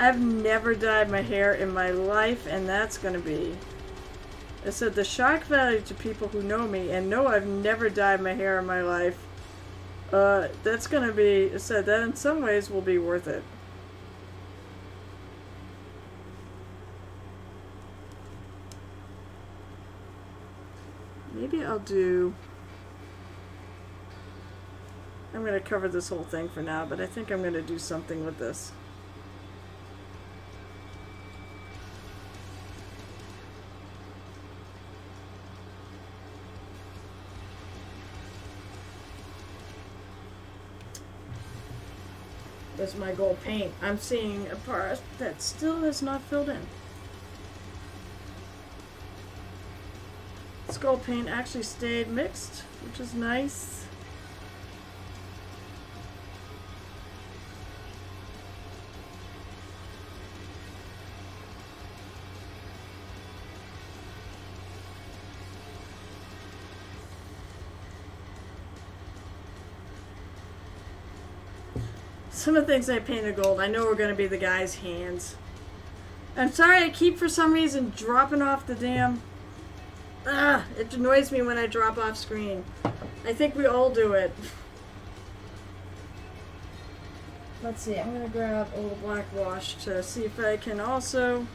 I've never dyed my hair in my life, and that's going to be, I said, the shock value to people who know me and know I've never dyed my hair in my life. That's going to be, I said, that in some ways will be worth it. Maybe I'll do, I'm going to cover this whole thing for now, but I think I'm going to do something with this. That's my gold paint. I'm seeing a part that still has not filled in. This gold paint actually stayed mixed, which is nice. Some of the things I painted gold, I know are going to be the guy's hands. I'm sorry I keep, for some reason, dropping off the damn... it annoys me when I drop off screen. I think we all do it. Let's see, I'm going to grab a little black wash to see if I can also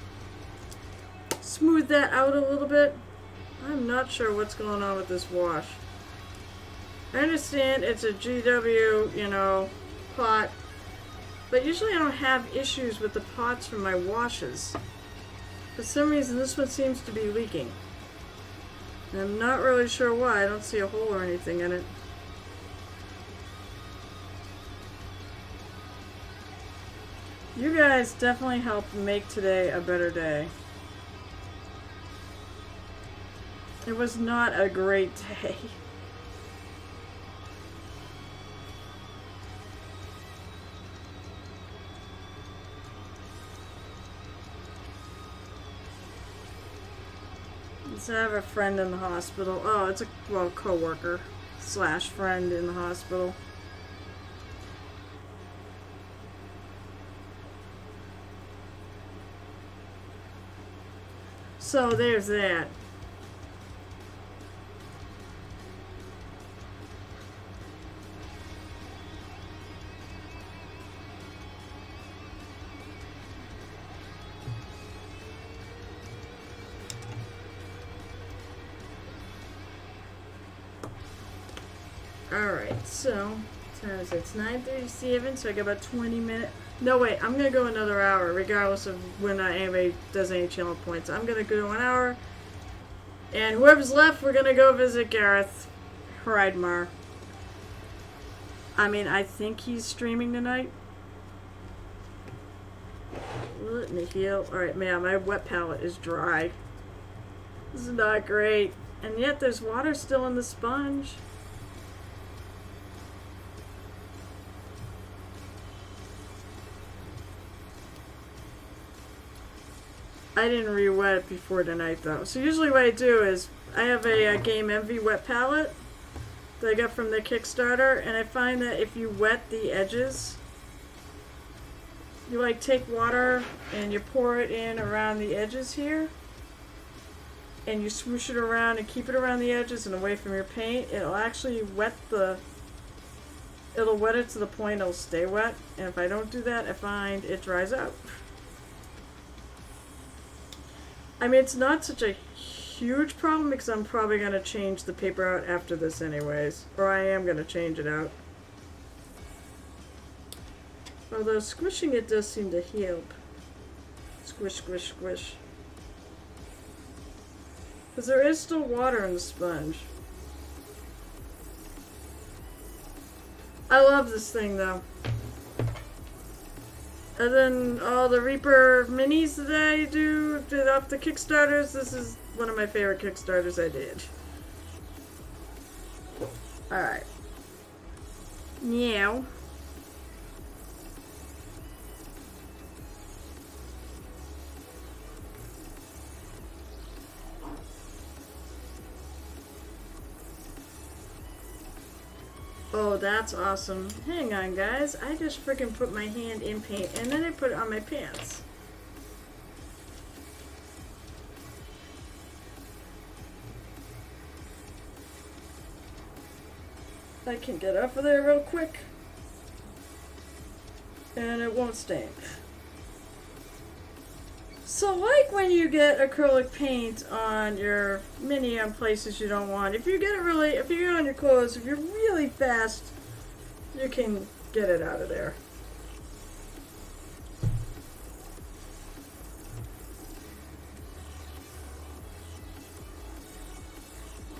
smooth that out a little bit. I'm not sure what's going on with this wash. I understand it's a GW, you know, pot. But usually I don't have issues with the pots from my washes. For some reason this one seems to be leaking. And I'm not really sure why. I don't see a hole or anything in it. You guys definitely helped make today a better day. It was not a great day. So I have a friend in the hospital. Oh, it's a, well, co-worker slash friend in the hospital. So there's that. Alright, so it's 9:37, so I got about 20 minutes. No, wait, I'm gonna go another hour, regardless of when anybody does any channel points. I'm gonna go an hour, and whoever's left, we're gonna go visit Gareth Hridemar. I mean, I think he's streaming tonight. Let me heal. Alright, man, my wet palette is dry. This is not great. And yet there's water still in the sponge. I didn't re-wet it before tonight though. So usually what I do is I have a Game Envy wet palette that I got from the Kickstarter, and I find that if you wet the edges, you like take water and you pour it in around the edges here, and you swoosh it around and keep it around the edges and away from your paint, it'll actually wet it'll wet it to the point it'll stay wet. And if I don't do that, I find it dries out. I mean, it's not such a huge problem because I'm probably going to change the paper out after this anyways. Or I am going to change it out. Although squishing it does seem to help. Squish, squish, squish. Because there is still water in the sponge. I love this thing though. And then all the Reaper minis that I do off the Kickstarters, this is one of my favorite Kickstarters I did. Alright. Meow. Oh, that's awesome. Hang on, guys. I just freaking put my hand in paint and then I put it on my pants. I can get off of there real quick. And it won't stain. So like when you get acrylic paint on your mini on places you don't want, if you get it on your clothes, if you're really fast, you can get it out of there.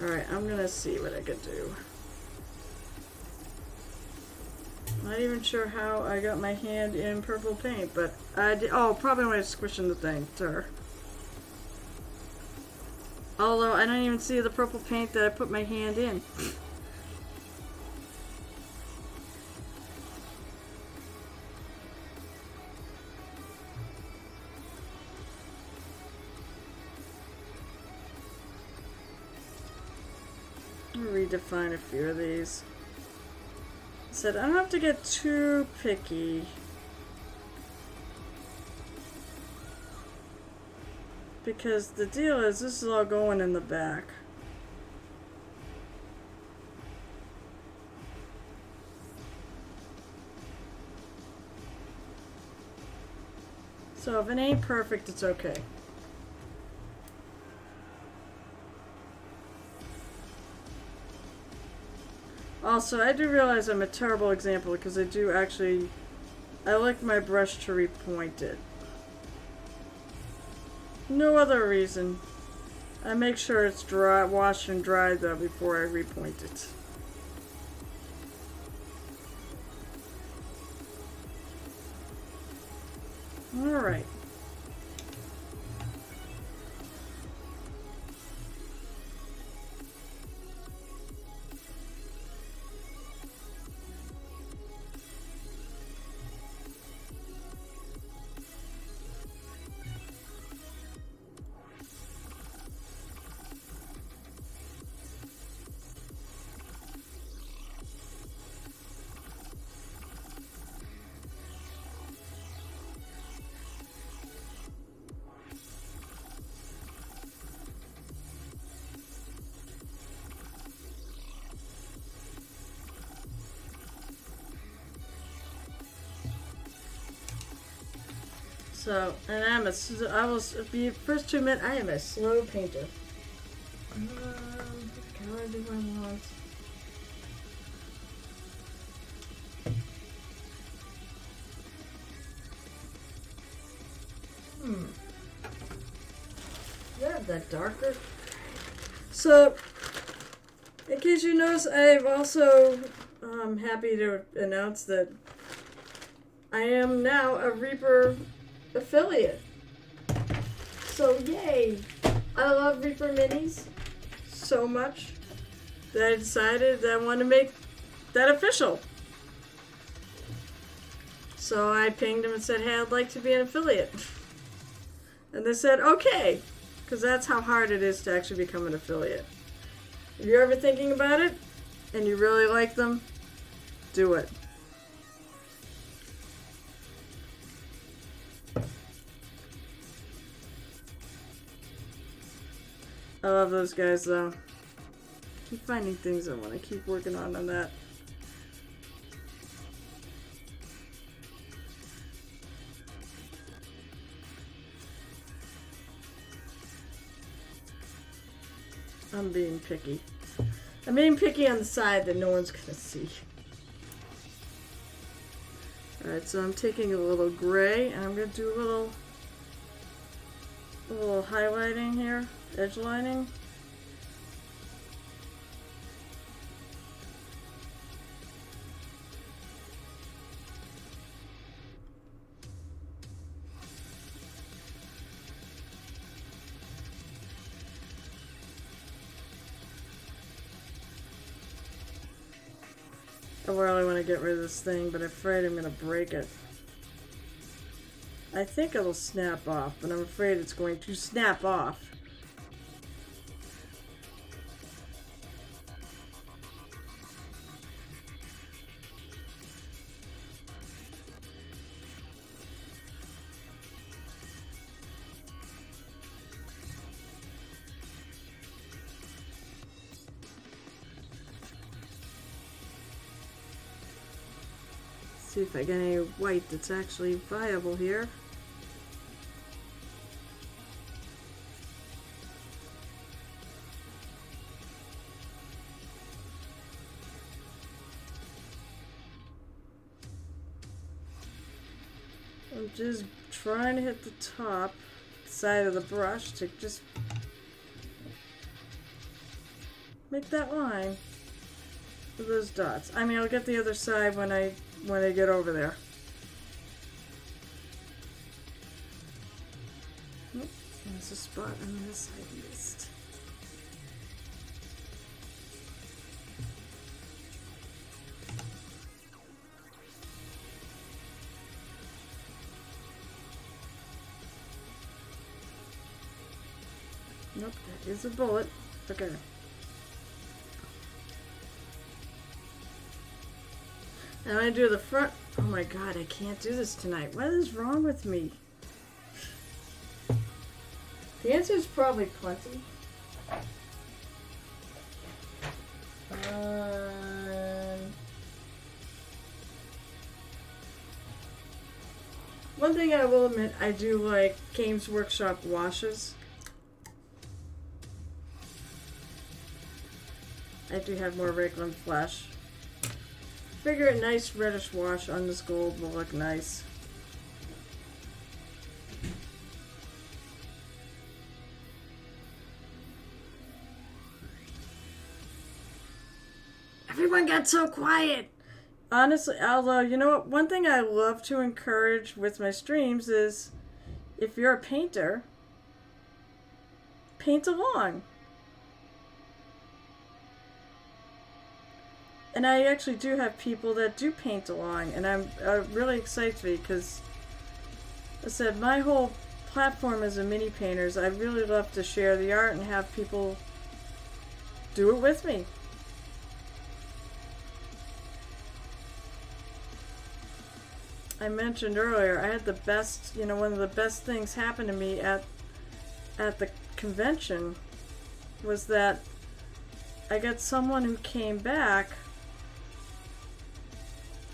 Alright, I'm gonna see what I could do. Not even sure how I got my hand in purple paint, but I did. Oh, probably when I was squishing the thing to her. Although I don't even see the purple paint that I put my hand in. I'll redefine a few of these. Said I don't have to get too picky. Because the deal is this is all going in the back. So if it ain't perfect, it's okay. Also, I do realize I'm a terrible example because I like my brush to repoint it. No other reason. I make sure it's dry, washed and dried though before I repoint it. Alright. So, and I will be first to admit I am a slow painter. What color do I want? Yeah, that darker. So, in case you notice, I'm also happy to announce that I am now a Reaper affiliate. So yay! I love Reaper minis so much that I decided that I want to make that official. So I pinged them and said, hey, I'd like to be an affiliate. And they said, okay, because that's how hard it is to actually become an affiliate. If you're ever thinking about it and you really like them, do it. I love those guys though. Keep finding things I want to keep working on that. I'm being picky. I'm being picky on the side that no one's gonna see. Alright, so I'm taking a little gray and I'm gonna do a little highlighting here, edge lining. I really want to get rid of this thing, but I'm afraid I'm going to break it. I think it'll snap off, but I'm afraid it's going to snap off. See if I get any white that's actually viable here. I'm just trying to hit the top side of the brush to just make that line with those dots. I mean, I'll get the other side when I get over there. Oh, there's a spot on this I missed. Nope, that is a bullet. Okay. And I'm going to do the front. Oh my god, I can't do this tonight. What is wrong with me? The answer is probably plenty. One thing I will admit, I do like Games Workshop washes. I do have more Rayclan Flesh. Figure a nice reddish wash on this gold will look nice. Everyone got so quiet. Honestly, although, you know what? One thing I love to encourage with my streams is if you're a painter, paint along. And I actually do have people that do paint along, and I'm really excited because I said my whole platform is a mini painters. I really love to share the art and have people do it with me. I mentioned earlier I had the best, one of the best things happen to me at the convention was that I got someone who came back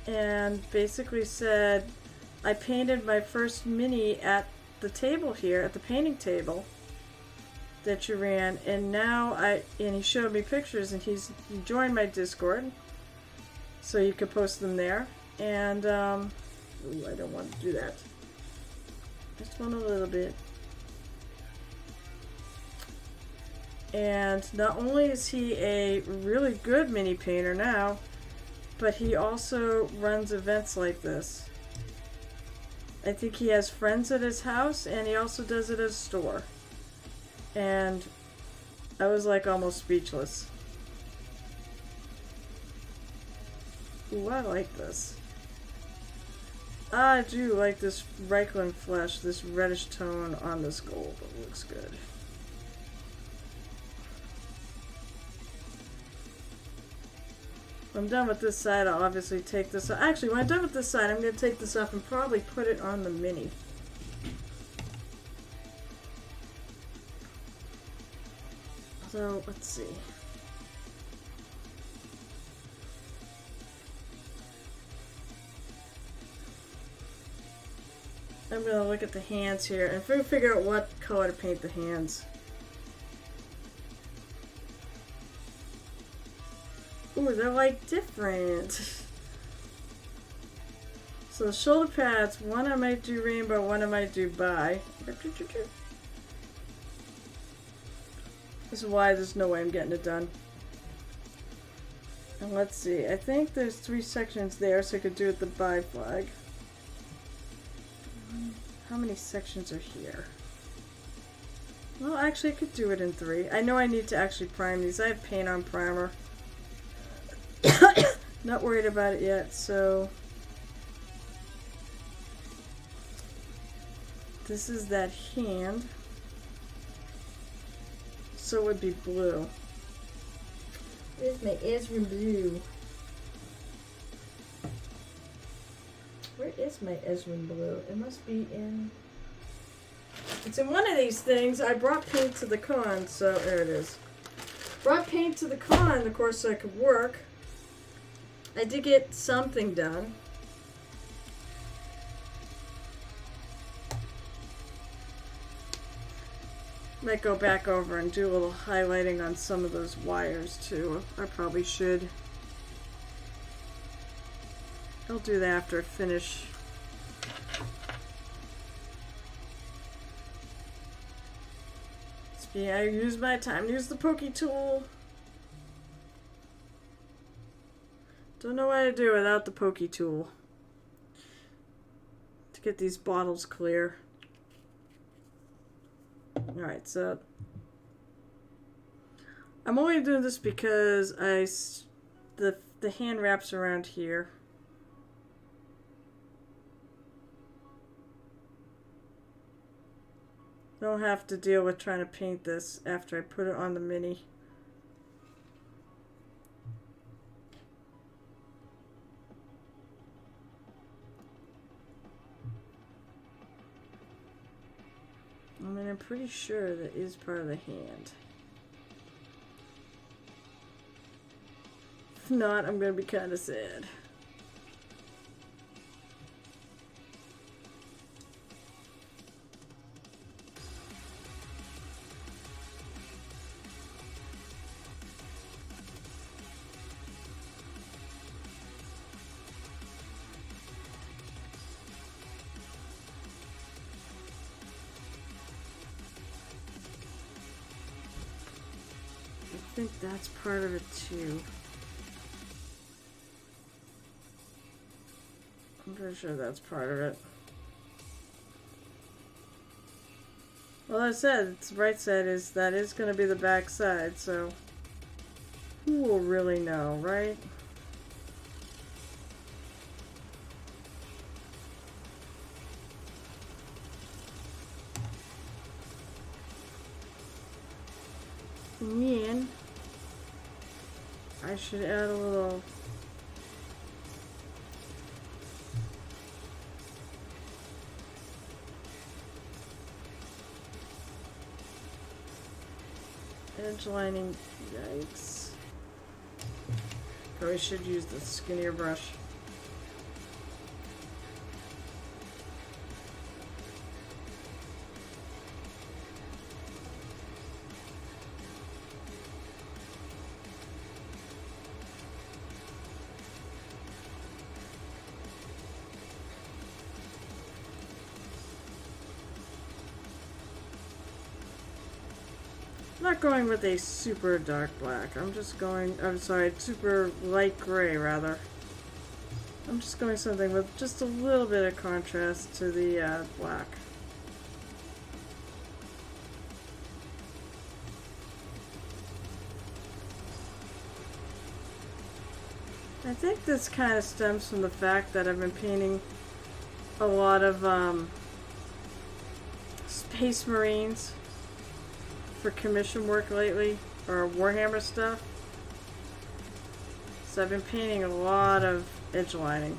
and basically said, I painted my first mini at the table here, at the painting table that you ran, and now and he showed me pictures, and he joined my Discord, so you could post them there, and, ooh, I don't want to do that. Just one a little bit. And not only is he a really good mini painter now, but he also runs events like this. I think he has friends at his house, and he also does it at a store. And I was like almost speechless. Ooh, I like this. I do like this Reichland flesh, this reddish tone on this gold. It looks good. When I'm done with this side, I'll obviously take this off. Actually, when I'm done with this side, I'm going to take this off and probably put it on the mini. So, let's see. I'm going to look at the hands here and figure out what color to paint the hands. Ooh, they're like different. So the shoulder pads, one I might do rainbow, one I might do bi. This is why there's no way I'm getting it done. And let's see, I think there's 3 sections there, so I could do it the bi flag. How many sections are here? Well, actually I could do it in 3. I know I need to actually prime these. I have paint on primer. Not worried about it yet, so this is that hand. So it would be blue. Where's my Ezra blue? Where is my Ezra blue? It must be in... It's in one of these things. I brought paint to the con, so there it is. Brought paint to the con, of course, so I could work. I did get something done. Might go back over and do a little highlighting on some of those wires too. I probably should. I'll do that after I finish. Yeah, I use my time to use the pokey tool. Don't know what to do without the pokey tool to get these bottles clear. Alright, so I'm only doing this because the hand wraps around here. Don't have to deal with trying to paint this after I put it on the mini. I mean, I'm pretty sure that is part of the hand. If not, I'm going to be kind of sad. I think that's part of it too. I'm pretty sure that's part of it. Well, I said, it's the right side is, that is going to be the back side, so who will really know, right? And then I should add a little edge lining. Yikes. Probably should use the skinnier brush. I'm not going with a super dark black. I'm sorry, super light gray rather. I'm just going something with just a little bit of contrast to the black. I think this kind of stems from the fact that I've been painting a lot of Space Marines for commission work lately, or Warhammer stuff. So I've been painting a lot of edge lining.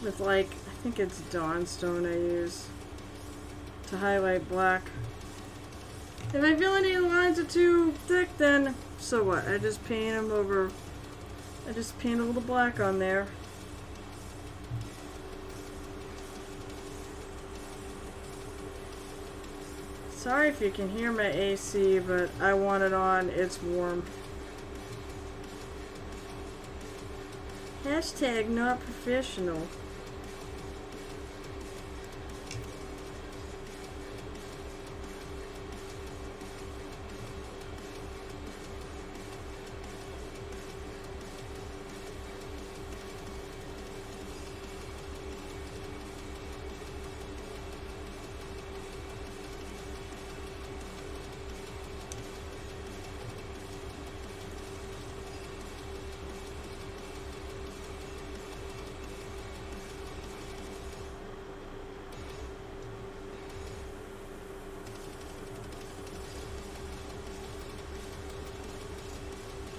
With like, I think it's Dawnstone I use to highlight black. If I feel any of the lines are too thick, then so what? I just paint them over. I just paint a little black on there. Sorry if you can hear my AC, but I want it on. It's warm. Hashtag not professional.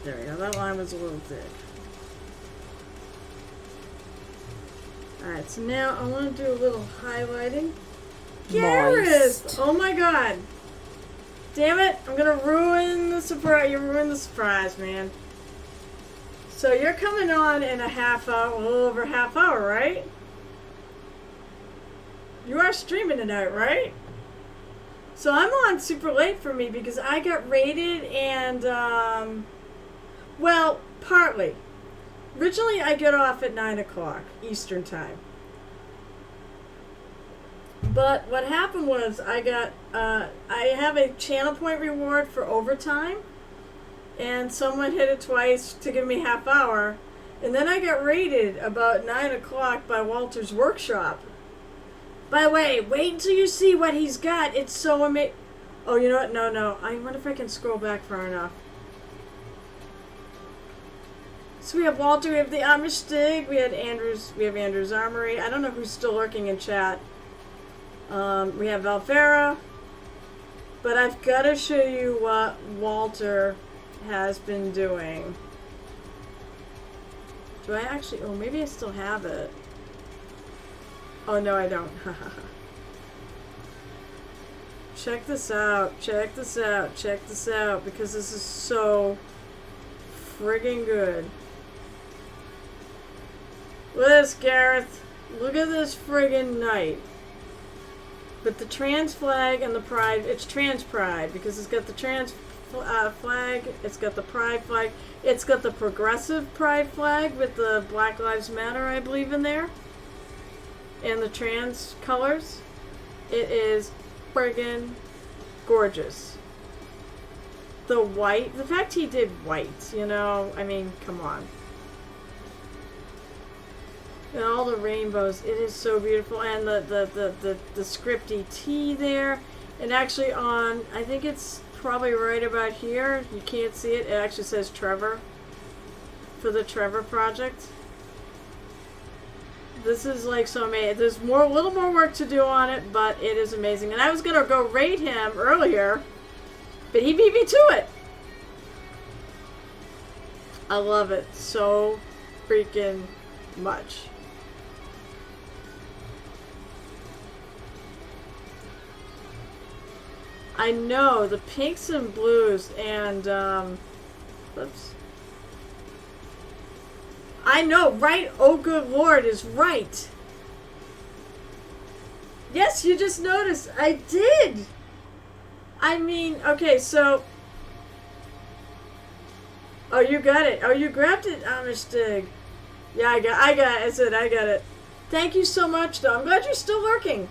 There we go, that line was a little thick. Alright, so now I want to do a little highlighting. Gareth! Oh my god. Damn it, I'm gonna ruin the surprise. You ruined the surprise, man. So you're coming on in a half hour, a little over a half hour, right? You are streaming tonight, right? So I'm on super late for me because I got raided and, well, partly. Originally, I get off at 9 o'clock Eastern Time. But what happened was I have a channel point reward for overtime. And someone hit it twice to give me half hour. And then I got raided about 9 o'clock by Walter's workshop. By the way, wait until you see what he's got. It's so amazing. Oh, you know what? No. I wonder if I can scroll back far enough. So we have Walter, we have the Amish Stig, we have Andrew's Armory. I don't know who's still lurking in chat. We have Valfera. But I've got to show you what Walter has been doing. Do I actually? Oh, maybe I still have it. Oh, no, I don't. Check this out. Check this out. Check this out. Because this is so friggin' good. Look at this, Gareth. Look at this friggin' knight. But the trans flag and the pride, it's trans pride because it's got the trans flag, it's got the pride flag, it's got the progressive pride flag with the Black Lives Matter, I believe, in there, and the trans colors. It is friggin' gorgeous. The white, the fact he did white, you know, I mean, come on. And all the rainbows, it is so beautiful. And the scripty T there. And actually on, I think it's probably right about here. You can't see it. It actually says Trevor. For the Trevor project. This is like so amazing. There's a little more work to do on it, but it is amazing. And I was going to go rate him earlier, but he beat me to it. I love it so freaking much. I know, the pinks and blues and, whoops. I know, right? Oh, good Lord is right. Yes, you just noticed. I did. I mean, okay, so. Oh, you got it. Oh, you grabbed it, Amistig. Yeah, I got it. I said, I got it. Thank you so much, though. I'm glad you're still lurking.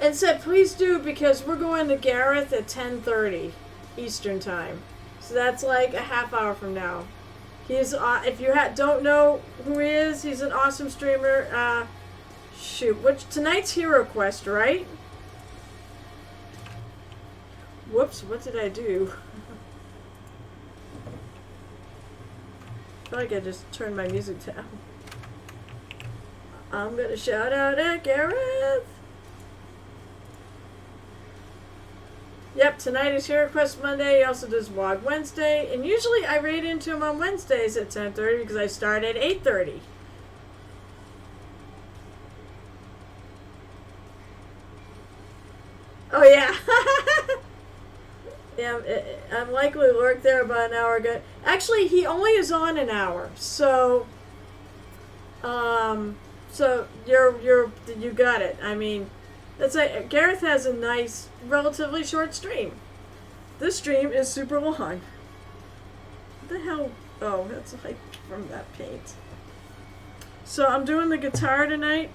And said, please do, because we're going to Gareth at 10:30 Eastern Time. So that's like a half hour from now. He's, if you don't know who he is, he's an awesome streamer. Tonight's Hero Quest, right? Whoops, what did I do? I feel like I just turned my music down. I'm gonna shout out at Gareth. Yep, tonight is Hero Quest Monday. He also does Vlog Wednesday. And usually I raid into him on Wednesdays at 10:30 because I start at 8:30. Oh, yeah. Yeah, I'm likely lurked there about an hour ago. Actually, he only is on an hour. So, you got it. I mean, that's like, Gareth has a nice, relatively short stream. This stream is super long. What the hell? Oh, that's like from that paint. So I'm doing the guitar tonight.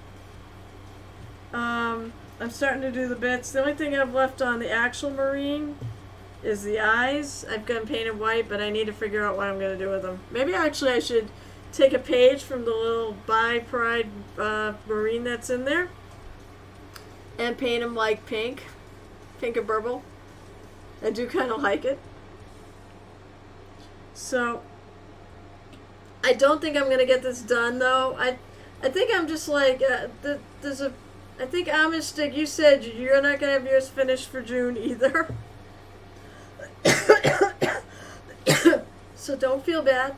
I'm starting to do the bits. The only thing I've left on the actual marine is the eyes. I've got them painted white, but I need to figure out what I'm going to do with them. Maybe actually I should take a page from the little By Pride marine that's in there and paint them like pink and purple. I do kind of like it. So I don't think I'm going to get this done, though. I think I'm just like, I think Amistig, you said you're not going to have yours finished for June either. So don't feel bad.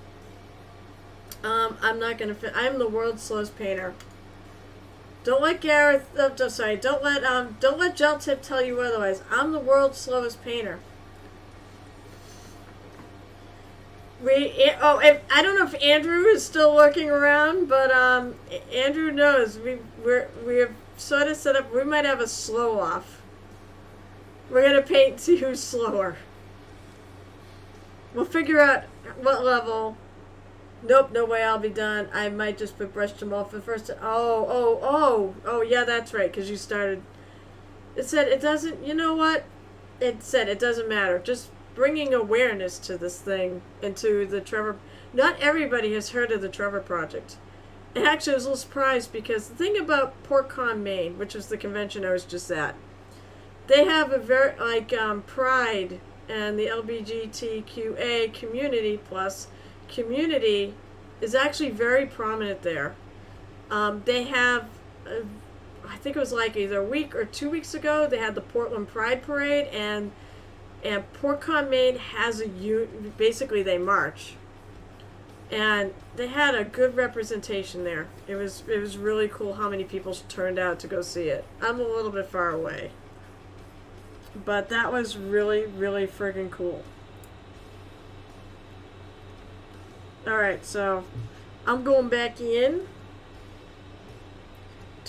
I'm not going to I'm the world's slowest painter. Don't let Gareth, don't let Gel Tip tell you otherwise. I'm the world's slowest painter. I don't know if Andrew is still lurking around, but Andrew knows we're sort of set up. We might have a slow off. We're gonna paint and see who's slower. We'll figure out what level. Nope, no way I'll be done. I might just put brush them off the first. Oh, yeah, that's right, because you started. It said it doesn't, you know what? It said it doesn't matter. Just bringing awareness to this thing and to the Trevor. Not everybody has heard of the Trevor Project. And actually, I was a little surprised because the thing about PortCon Maine, which was the convention I was just at, they have a very, Pride and the LGBTQA community plus community is actually very prominent there. They have, I think it was like either a week or 2 weeks ago, they had the Portland Pride Parade, and PortCon Maine has basically they march. And they had a good representation there. It was really cool how many people turned out to go see it. I'm a little bit far away. But that was really, really friggin' cool. Alright, so I'm going back in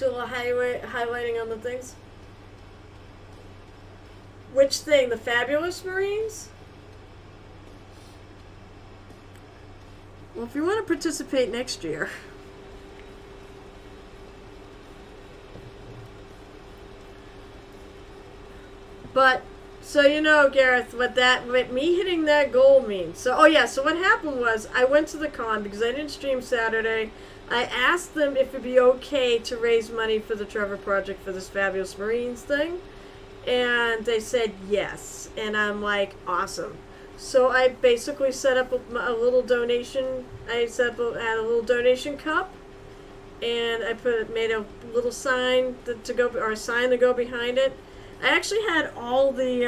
Do a little highlighting on the things. Which thing? The Fabulous Marines? Well, if you want to participate next year. But, so you know, Gareth, what me hitting that goal means. So, oh yeah, so what happened was, I went to the con because I didn't stream Saturday. I asked them if it'd be okay to raise money for the Trevor Project for this Fabulous Marines thing. And they said yes. And I'm like, awesome. So I basically set up a little donation. I had a little donation cup. And I made a little sign to go behind it. I actually had all the,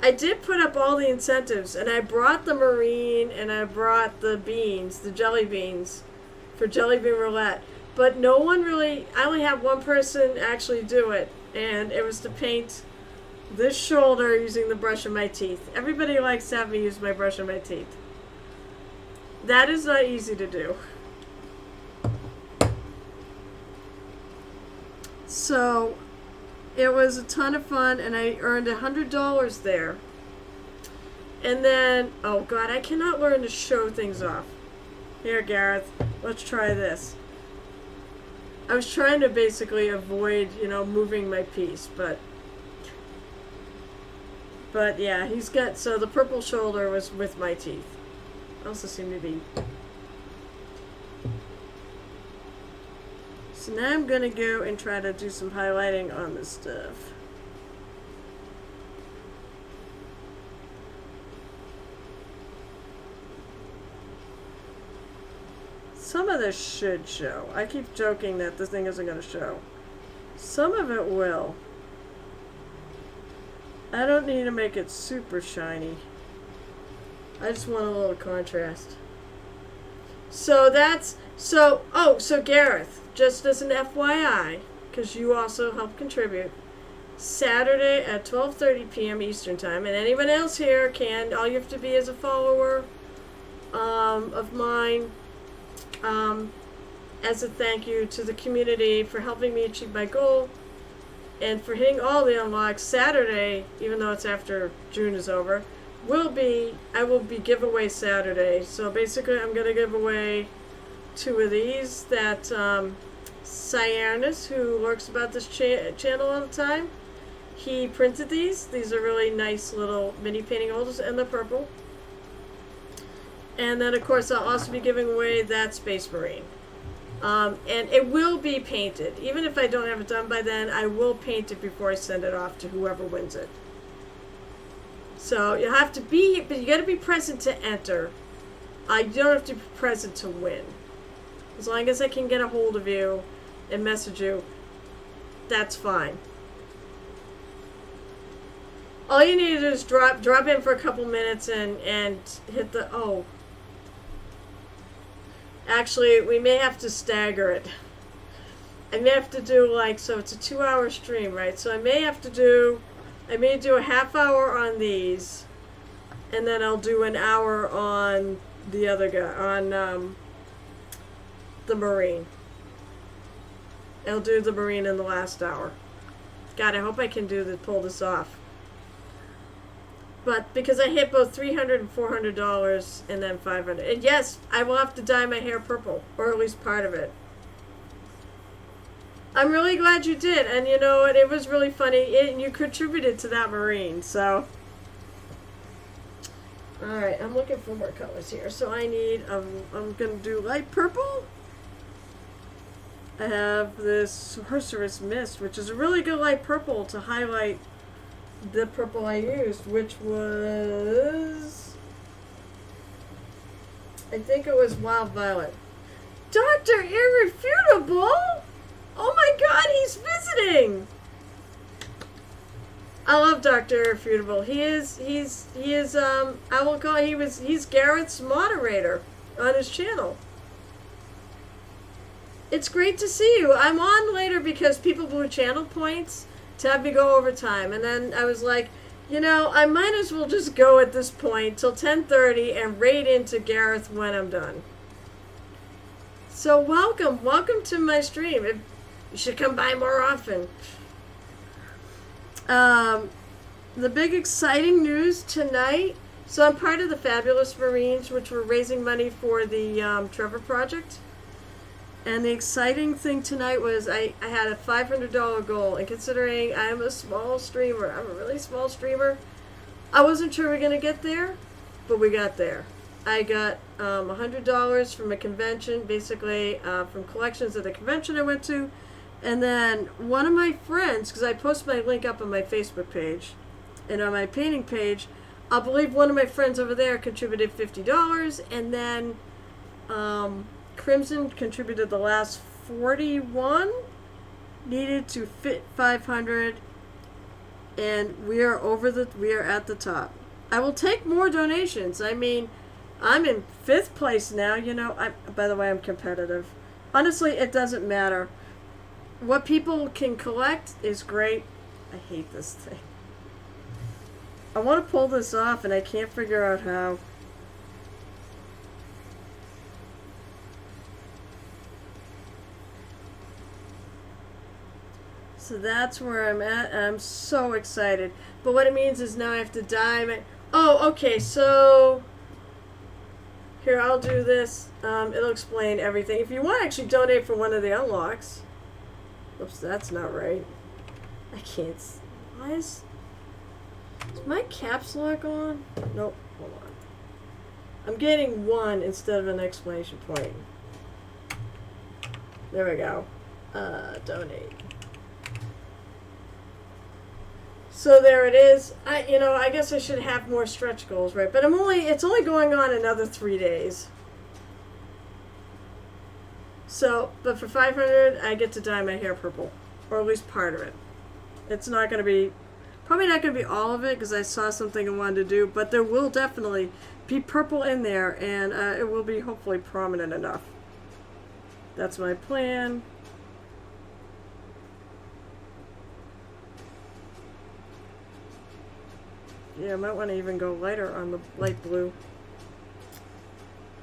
I did put up all the incentives, and I brought the Marine, and I brought the beans, the jelly beans, for Jelly Bean Roulette. But no one really, I only had one person actually do it, and it was to paint this shoulder using the brush of my teeth. Everybody likes to have me use my brush of my teeth. That is not easy to do. So it was a ton of fun, and I earned $100 there. And then, oh God, I cannot learn to show things off. Here, Gareth, let's try this. I was trying to basically avoid, moving my piece, but yeah, he's got, so the purple shoulder was with my teeth. Also seem to be. So now I'm going to go and try to do some highlighting on this stuff. Some of this should show. I keep joking that this thing isn't going to show. Some of it will. I don't need to make it super shiny. I just want a little contrast. So so Gareth, just as an FYI, because you also help contribute, Saturday at 12:30 p.m. Eastern Time, and anyone else here can, all you have to be is a follower of mine, as a thank you to the community for helping me achieve my goal and for hitting all the unlocks. Saturday, even though it's after June is over, I will be giveaway Saturday. So basically I'm going to give away 2 of these that Cyanus, who lurks about this channel all the time, he printed these. These are really nice little mini painting holders, and they're purple. And then, of course, I'll also be giving away that Space Marine. And it will be painted. Even if I don't have it done by then, I will paint it before I send it off to whoever wins it. So you have to be, but you got to be present to enter. You don't have to be present to win. As long as I can get a hold of you and message you, that's fine. All you need to do is drop in for a couple minutes and hit the, oh. Actually, we may have to stagger it. I may have to do so it's a 2-hour stream, right? So I may do a half hour on these, and then I'll do an hour on the other guy, on the Marine. I'll do the Marine in the last hour. God, I hope I can pull this off. But because I hit both $300 and $400 and then $500. And yes, I will have to dye my hair purple, or at least part of it. I'm really glad you did. And you know what? It was really funny. You contributed to that Marine, so. Alright, I'm looking for more colors here. So I need, I'm going to do light purple. I have this Sorcerous Mist, which is a really good light purple to highlight the purple I used, which was, I think it was Wild Violet. Dr. Irrefutable? Oh my God, he's visiting! I love Dr. Irrefutable. He's Garrett's moderator on his channel. It's great to see you. I'm on later because people blew channel points to have me go over time, and then I was like, I might as well just go at this point till 10:30 and raid into Gareth when I'm done. So welcome to my stream. You should come by more often. The big exciting news tonight. So I'm part of the Fabulous Marines, which were raising money for the Trevor Project. And the exciting thing tonight was I had a $500 goal. And considering I'm a small streamer, I'm a really small streamer, I wasn't sure we were going to get there, but we got there. I got $100 from a convention, basically from collections at the convention I went to. And then one of my friends, because I post my link up on my Facebook page and on my painting page, I believe one of my friends over there contributed $50. And then Crimson contributed the last 41, needed to fit 500. And we are at the top. I will take more donations. I mean, I'm in 5th place now. You know, by the way, I'm competitive. Honestly, it doesn't matter. What people can collect is great. I hate this thing. I want to pull this off, and I can't figure out how. So that's where I'm at, and I'm so excited. But what it means is now I have to dye my... Oh, okay, so... Here, I'll do this. It'll explain everything. If you want to actually donate for one of the unlocks... Oops, that's not right. I can't... Why is my caps lock on? Nope, hold on. I'm getting one instead of an exclamation point. There we go. Donate. So there it is. I guess I should have more stretch goals, right? But it's only going on another 3 days. So, but for 500, I get to dye my hair purple. Or at least part of it. It's not going to be, probably not going to be all of it, because I saw something I wanted to do, but there will definitely be purple in there, and it will be hopefully prominent enough. That's my plan. Yeah, I might want to even go lighter on the light blue.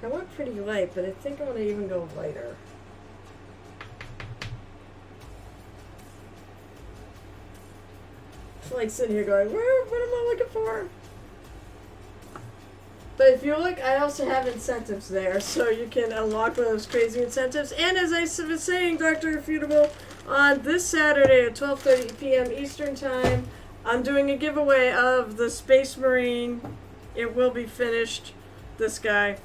I went pretty light, but I think I want to even go lighter. It's like sitting here going, what am I looking for? But if you look, I also have incentives there, so you can unlock one of those crazy incentives. And as I was saying, Dr. Irrefutable, on this Saturday at 12:30 p.m. Eastern Time, I'm doing a giveaway of the Space Marine. It will be finished. This guy.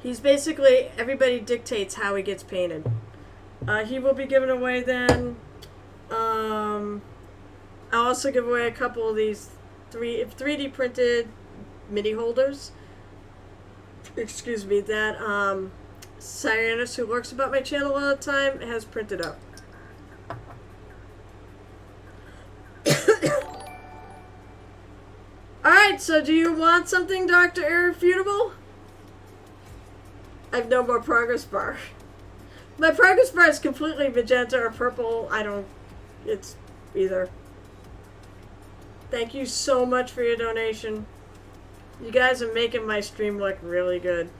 He's basically, everybody dictates how he gets painted. He will be given away then. I'll also give away a couple of these 3D printed mini holders. Excuse me, that Cyanus, who lurks about my channel all the time, has printed up. Alright, so do you want something, Dr. Irrefutable? I have no more progress bar. My progress bar is completely magenta or purple. It's either. Thank you so much for your donation. You guys are making my stream look really good.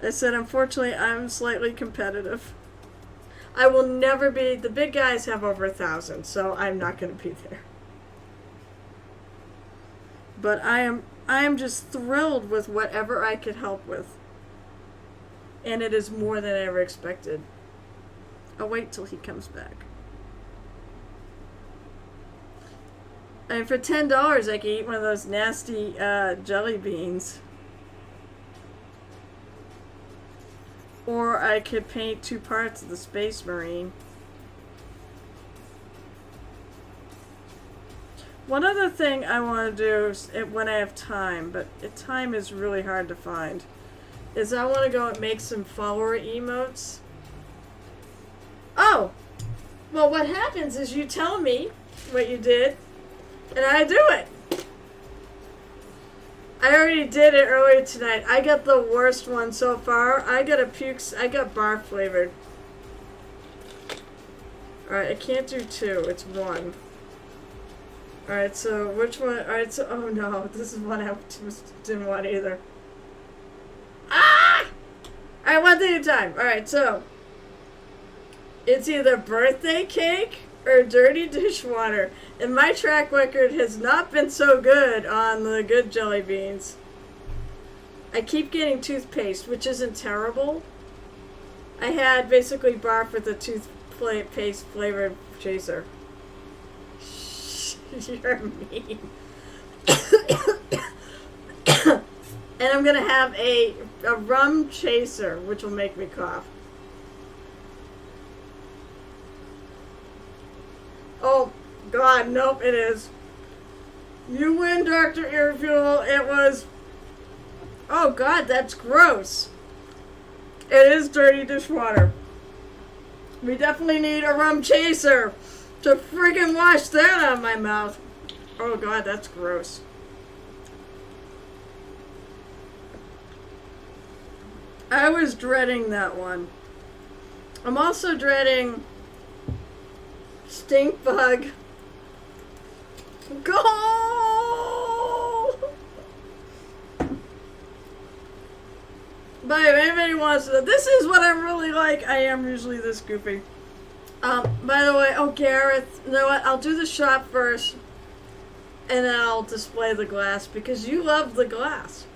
I said, unfortunately, I'm slightly competitive. I will never be, the big guys have over 1,000, so I'm not going to be there. But I am just thrilled with whatever I could help with. And it is more than I ever expected. I'll wait till he comes back. And for $10, I can eat one of those nasty jelly beans. Or I could paint 2 parts of the Space Marine. One other thing I want to do is, when I have time, but time is really hard to find, is I want to go and make some follower emotes. Oh! Well, what happens is you tell me what you did, and I do it. I already did it earlier tonight. I got the worst one so far. I got barf flavored. Alright, I can't do 2. It's 1. Alright, so which one? Alright, so, oh no, this is one I didn't want either. Alright, one thing at a time. Alright, so it's either birthday cake or dirty dishwater. And my track record has not been so good on the good jelly beans. I keep getting toothpaste, which isn't terrible. I had basically barf with a toothpaste flavored chaser. You're mean. And I'm gonna have a rum chaser, which will make me cough. Oh, God, nope, it is. You win, Dr. Earfuel. It was... Oh, God, that's gross. It is dirty dishwater. We definitely need a rum chaser to friggin' wash that out of my mouth. Oh, God, that's gross. I was dreading that one. I'm also dreading stink bug. Go! But if anybody wants to, this is what I really like. I am usually this goofy. By the way, oh, Gareth, you know what? I'll do the shop first, and then I'll display the glass, because you love the glass.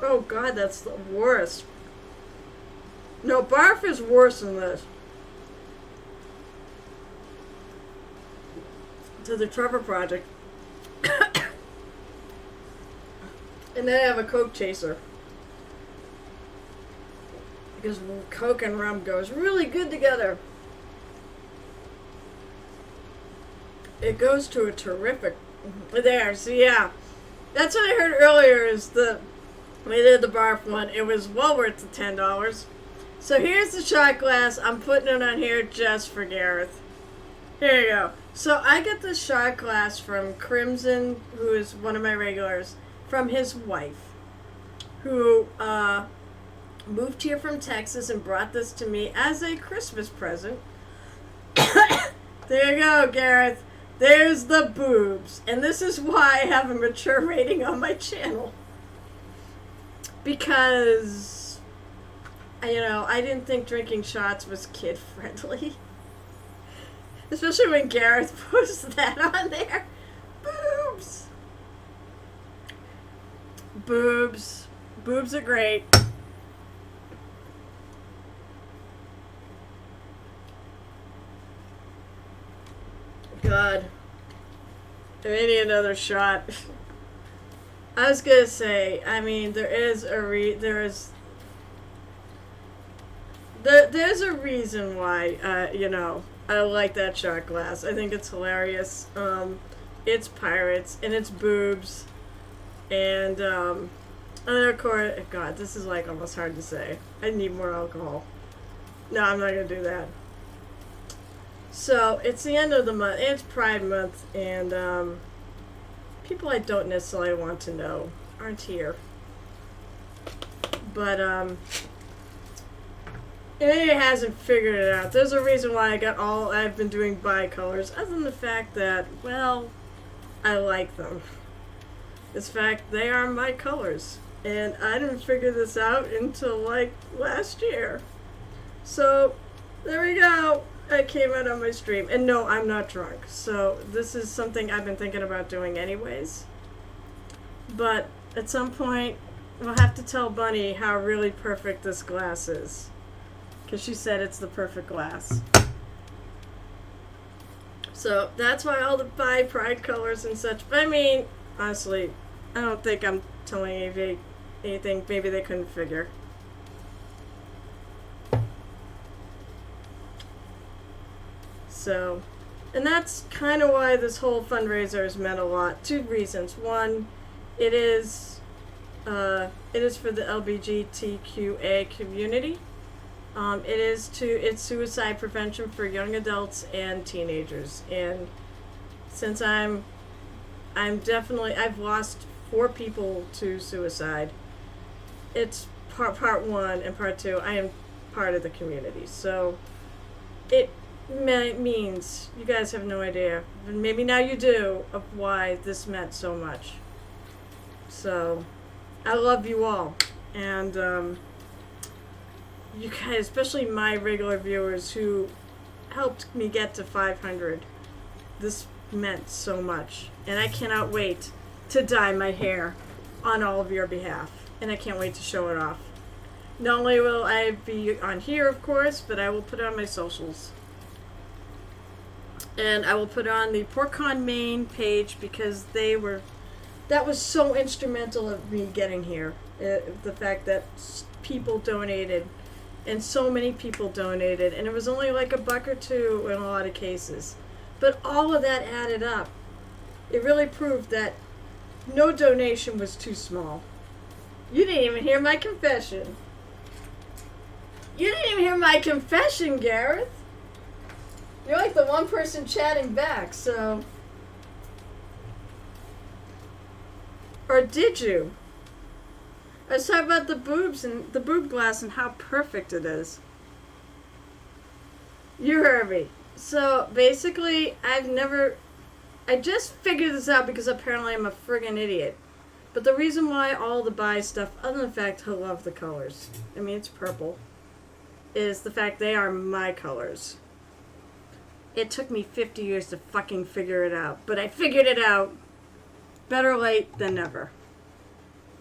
Oh, God, that's the worst. No, barf is worse than this. To the Trevor Project. And then I have a Coke chaser. Because Coke and rum goes really good together. It goes to a terrific... There, so yeah. That's what I heard earlier is we did the barf one. It was well worth the $10. So here's the shot glass. I'm putting it on here just for Gareth. Here you go. So I get this shot glass from Crimson, who is one of my regulars, from his wife, who moved here from Texas and brought this to me as a Christmas present. There you go, Gareth. There's the boobs. And this is why I have a mature rating on my channel. Because, I didn't think drinking shots was kid-friendly. Especially when Gareth puts that on there. Boobs. Boobs. Boobs are great. God. I need another shot. I was gonna say, there's a reason why, I like that shot glass. I think it's hilarious. It's pirates, and it's boobs, and of course, God, this is like almost hard to say. I need more alcohol. No, I'm not gonna do that. So, it's the end of the month, it's Pride Month, and people I don't necessarily want to know aren't here. But, if anybody hasn't figured it out, there's a reason why I've been doing bi-colors, other than the fact that, well, I like them. This fact, they are my colors. And I didn't figure this out until, last year. So, there we go. I came out on my stream. And no, I'm not drunk. So, this is something I've been thinking about doing anyways. But, at some point, we'll have to tell Bunny how really perfect this glass is. Because she said it's the perfect glass. So, that's why all the bi-pride colors and such. But honestly, I don't think I'm telling anything maybe they couldn't figure. So, and that's kind of why this whole fundraiser has meant a lot. 2 reasons. One, it is for the LGBTQA community. It's suicide prevention for young adults and teenagers. And since I've lost 4 people to suicide. It's part 1 and part 2. I am part of the community. So it means you guys have no idea. And maybe now you do of why this meant so much. So I love you all. And you guys, especially my regular viewers who helped me get to 500, this meant so much. And I cannot wait to dye my hair on all of your behalf. And I can't wait to show it off. Not only will I be on here, of course, but I will put it on my socials. And I will put it on the PorkCon main page because that was so instrumental of me getting here. The fact that people donated, and so many people donated, and it was only like $1 or $2 in a lot of cases. But all of that added up. It really proved that no donation was too small. You didn't even hear my confession. You didn't even hear my confession, Gareth. You're like the one person chatting back, so... Or did you? I was talking about the boobs and the boob glass and how perfect it is. You heard me. So, basically, I just figured this out because apparently I'm a friggin' idiot. But the reason why all the buy stuff, other than the fact I love the colors, I mean, it's purple, is the fact they are my colors. It took me 50 years to fucking figure it out, but I figured it out. Better late than never.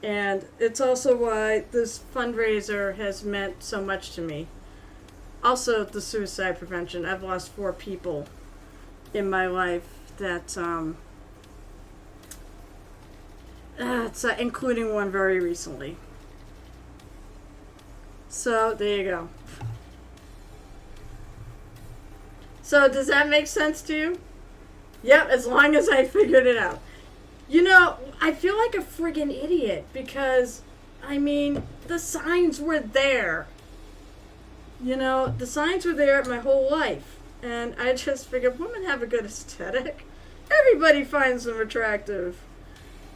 And it's also why this fundraiser has meant so much to me. Also, the suicide prevention. I've lost 4 people in my life that, including one very recently. So, there you go. So, does that make sense to you? Yep, as long as I figured it out. You know, I feel like a friggin' idiot because, I mean, the signs were there. You know, the signs were there my whole life. And I just figured women have a good aesthetic. Everybody finds them attractive.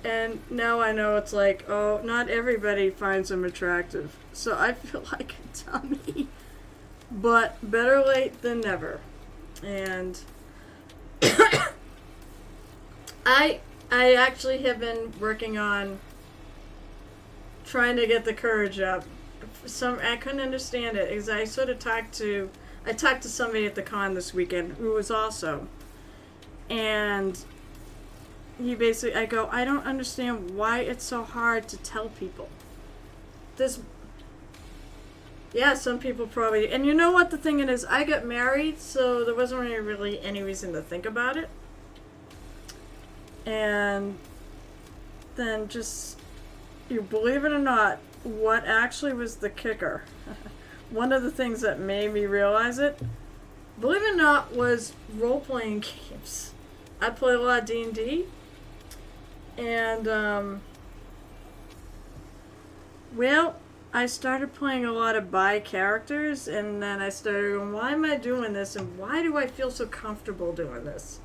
And now I know it's like, oh, not everybody finds them attractive. So I feel like a dummy. But better late than never. And I actually have been working on trying to get the courage up. I couldn't understand it because I talked to somebody at the con this weekend who was also, and I go, I don't understand why it's so hard to tell people. Some people probably, and you know what the thing is, I got married, so there wasn't really any reason to think about it. And then just, you believe it or not, what actually was the kicker, one of the things that made me realize it, believe it or not, was role-playing games. I play a lot of D&D, and, I started playing a lot of bi characters, and then I started going, why am I doing this, and why do I feel so comfortable doing this?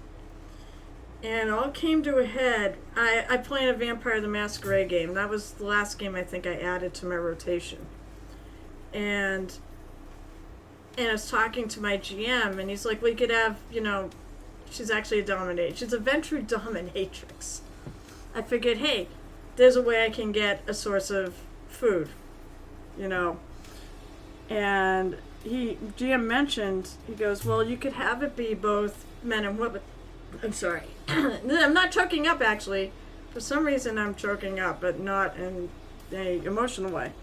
And it all came to a head. I played a Vampire the Masquerade game. That was the last game I think I added to my rotation. And I was talking to my GM, and he's like, we could have, she's actually a dominatrix. She's a Ventru dominatrix. I figured, hey, there's a way I can get a source of food, And GM mentioned, he goes, well, you could have it be both men and women. I'm sorry. I'm not choking up, actually. For some reason, I'm choking up, but not in an emotional way.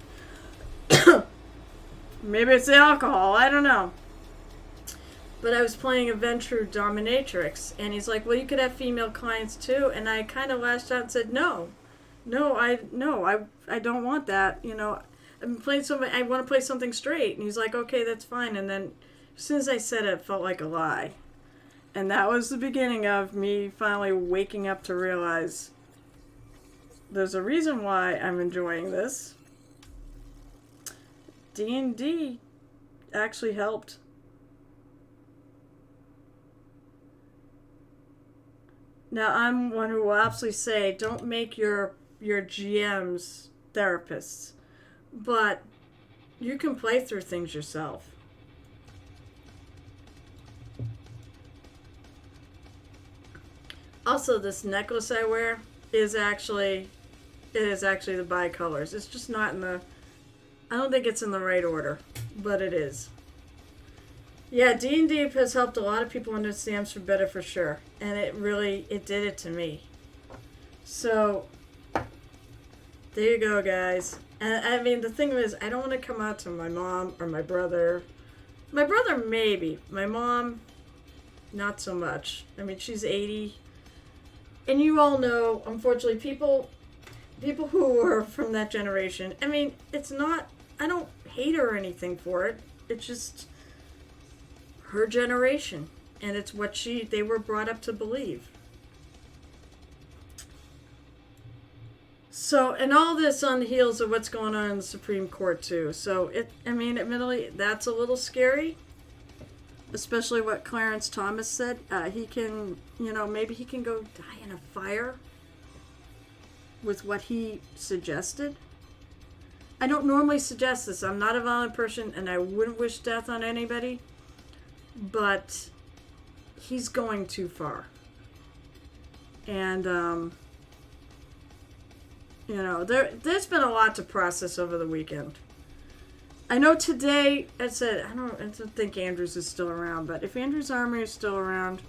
Maybe it's the alcohol. I don't know. But I was playing a Ventru dominatrix, and he's like, well, you could have female clients, too. And I kind of lashed out and said, no, I don't want that. I'm playing something, I want to play something straight. And he's like, okay, that's fine. And then as soon as I said it, it felt like a lie. And that was the beginning of me finally waking up to realize there's a reason why I'm enjoying this. D&D actually helped. Now, I'm one who will absolutely say, don't make your GMs therapists. But you can play through things yourself. Also, this necklace I wear is actually the bi-colors. It's just not in the I don't think it's in the right order, but it is. Yeah, D&D has helped a lot of people understand for better for sure. And it did it to me. So, there you go, guys. And I mean, the thing is, I don't want to come out to my mom or my brother. My brother, maybe. My mom, not so much. I mean, she's 80. And you all know, unfortunately, people who were from that generation, I mean, it's not, I don't hate her or anything for it. It's just her generation. And it's what they were brought up to believe. So, and all this on the heels of what's going on in the Supreme Court, too. So, admittedly, that's a little scary. Especially what Clarence Thomas said. He can, maybe he can go die in a fire with what he suggested. I don't normally suggest this. I'm not a violent person, and I wouldn't wish death on anybody. But he's going too far. And, there's been a lot to process over the weekend. I know today, I don't think Andrews is still around, but if Andrews Armory is still around,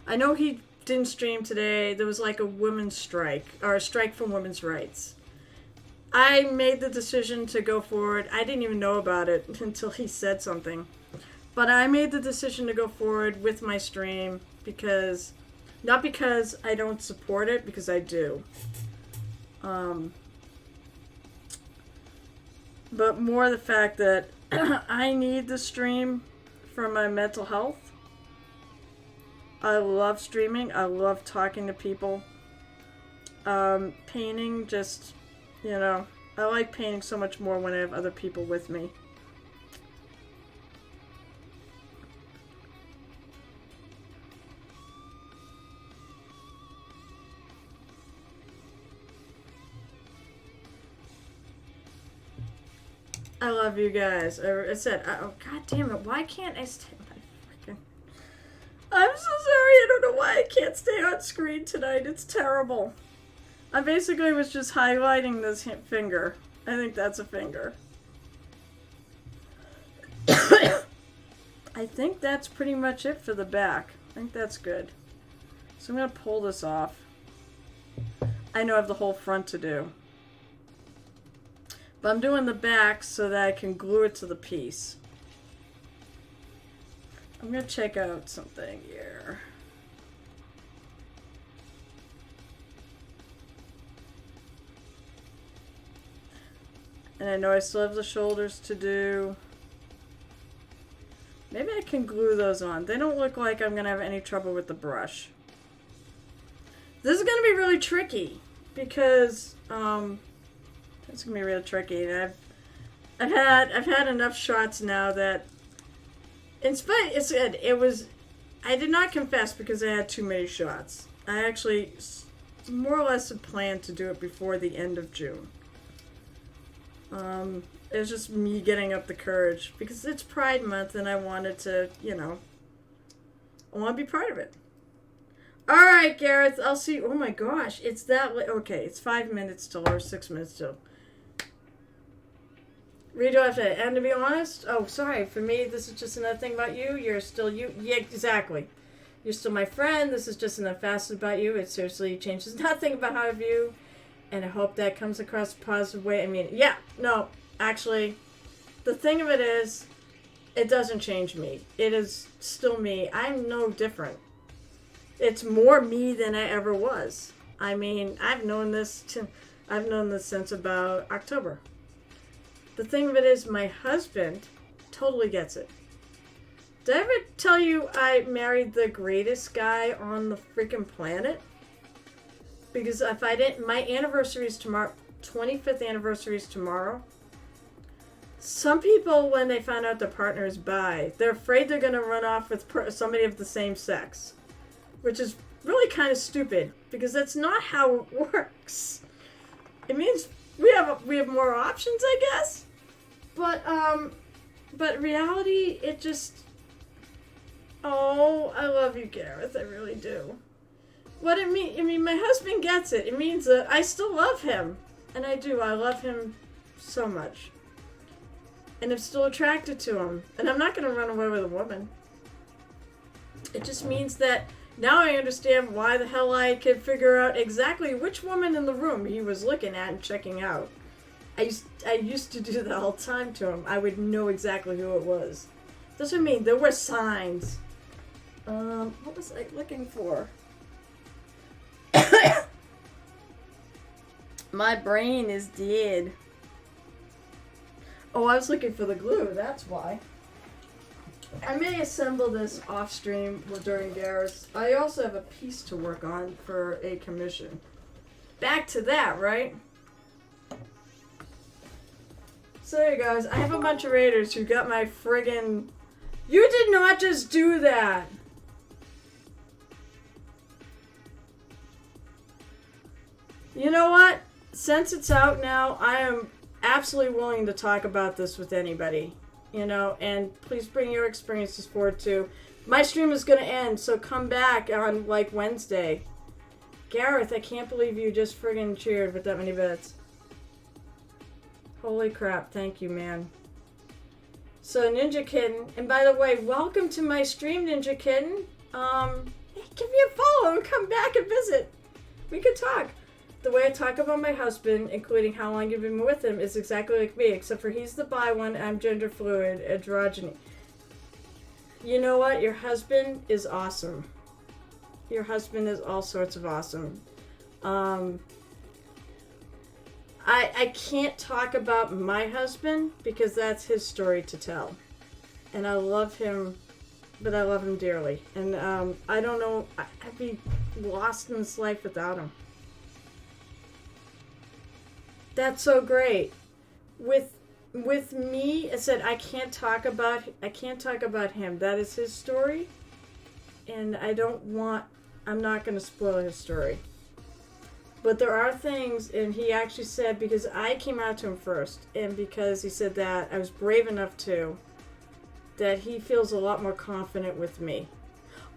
I know he didn't stream today. There was like a women's strike, or a strike for women's rights. I made the decision to go forward. I didn't even know about it until he said something. But I made the decision to go forward with my stream because, not because I don't support it, because I do. But more the fact that I need the stream for my mental health. I love streaming. I love talking to people. Painting, just, I like painting so much more when I have other people with me. I love you guys. I said, oh, god damn it, why can't I stay on my freaking... I'm so sorry, I don't know why I can't stay on screen tonight. It's terrible. I basically was just highlighting this finger. I think that's a finger. I think that's pretty much it for the back. I think that's good. So I'm going to pull this off. I know I have the whole front to do. But I'm doing the back so that I can glue it to the piece. I'm going to check out something here. And I know I still have the shoulders to do. Maybe I can glue those on. They don't look like I'm going to have any trouble with the brush. This is going to be really tricky because it's going to be real tricky. And I've had enough shots now that in spite I did not confess because I had too many shots. I actually more or less had planned to do it before the end of June. It was just me getting up the courage because it's Pride Month and I wanted to, I want to be part of it. All right, Gareth, I'll see. Oh my gosh, it's that late. Okay, it's 5 minutes till or 6 minutes till. Redo after that. And to be honest, oh, sorry, for me, this is just another thing about you. You're still you. Yeah, exactly. You're still my friend. This is just another facet about you. It seriously changes nothing about how I view you. And I hope that comes across a positive way. I mean, yeah, no, actually, the thing of it is, it doesn't change me. It is still me. I'm no different. It's more me than I ever was. I mean, I've known this since about October. The thing of it is, my husband totally gets it. Did I ever tell you I married the greatest guy on the freaking planet? Because if I didn't, my anniversary is tomorrow. 25th anniversary is tomorrow. Some people, when they find out their partner is bi, they're afraid they're going to run off with somebody of the same sex. Which is really kind of stupid. Because that's not how it works. It means we have more options, I guess. But reality, it just... Oh, I love you, Gareth. I really do. What it mean? I mean, my husband gets it. It means that I still love him. And I do. I love him so much. And I'm still attracted to him. And I'm not going to run away with a woman. It just means that now I understand why the hell I could figure out exactly which woman in the room he was looking at and checking out. I used to do that all the time to him. I would know exactly who it was. That's what I mean. There were signs. What was I looking for? My brain is dead. Oh, I was looking for the glue. That's why. I may assemble this off stream during Gareth's. I also have a piece to work on for a commission. Back to that, right? So there you guys. I have a bunch of raiders who got my friggin'... You did not just do that! You know what? Since it's out now, I am absolutely willing to talk about this with anybody. You know, and please bring your experiences forward too. My stream is going to end, so come back on, like, Wednesday. Gareth, I can't believe you just friggin' cheered with that many bits. Holy crap, thank you, man. So, Ninja Kitten, and by the way, welcome to my stream, Ninja Kitten. Hey, give me a follow and come back and visit. We could talk. The way I talk about my husband, including how long you've been with him, is exactly like me, except for he's the bi one, I'm gender fluid, androgyny. You know what? Your husband is awesome. Your husband is all sorts of awesome. I can't talk about my husband because that's his story to tell. And I love him, but I love him dearly. And I don't know, I'd be lost in this life without him. That's so great. With me, I said I can't talk about him. That is his story. And I'm not going to spoil his story. But there are things, and he actually said, because I came out to him first, and because he said that I was brave enough to, that he feels a lot more confident with me.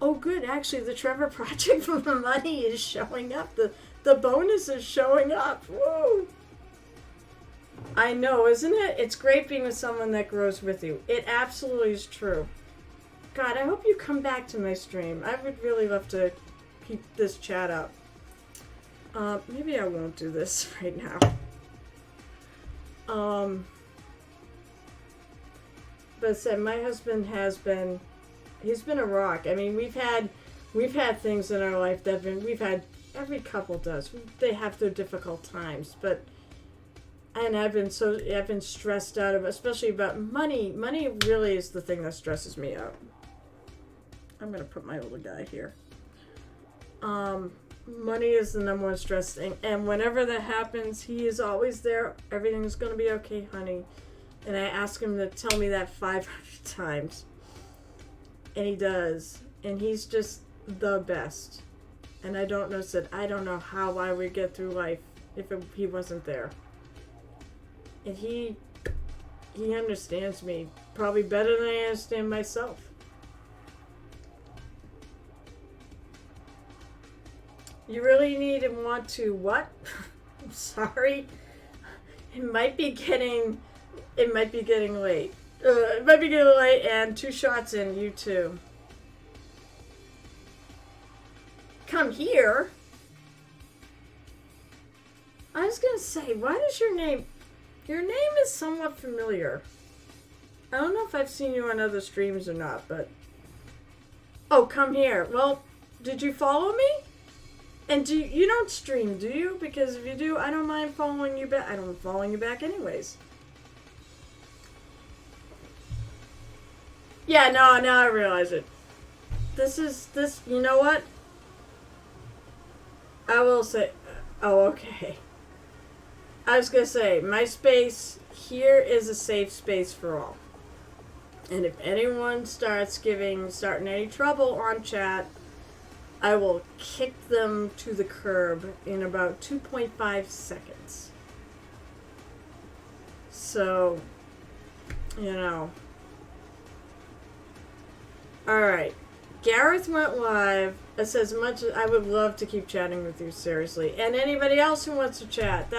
Oh, good. Actually, the Trevor Project for the money is showing up. The bonus is showing up. Whoa. I know, isn't it? It's great being with someone that grows with you. It absolutely is true. God, I hope you come back to my stream. I would really love to keep this chat up. Maybe I won't do this right now. But I said, my husband he's been a rock. I mean, we've had things in our life that every couple does. They have their difficult times, and I've been stressed out of, especially about money. Money really is the thing that stresses me out. I'm gonna put my little guy here. Money is the number one stress thing, and whenever that happens, he is always there. Everything's gonna be okay, honey. And I ask him to tell me that 500 times, and he does. And he's just the best. And I don't know how I would get through life if he wasn't there. And he understands me probably better than I understand myself. You really need and want to what? I'm sorry. It might be getting late. It might be getting late, and 2 shots in, you too. Come here. I was gonna say, why does your name is somewhat familiar. I don't know if I've seen you on other streams or not, but... Oh, come here. Well, did you follow me? And you don't stream, do you? Because if you do, I don't mind following you back. I don't mind following you back anyways. Yeah, no, now I realize it. You know what? I will say... Oh, okay. I was going to say, my space here is a safe space for all. And if anyone starting any trouble on chat, I will kick them to the curb in about 2.5 seconds. So, you know. Alright. Gareth went live. It says, much as I would love to keep chatting with you, seriously. And anybody else who wants to chat,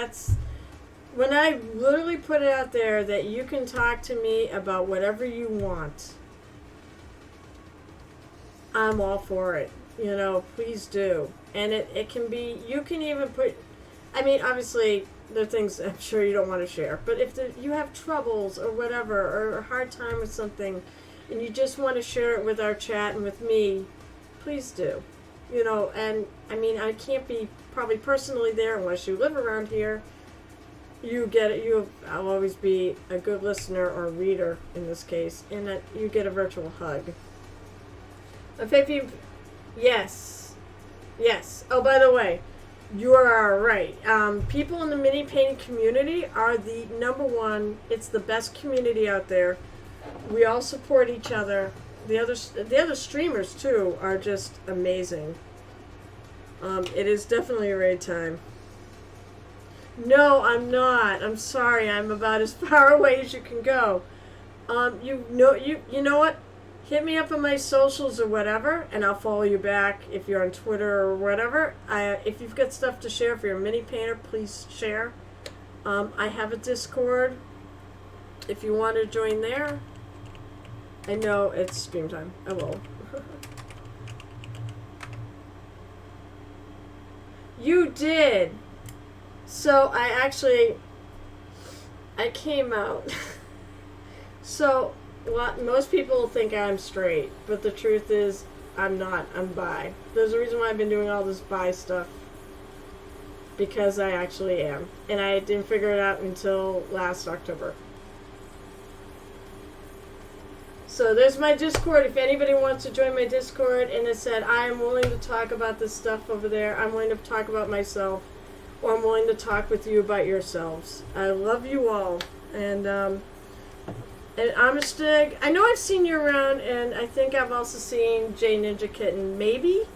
when I literally put it out there that you can talk to me about whatever you want, I'm all for it. You know, please do. And it can be, you can even put, I mean, obviously, there are things I'm sure you don't want to share, but if you have troubles or whatever, or a hard time with something, and you just want to share it with our chat and with me, please do. You know, and I mean, I can't be probably personally there unless you live around here. You get it. I'll always be a good listener or reader in this case, and that you get a virtual hug. If you, yes. Oh, by the way, you are right. People in the mini painting community are the number one. It's the best community out there. We all support each other. The other streamers too are just amazing. It is definitely a raid time. No, I'm not. I'm sorry. I'm about as far away as you can go. You know what? Hit me up on my socials or whatever, and I'll follow you back if you're on Twitter or whatever. If you've got stuff to share, if you're a mini painter, please share. I have a Discord. If you want to join there, I know it's stream time. I will. You did. So I came out. So most people think I'm straight, but the truth is I'm not. I'm bi. There's a reason why I've been doing all this bi stuff. Because I actually am. And I didn't figure it out until last October. So there's my Discord. If anybody wants to join my Discord, and it said, I am willing to talk about this stuff over there. I'm willing to talk about myself. Or I'm willing to talk with you about yourselves. I love you all. And Amistag, I know I've seen you around, and I think I've also seen J Ninja Kitten. Maybe?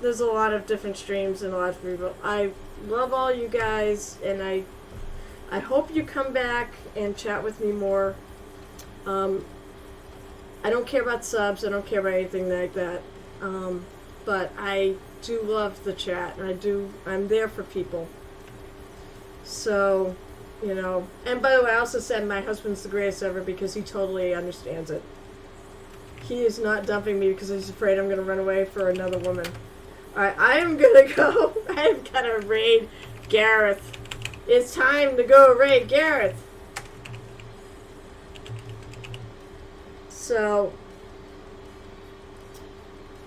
There's a lot of different streams and a lot of people. I love all you guys, and I hope you come back and chat with me more. I don't care about subs. I don't care about anything like that. But I do love the chat, and I'm there for people. So, you know. And by the way, I also said my husband's the greatest ever because he totally understands it. He is not dumping me because he's afraid I'm going to run away for another woman. Alright, I am going to go. I've got to raid Gareth. It's time to go raid Gareth. So,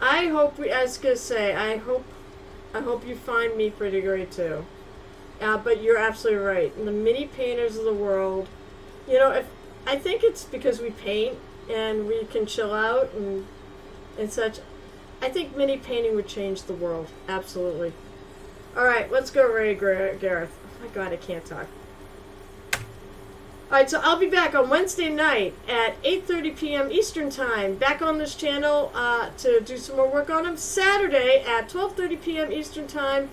I hope I hope you find me pretty great too. But you're absolutely right. The mini painters of the world, you know, I think it's because we paint and we can chill out and such. I think mini painting would change the world. Absolutely. Alright, let's go raid Gareth. Oh my god, I can't talk. Alright, so I'll be back on Wednesday night at 8:30 p.m. Eastern Time. Back on this channel to do some more work on them. Saturday at 12:30 p.m. Eastern Time.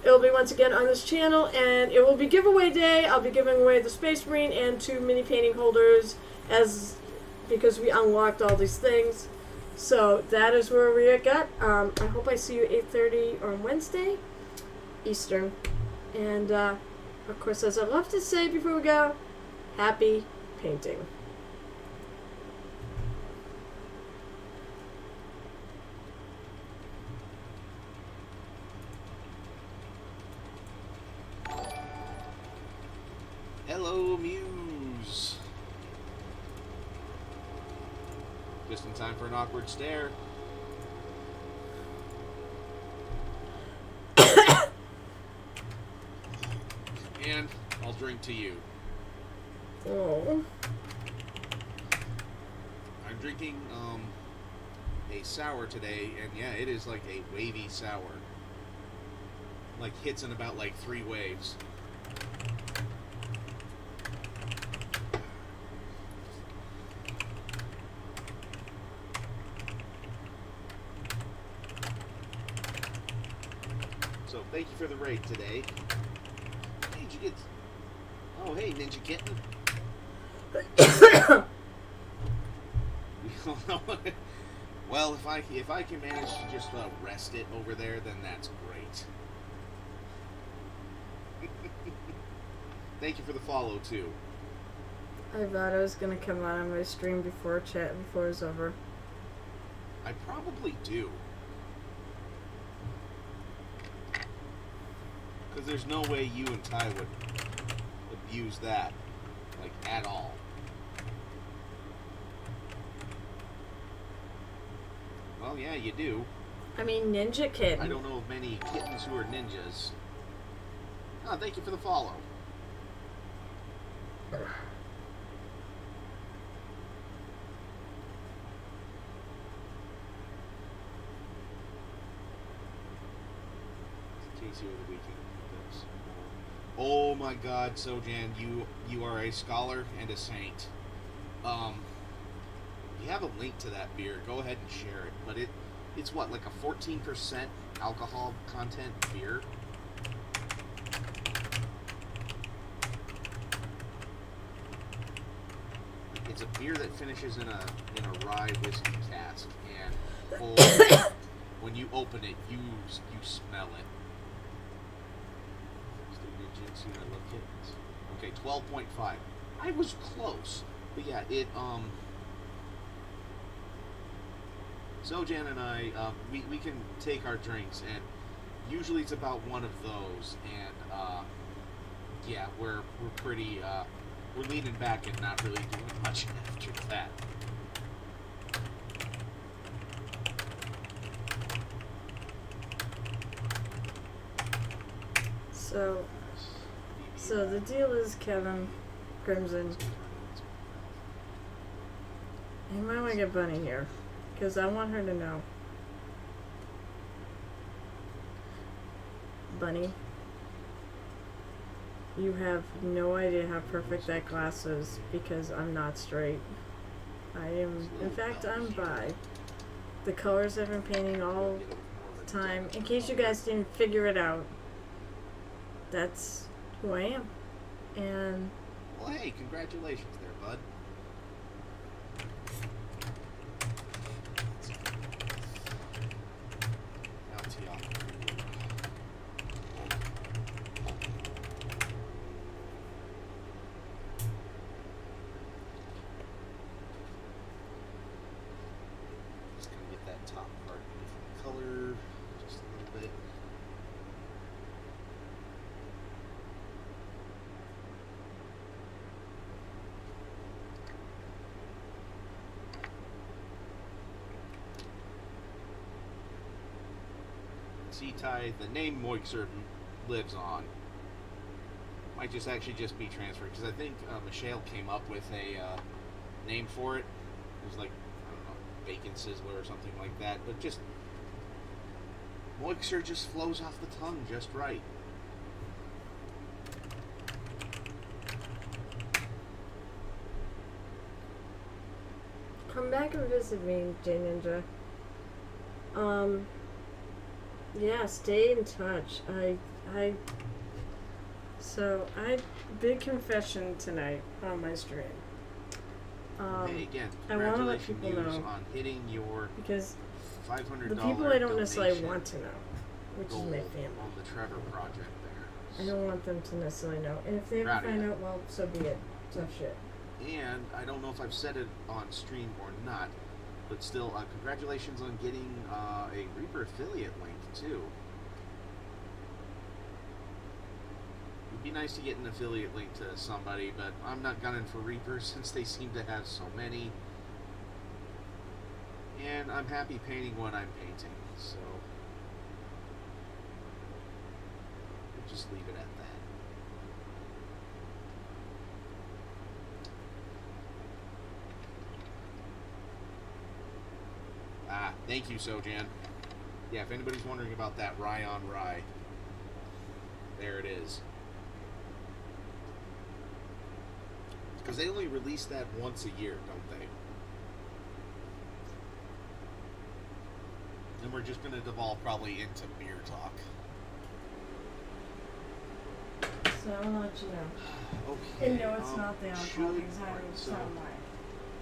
It'll be once again on this channel, and it will be giveaway day. I'll be giving away the Space Marine and 2 mini painting holders because we unlocked all these things. So that is where we got. I hope I see you 8:30 on Wednesday Eastern. And of course, as I love to say before we go, happy painting. Hello, Muse. Just in time for an awkward stare. And I'll drink to you. Oh. I'm drinking a sour today, and yeah, it is like a wavy sour. Like hits in about like 3 waves. So thank you for the raid today. Hey, did you get? Oh, hey, Ninja Kitten. Well, if I can manage to just rest it over there, then that's great. Thank you for the follow too. I thought I was gonna come on my stream before it was over. I probably do. Because there's no way you and Ty would abuse that, like, at all. Well, yeah, you do. I mean, Ninja Kid. I don't know of many kittens who are ninjas. Oh, thank you for the follow. Casey over the weekend. Oh my God, Sojan, you are a scholar and a saint. You have a link to that beer. Go ahead and share it. But it's what, like a 14% alcohol content beer? It's a beer that finishes in a rye whiskey cask, and oh, when you open it, you smell it. I love kittens. Okay, 12.5. I was close, but yeah, it Sojan and I, we can take our drinks, and usually it's about one of those, and yeah, we're pretty we're leaning back and not really doing much after that. So the deal is, Kevin Crimson, you might want to get Bunny here, because I want her to know. Bunny, you have no idea how perfect that glass is, because I'm not straight. I am, in fact, I'm bi. The colors I've been painting all the time, in case you guys didn't figure it out, that's who I am. And well, hey, congratulations there, bud. Just gonna get that top part a different color, just a little bit. Ty, the name Moixer lives on. Might just actually just be transferred, because I think Michelle came up with a name for it. It was like, I don't know, Bacon Sizzler or something like that. But just Moixer just flows off the tongue just right. come back and visit me, J Ninja. Yeah, stay in touch. Big confession tonight on my stream. Hey, again, I want to let congratulations people know on hitting your because $500 the people I don't necessarily donation want to know, which is my family. on the Trevor project there. I don't want them to necessarily know, and if they ever Proud of find you. out, well, so be it. Tough shit. And I don't know if I've said it on stream or not, but still, congratulations on getting a Reaper affiliate link too. It'd be nice to get an affiliate link to somebody, but I'm not gunning for Reapers since they seem to have so many. And I'm happy painting what I'm painting, so we'll just leave it at that. Ah, thank you, Sojan. Yeah, if anybody's wondering about that rye on rye, there it is. Because they only release that once a year, don't they? And we're just going to devolve probably into beer talk. So I'll let you know. Okay. And no, it's not the alcohol because I right, would so sound like.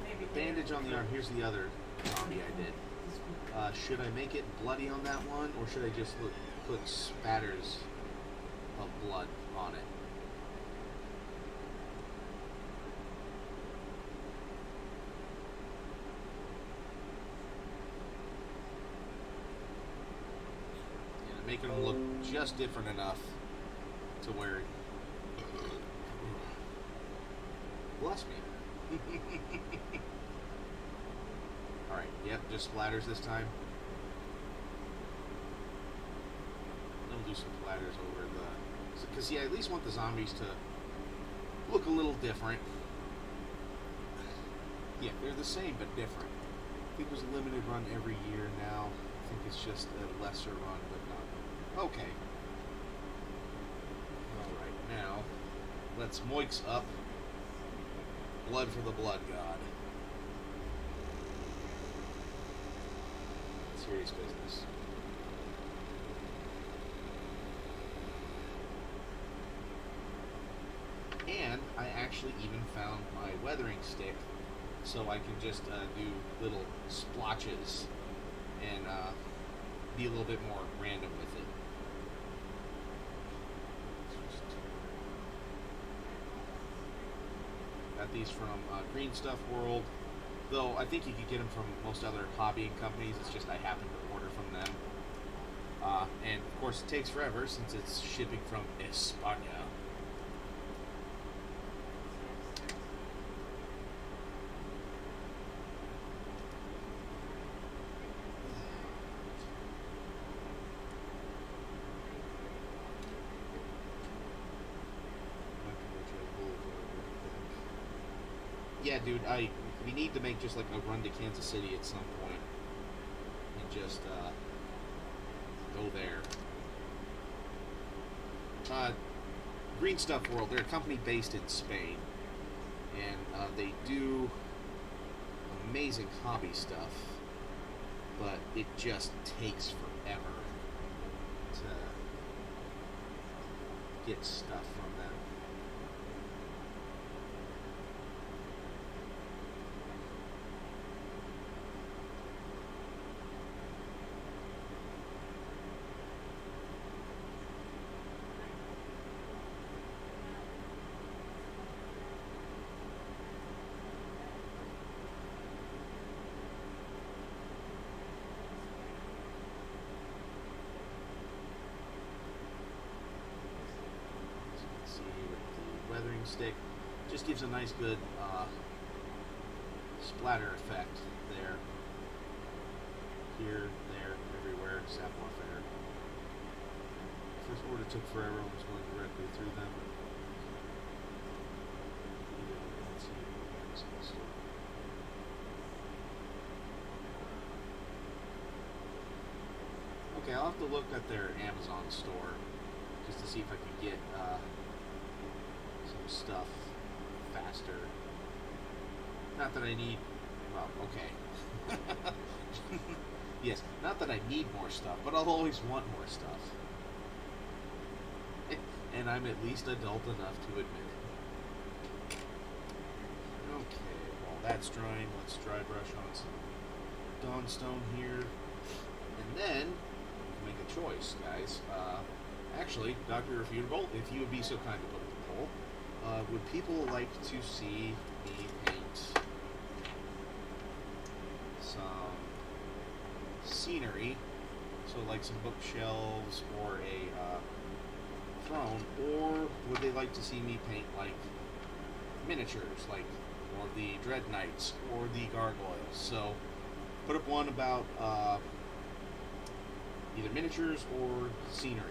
Maybe bandage on the arm. Here's the other zombie I did. Should I make it bloody on that one, or should I just put spatters of blood on it? making them look just different enough to where. Bless me. Alright, yep, just splatters this time. We'll do some splatters over the... Because, yeah, I at least want the zombies to look a little different. Yeah, they're the same, but different. I think there's a limited run every year now. I think it's just a lesser run, but not... Okay. Alright, now, let's moix up blood for the blood god. Serious business. And I actually even found my weathering stick, so I can just do little splotches and be a little bit more random with it. Got these from Green Stuff World, though I think you could get them from most other hobbying companies. It's just I happen to order from them. And of course it takes forever since it's shipping from España. Yeah, dude, we need to make just like a run to Kansas City at some point and just go there. Green Stuff World, they're a company based in Spain, and they do amazing hobby stuff, but it just takes forever to get stuff from them. Weathering stick just gives a nice good splatter effect there, here, there, everywhere. Savoir faire. First order took forever. I was going directly through them. Okay, I'll have to look at their Amazon store just to see if I can get some stuff faster. Not that I need, well, okay. Yes, not that I need more stuff, but I'll always want more stuff. And I'm at least adult enough to admit it. Okay, while that's drying, let's dry brush on some Dawnstone here. And then, make a choice, guys. Actually, Dr. Irrefutable, if you would be so kind to put up the poll, would people like to see me paint some scenery, so like some bookshelves or a throne, or would they like to see me paint like miniatures, like or the Dread Knights or the Gargoyles? So put up one about either miniatures or scenery.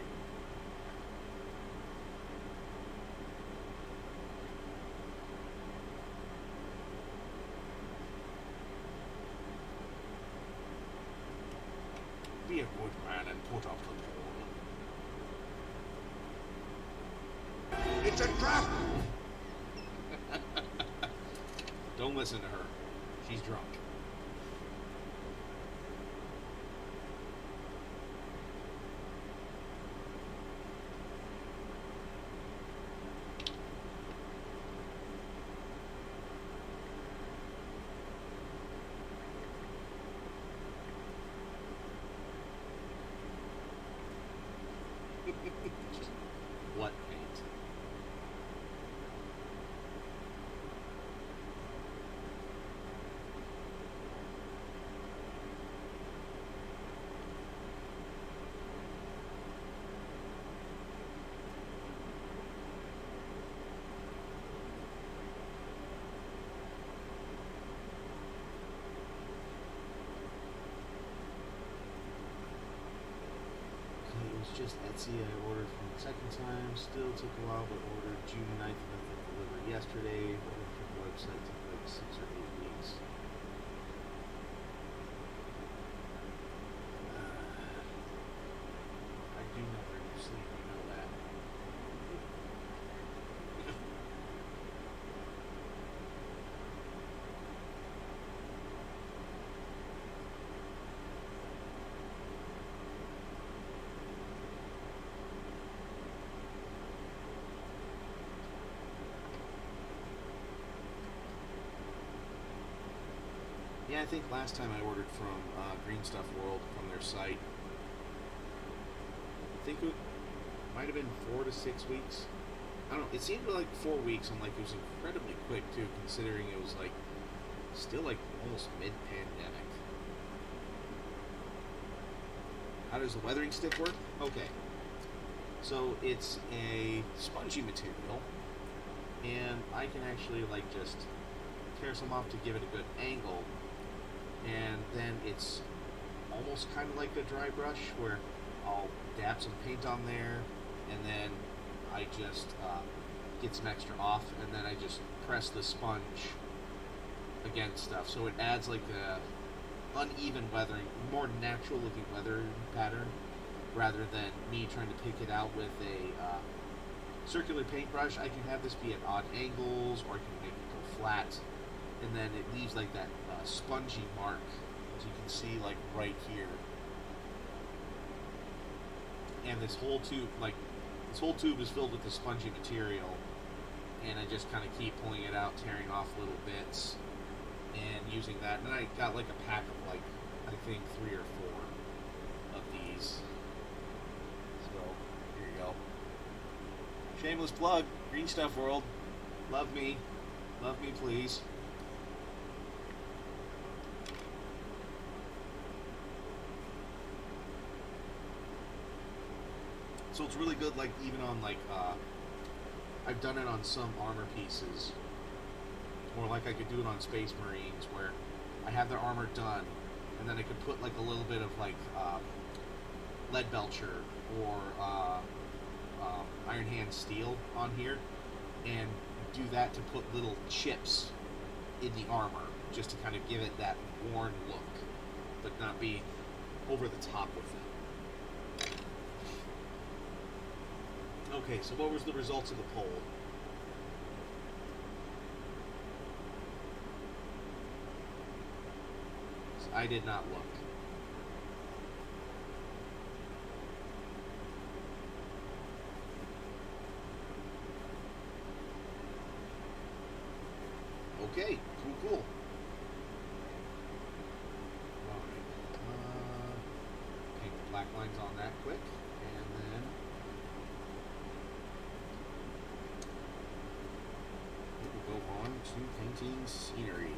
Be a good man and put up the poll. It's a trap! Don't listen to her. She's drunk. What paint? just Etsy. I ordered from the second time. Still took a while, but ordered June 9th and then delivered yesterday. Ordered from the website. Took like 6 or 8 weeks. I do never sleep. You know that. Yeah, I think last time I ordered from Green Stuff World from their site, I think it might have been 4 to 6 weeks. I don't know. It seemed like 4 weeks, and like it was incredibly quick too, considering it was like still like almost mid-pandemic. How does the weathering stick work? Okay, so it's a spongy material, and I can actually like just tear some off to give it a good angle. And then it's almost kind of like a dry brush where I'll dab some paint on there, and then I just get some extra off, and then I just press the sponge against stuff, so it adds like a uneven weathering, more natural looking weathering pattern, rather than me trying to pick it out with a circular paintbrush. I can have this be at odd angles, or I can make it go flat, and then it leaves like that spongy mark, as you can see like right here. And this whole tube is filled with the spongy material, and I just kind of keep pulling it out, tearing off little bits, and using that. And I got like a pack of like, I think 3 or 4 of these. So here you go. Shameless plug, Green Stuff World. Love me please. So it's really good, like even on like I've done it on some armor pieces, or like I could do it on Space Marines, where I have their armor done, and then I could put like a little bit of like lead belcher or Iron Hand steel on here, and do that to put little chips in the armor, just to kind of give it that worn look, but not be over the top with it. Okay, so what was the results of the poll? So I did not look. Okay, cool. Alright. Paint the black lines on that quick, and then we will go on to painting scenery.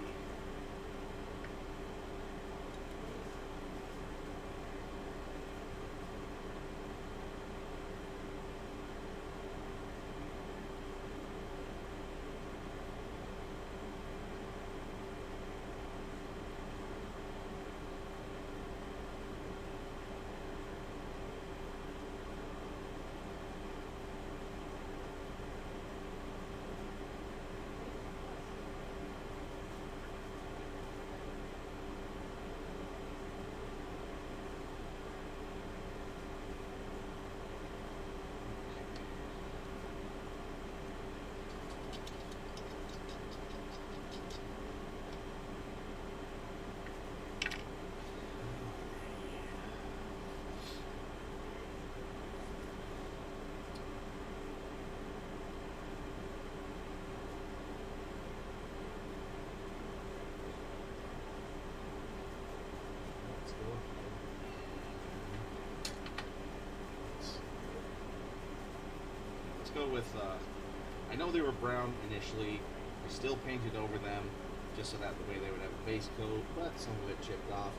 Go with, I know they were brown initially. I still painted over them just so that the way they would have a base coat, but some of it chipped off.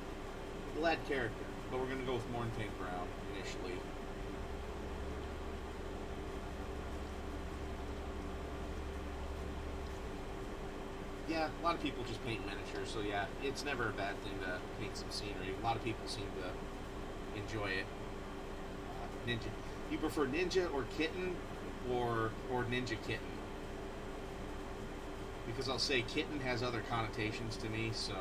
It'll add character, but we're going to go with Mornpaint brown initially. Yeah, a lot of people just paint miniatures, so yeah, it's never a bad thing to paint some scenery. A lot of people seem to enjoy it. Ninja. You prefer ninja or kitten, or ninja kitten? Because I'll say kitten has other connotations to me. So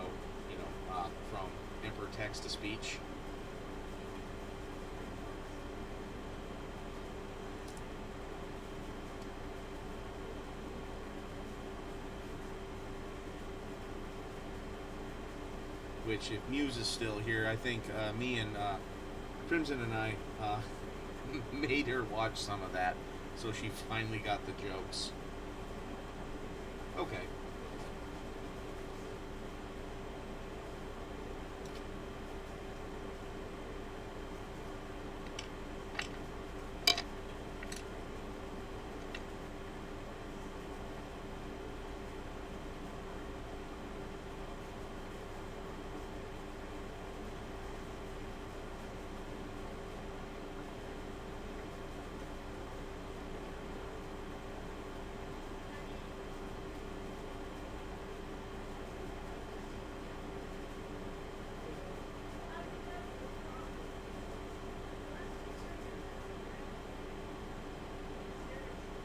from emperor text to speech. Which, if Muse is still here, I think me and Crimson and I made her watch some of that, so she finally got the jokes. Okay.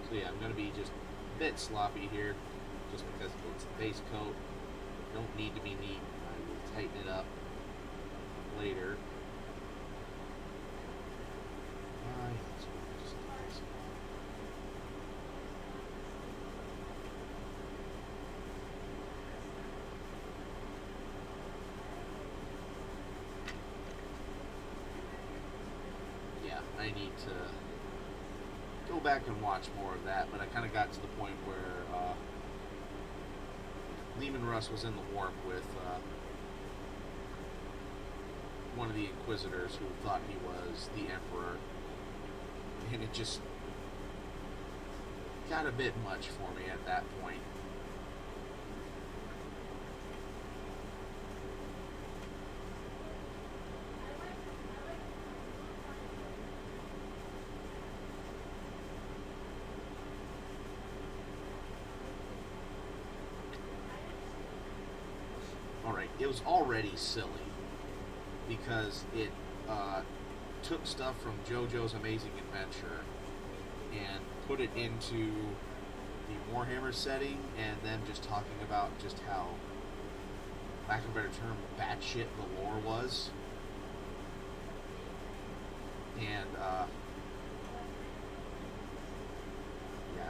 So yeah, I'm going to be just a bit sloppy here, just because it's a base coat. Don't need to be neat. I will tighten it up later. Yeah, I need to go back and watch more of that, but I kind of got to the point where Lehman Russ was in the warp with one of the Inquisitors who thought he was the Emperor, and it just got a bit much for me at that point. Alright, it was already silly because it took stuff from JoJo's Amazing Adventure and put it into the Warhammer setting, and then just talking about just how, lack of a better term, batshit the lore was. And yeah,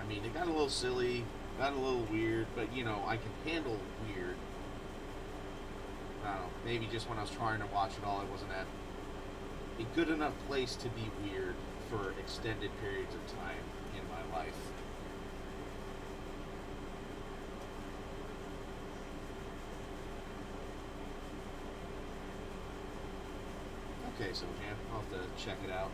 I mean, it got a little silly, got a little weird, but I can handle weird. I don't know, maybe just when I was trying to watch it all, I wasn't at a good enough place to be weird for extended periods of time in my life. Okay, so Jan, I'll have to check it out.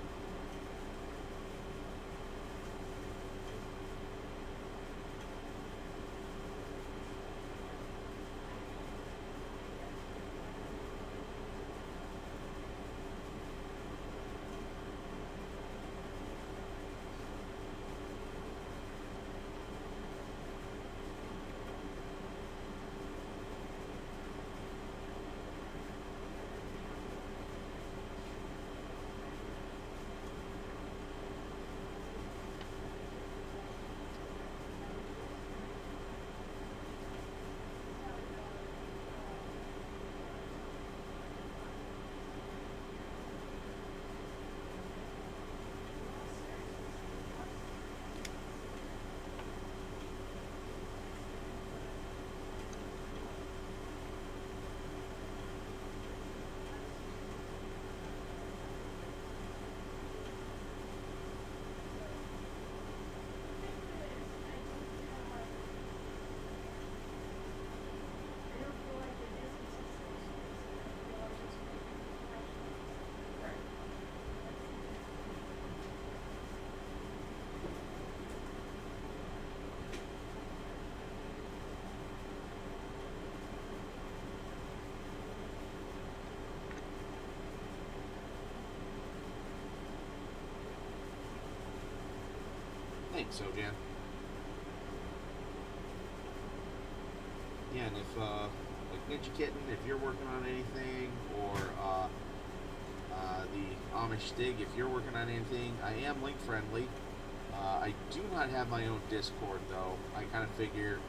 Thanks, Sojan. Yeah, and if, like Ninja Kitten, if you're working on anything, or The Amish Dig, if you're working on anything, I am link friendly. I do not have my own Discord though. I kind of figure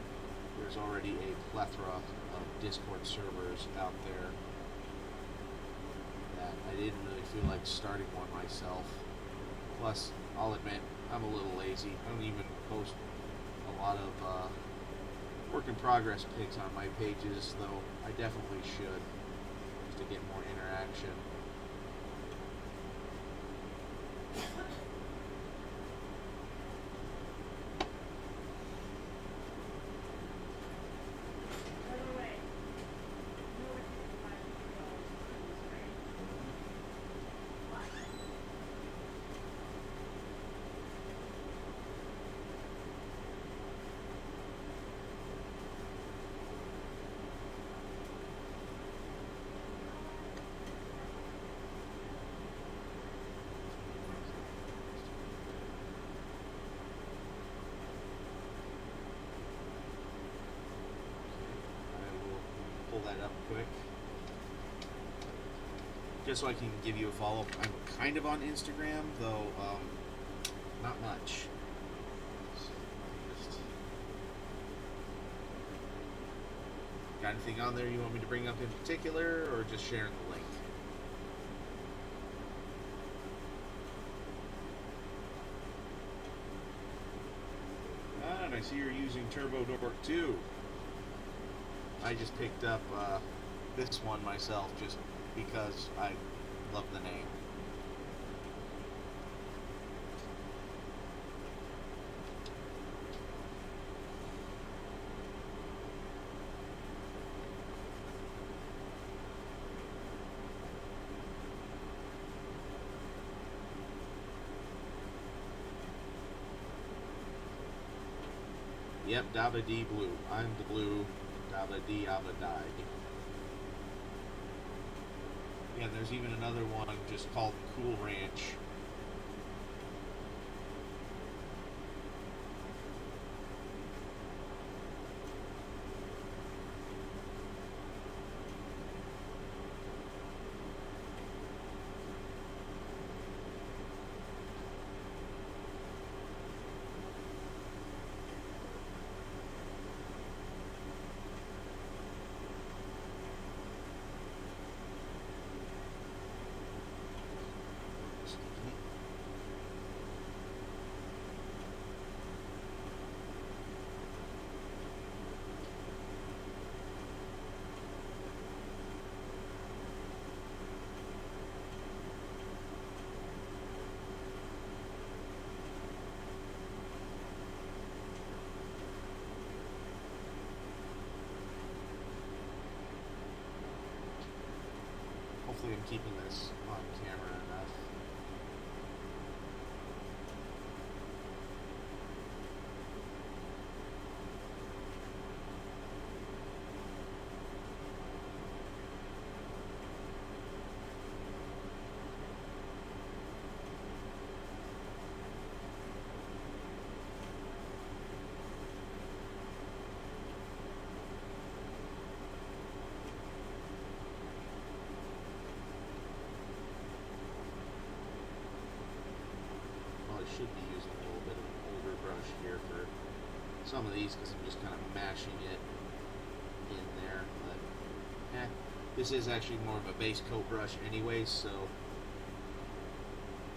there's already a plethora of Discord servers out there that I didn't really feel like starting one myself. Plus, I'll admit, I'm a little lazy. I don't even post a lot of work in progress pics on my pages, though I definitely should, just to get more interaction. Pull that up quick just so I can give you a follow. I'm kind of on Instagram though, not much. So just... Got anything on there you want me to bring up in particular, or just sharing the link? And I see you're using Turbo Dork 2. I just picked up this one myself just because I love the name. Yep, Dabba D Blue. I'm the blue. Dabba D Abba died. Yeah, there's even another one just called Cool Ranch. Hopefully I'm keeping this on camera enough. Should be using a little bit of an older brush here for some of these because I'm just kind of mashing it in there, but this is actually more of a base coat brush anyways, so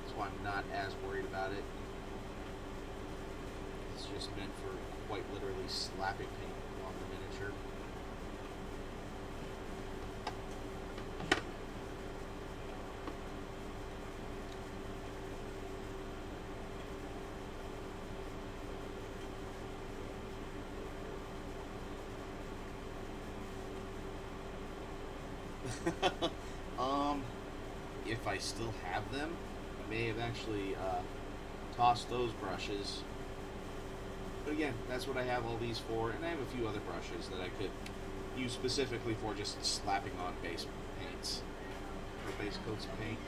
that's why I'm not as worried about it. It's just meant for quite literally slapping paint on the miniature. If I still have them, I may have actually tossed those brushes. But again, that's what I have all these for, and I have a few other brushes that I could use specifically for just slapping on base paints, or base coats of paint.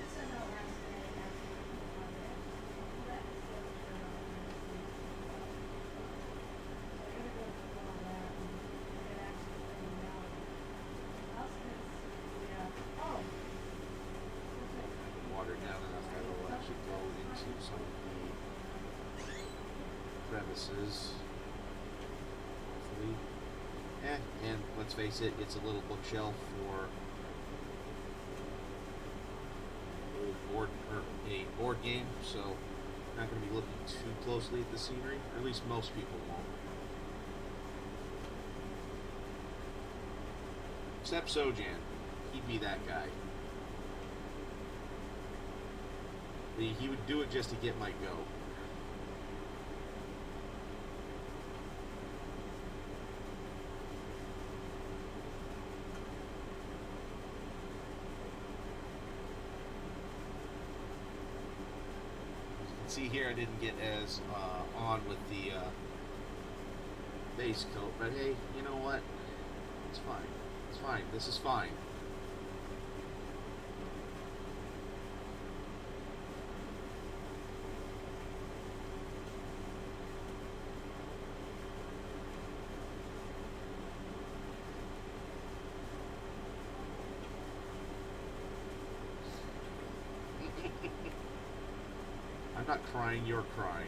glasses. Hopefully. And let's face it, it's a little bookshelf for a board game, so not going to be looking too closely at the scenery, or at least most people won't. Except Sojan. He'd be that guy. He would do it just to get my go. See here, I didn't get as on with the base coat, but hey, you know what? It's fine. It's fine. This is fine. I'm not crying, you're crying.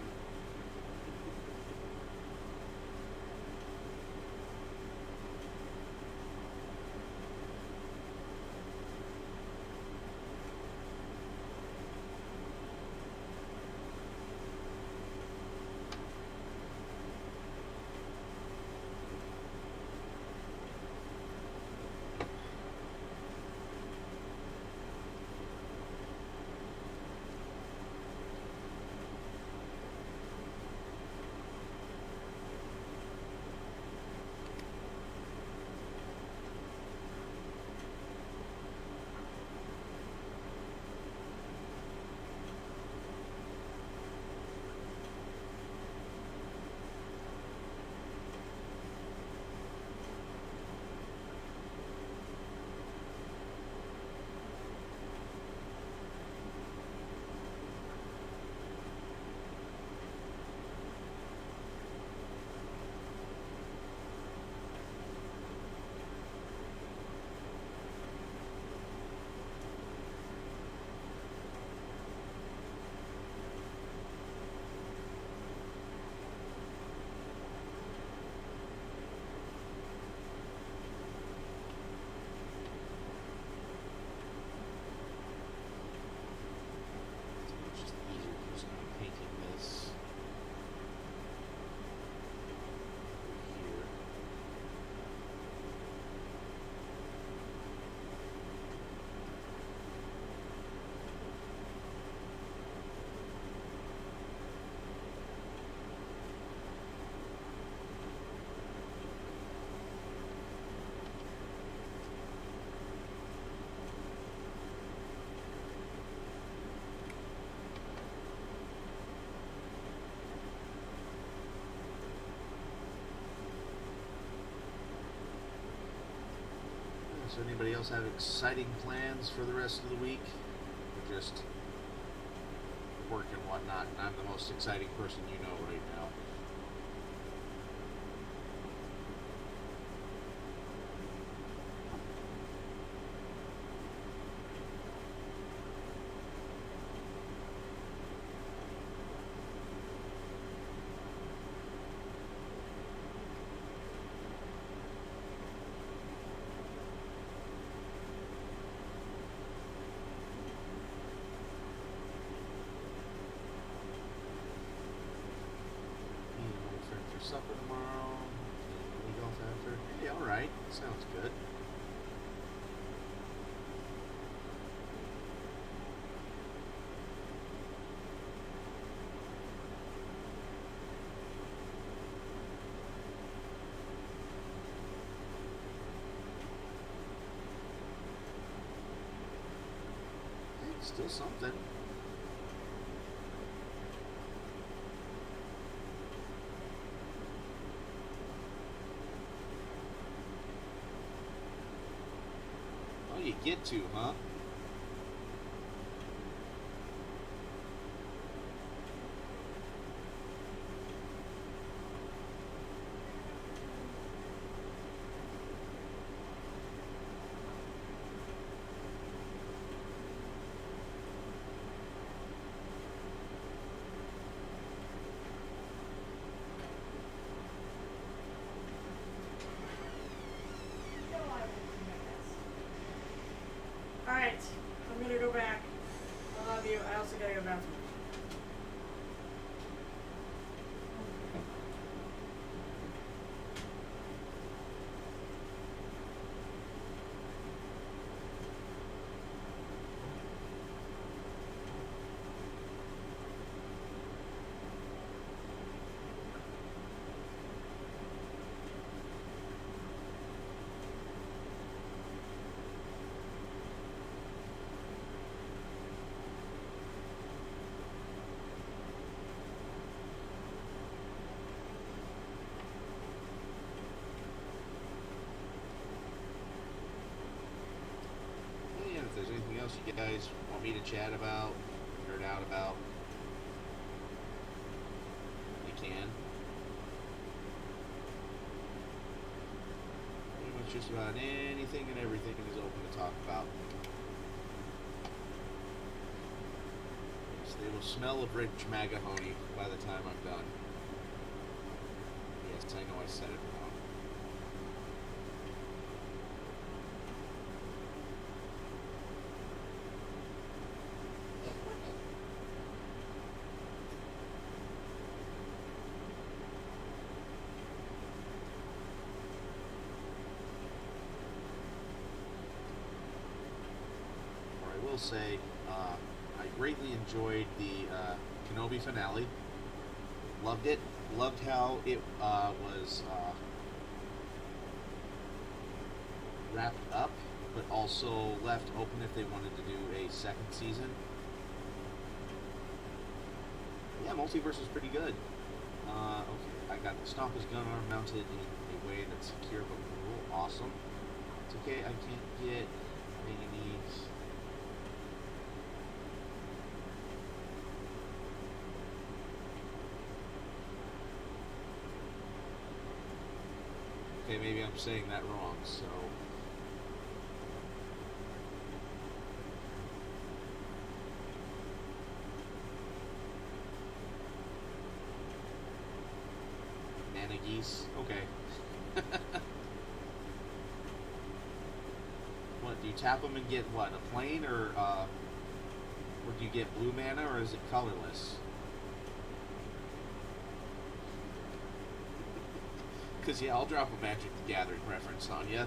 So anybody else have exciting plans for the rest of the week? Or just work and whatnot, and I'm the most exciting person you know right now. Supper tomorrow, week off after. Hey, alright, sounds good. Hey, still something. You get to, huh? I'm gonna go back. I love you. I also gotta go to the bathroom. And if there's anything else you guys want me to chat about, nerd out about, you can. Pretty much just about anything and everything is open to talk about. Yes, they will smell of rich magahoney by the time I'm done. Yes, I know I said it wrong. I will say, I greatly enjoyed the Kenobi finale. Loved it. Loved how it was wrapped up, but also left open if they wanted to do a second season. Yeah, Multiverse is pretty good. Okay, I got the Stompus gun arm mounted in a way that's secure but cool. Awesome. It's okay, I can't get manganese. Okay, maybe I'm saying that wrong, so. Mana geese? Okay. What, do you tap them and get what, a plane, or do you get blue mana, or is it colorless? Because, yeah, I'll drop a Magic the Gathering reference on you.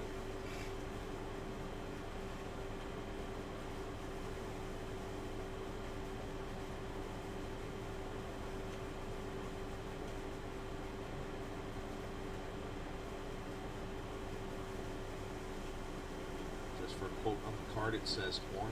Just for a quote on the card, it says "Orc."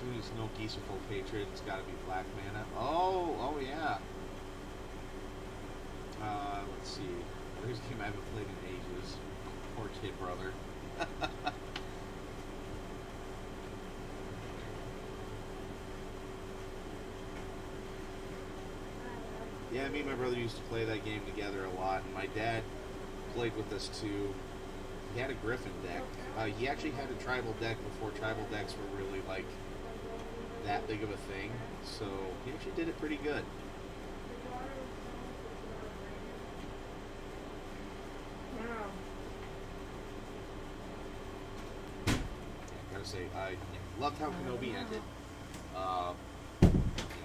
There's no geese or full patriot. It's got to be black mana. Oh yeah. Let's see. There's a game I haven't played in ages. Poor kid, brother. Yeah, me and my brother used to play that game together a lot, and my dad played with us too. He had a Griffin deck. He actually had a tribal deck before tribal decks were really like that big of a thing, so he actually did it pretty good. Wow. I gotta say, I loved how Kenobi ended. It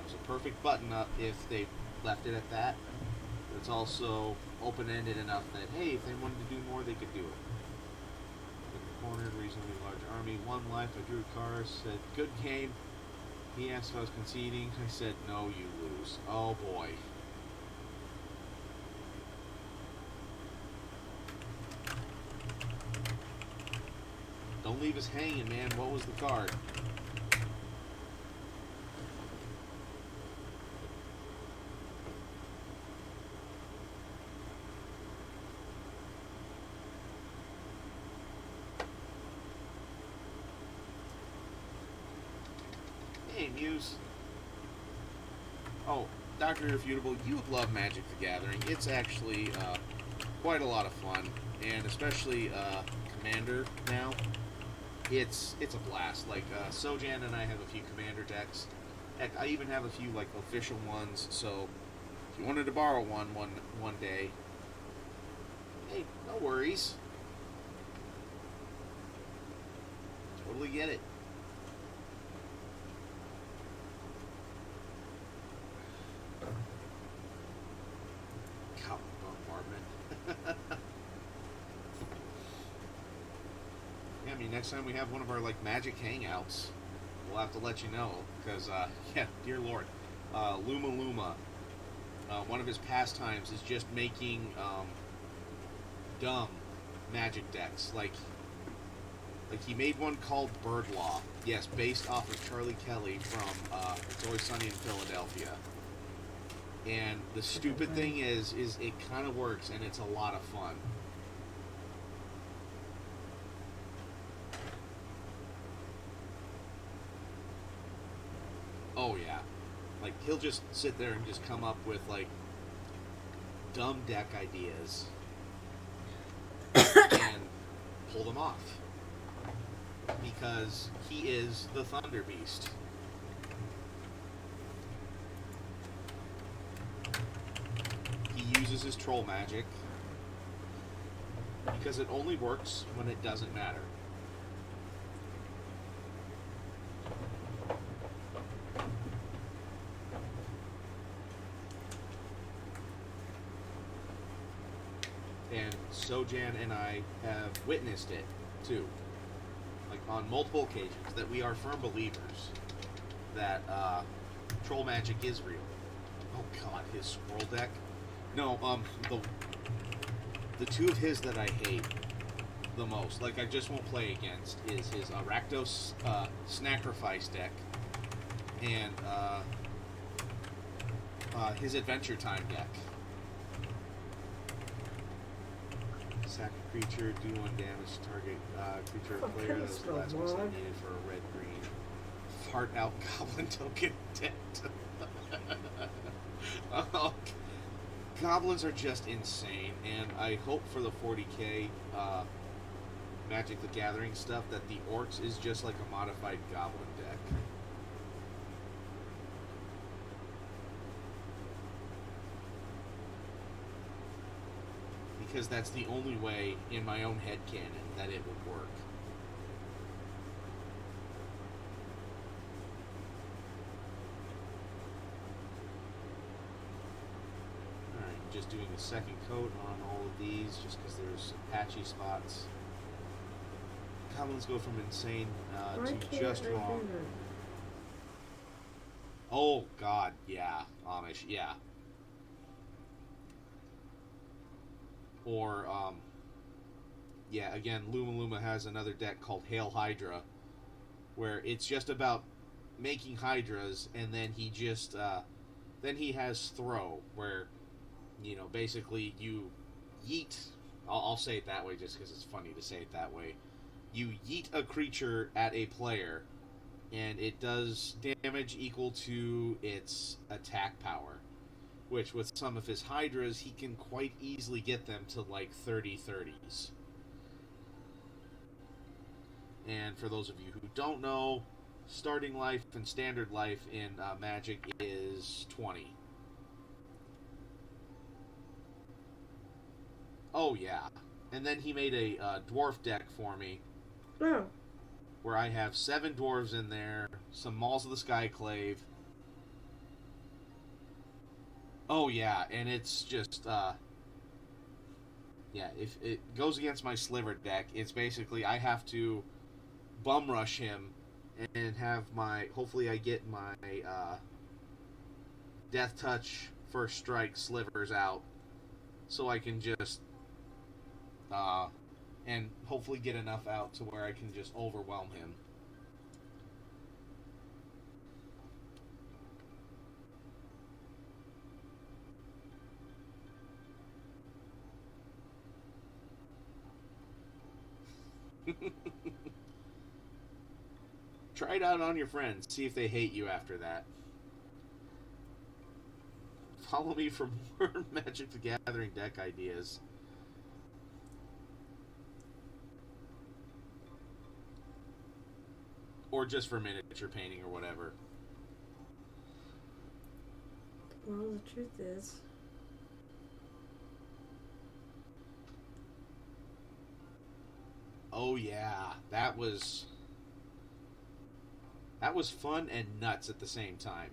was a perfect button up if they left it at that. But it's also open-ended enough that, hey, if they wanted to do more, they could do it. Cornered, reasonably large army, 1 life. I drew cards, said, good game. He asked if I was conceding. I said, no, you lose. Oh, boy. Don't leave us hanging, man. What was the card? Hey, Muse. Oh, Dr. Irrefutable, you would love Magic the Gathering. It's actually quite a lot of fun, and especially Commander now. it's a blast. Like Sojan and I have a few commander decks. Heck, I even have a few like official ones. So if you wanted to borrow one day, hey, no worries. Totally get it. Cop bombardment. Yeah, I mean, next time we have one of our like magic hangouts, we'll have to let you know because, yeah, dear lord, Luma Luma, one of his pastimes is just making dumb magic decks. Like he made one called Bird Law. Yes, based off of Charlie Kelly from It's Always Sunny in Philadelphia. And the stupid thing is it kind of works and it's a lot of fun. Oh yeah, like he'll just sit there and just come up with like dumb deck ideas and pull them off because he is the Thunder Beast. He uses his troll magic because it only works when it doesn't matter. And Sojan and I have witnessed it too, like on multiple occasions, that we are firm believers that troll magic is real. Oh god, his squirrel deck. No, the two of his that I hate the most, like I just won't play against, is his Rakdos Sacrifice deck and his Adventure Time deck. Sack a creature, do 1 damage to target creature or player. That was the last one I needed for a red-green. Fart out goblin token deck. Oh, goblins are just insane, and I hope for the 40k Magic the Gathering stuff that the Orcs is just like a modified goblin deck. Because that's the only way, in my own headcanon, that it would work. Alright, just doing the second coat on all of these, just because there's some patchy spots. Goblins go from insane to just wrong. Oh, God, yeah. Amish, yeah. Or, yeah, again, Luma Luma has another deck called Hail Hydra, where it's just about making Hydras, and then he just, then he has Throw, where, you know, basically you yeet, I'll say it that way just because it's funny to say it that way, you yeet a creature at a player, and it does damage equal to its attack power. Which, with some of his Hydras, he can quite easily get them to, like, 30/30s. And for those of you who don't know, starting life and standard life in Magic is 20. Oh, yeah. And then he made a dwarf deck for me. Oh. Where I have 7 dwarves in there, some Mauls of the Skyclave. Oh, yeah, and it's just, yeah, if it goes against my Sliver deck, it's basically I have to bum rush him and have my, hopefully I get my, Death Touch First Strike Slivers out so I can just, and hopefully get enough out to where I can just overwhelm him. Try it out on your friends. See if they hate you after that. Follow me for more Magic the Gathering deck ideas. or just for miniature painting or whatever. Well, the truth is, oh yeah, that was fun and nuts at the same time.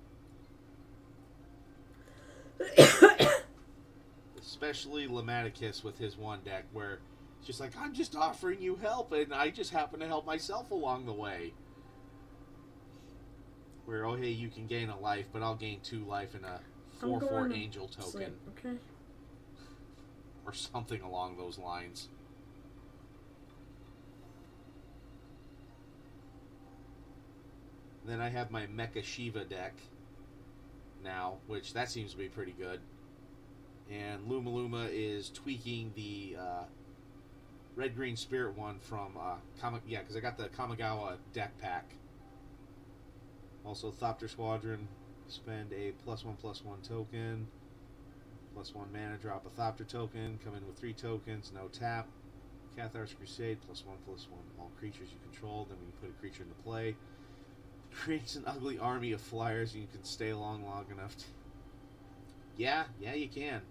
Especially Lematicus with his one deck where it's just like, I'm just offering you help and I just happen to help myself along the way. Where, oh hey, you can gain a life, but I'll gain 2 life in a 4/4 angel token. Sleep. Okay. Or something along those lines. Then I have my Mecha Shiva deck now, which that seems to be pretty good. And Luma Luma is tweaking the Red Green Spirit one from because I got the Kamigawa deck pack. Also Thopter Squadron, spend a +1/+1 token, +1 mana, drop a Thopter token, come in with 3 tokens, no tap. Cathar's Crusade, +1/+1 all creatures you control. Then when you put a creature into play, creates an ugly army of flyers and you can stay long enough to... Yeah, you can.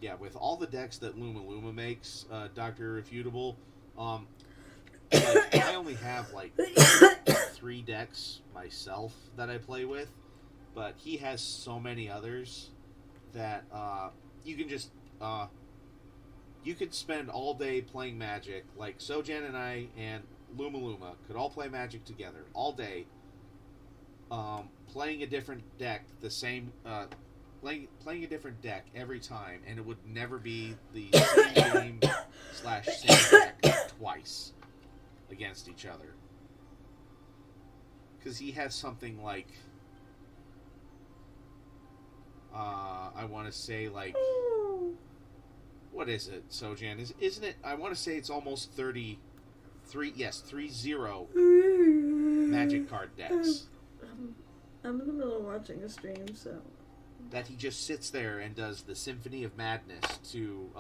Yeah, with all the decks that Luma Luma makes, Dr. Irrefutable, I only have like 3 decks myself that I play with, but he has so many others that you can just you could spend all day playing Magic. Like Sojan and I and Luma Luma could all play Magic together all day, playing a different deck, playing a different deck every time, and it would never be the same game / same deck twice against each other. Because he has something like, I want to say like, what is it, Sojan? Isn't it? I want to say it's almost 30 Magic card decks. I'm in the middle of watching a stream, so... That he just sits there and does the Symphony of Madness to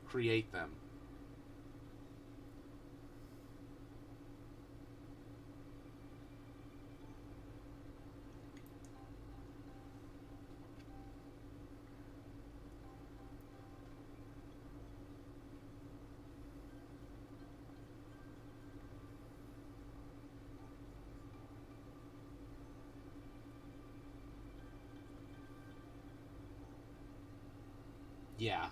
create them. Yeah.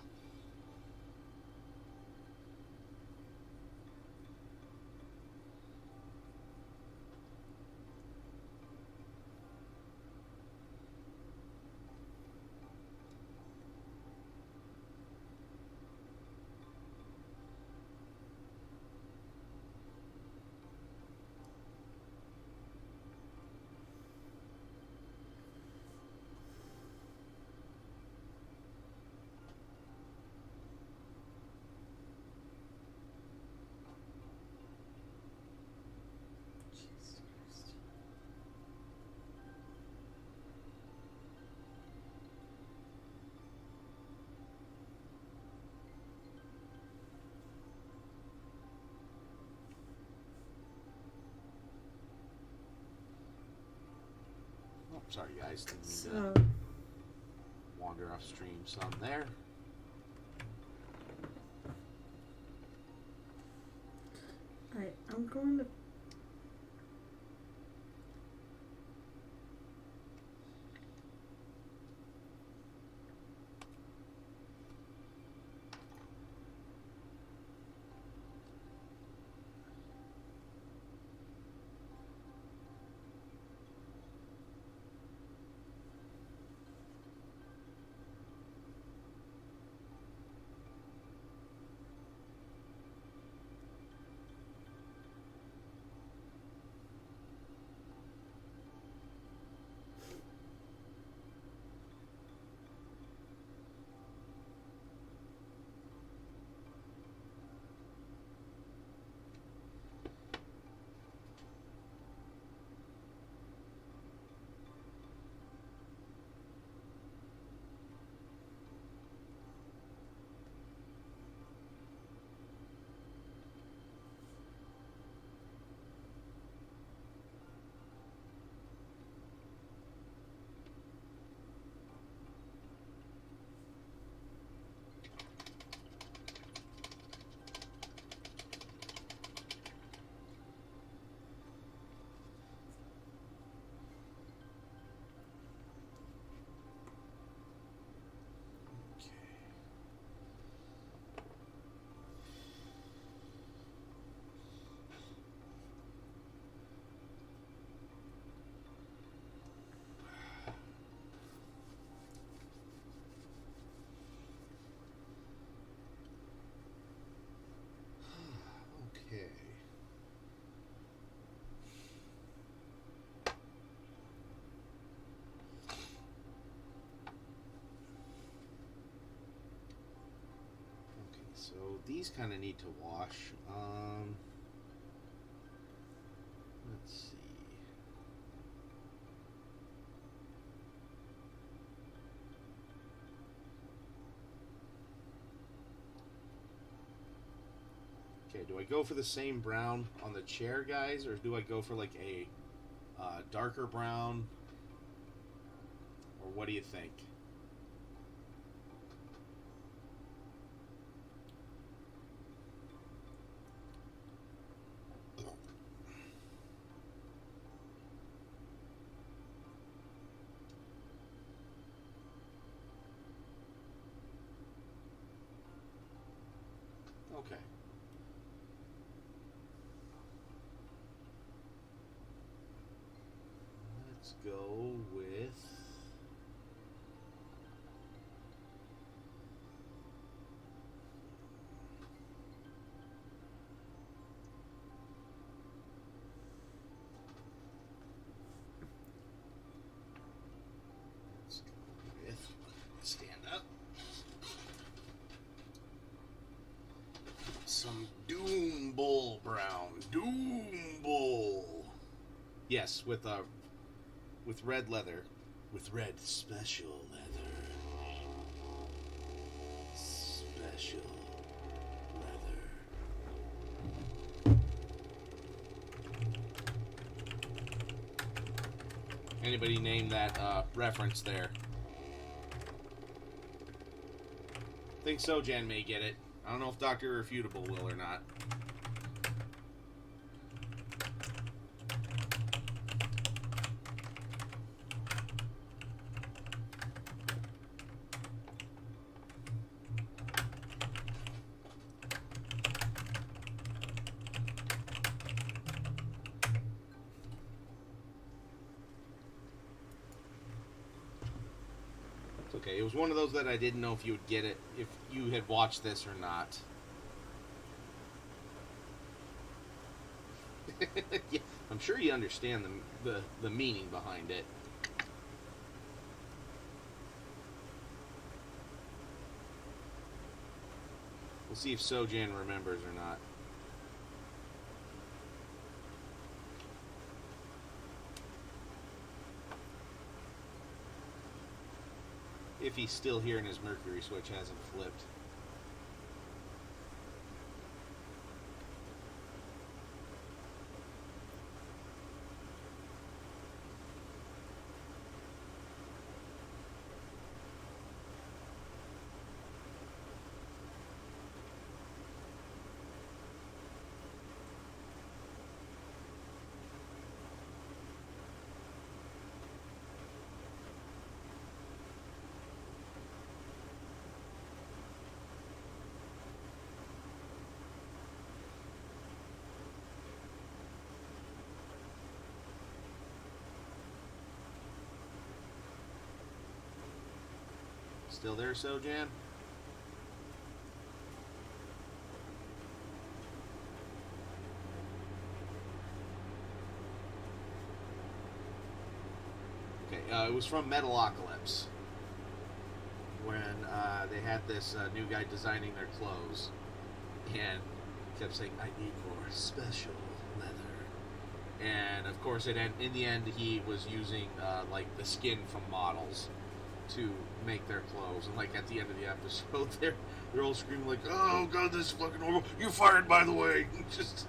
Sorry, guys. Didn't mean to wander off stream some there. Alright, I'm going to... these kind of need to wash. Let's see. Okay, do I go for the same brown on the chair, guys, or do I go for like a darker brown? Or what do you think? Okay. Let's go with... Let's go with... Stand up. Some Doom Bull brown. Doom Bull. Yes, with red leather. With red special leather. Special leather. Anybody name that reference there? Think Sojan may get it. I don't know if Dr. Irrefutable will or not. It's okay. It was one of those that I didn't know if you would get it, if you had watched this or not. Yeah, I'm sure you understand the meaning behind it. We'll see if Sojan remembers or not. If he's still here and his Mercury switch hasn't flipped. Still there, Sojan? Okay, it was from Metalocalypse when they had this new guy designing their clothes and kept saying, "I need more special leather." And of course, in the end, he was using like the skin from models to make their clothes, and like at the end of the episode, they're all screaming like, "Oh God, this is fucking horrible! You're fired, by the way." Just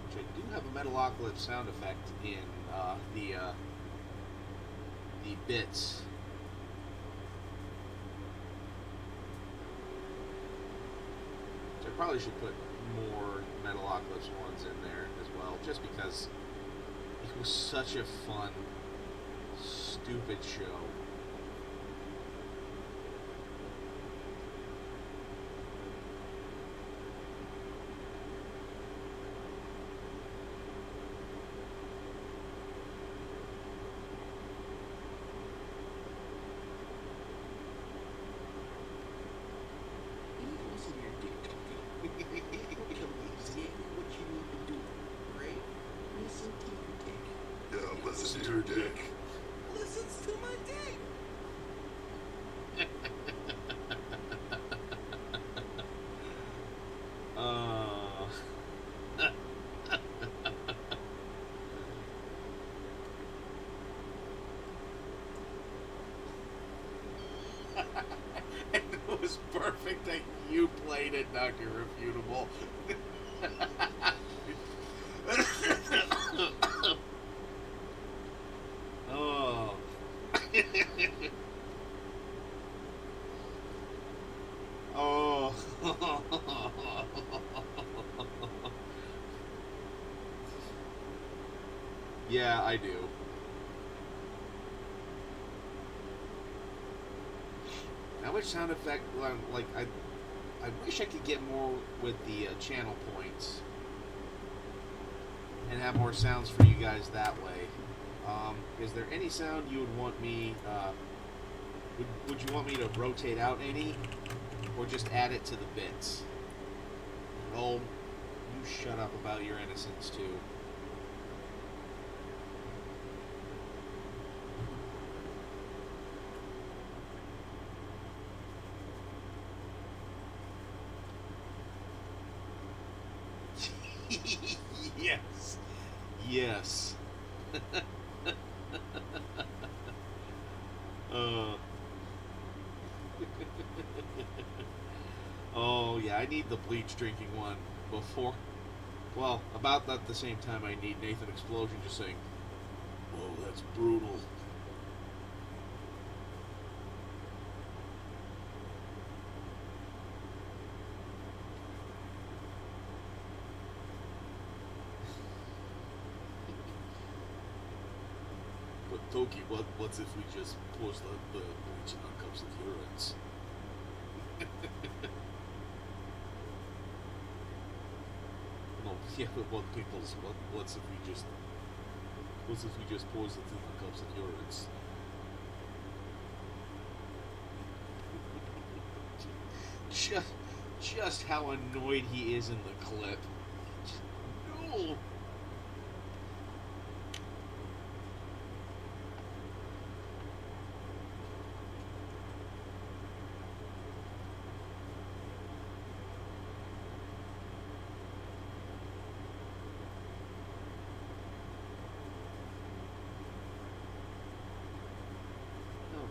which I do have a Metalocalypse sound effect in the bits. Which I probably should put more Metalocalypse ones in there as well, just because it was such a fun, stupid show. did knock irrefutable. Oh. Oh. Yeah, I do. How much sound effect? Like I wish I could get more with the channel points and have more sounds for you guys that way. Is there any sound you would want me? Would you want me to rotate out any, or just add it to the bits? Oh, you shut up about your innocence too. Yes. Yes. uh. Oh, yeah, I need the bleach drinking one before. Well, about at the same time I need Nathan Explosion just saying, "Oh, that's brutal." But Toki, what's if we just pours the bleach in our cups of urines? No, yeah, but what's if we just pours it in our cups of urines? Just how annoyed he is in the clip. No.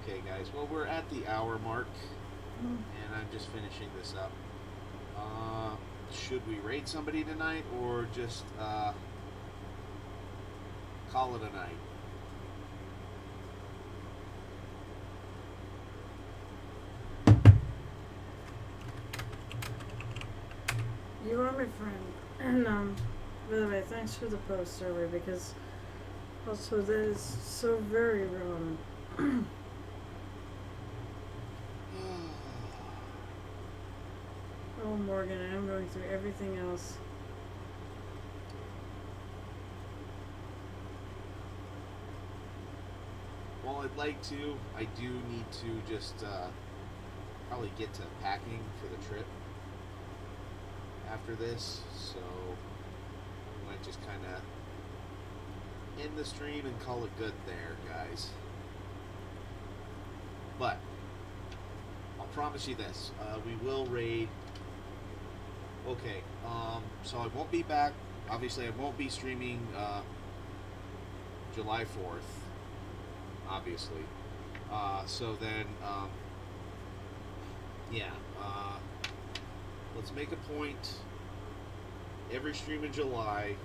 Okay, guys. Well, we're at the hour mark, and I'm just finishing this up. Should we raid somebody tonight, or just call it a night? You are my friend, and by the way, thanks for the post earlier, because also that is so very wrong. Oh, Morgan, I'm going through everything else. Well, I'd like to. I do need to just probably get to packing for the trip after this, so I might just kind of end the stream and call it good there, guys. But I'll promise you this: we will raid. Okay, so I won't be back. Obviously, I won't be streaming July 4th. Obviously. So then, yeah. Let's make a point every stream in July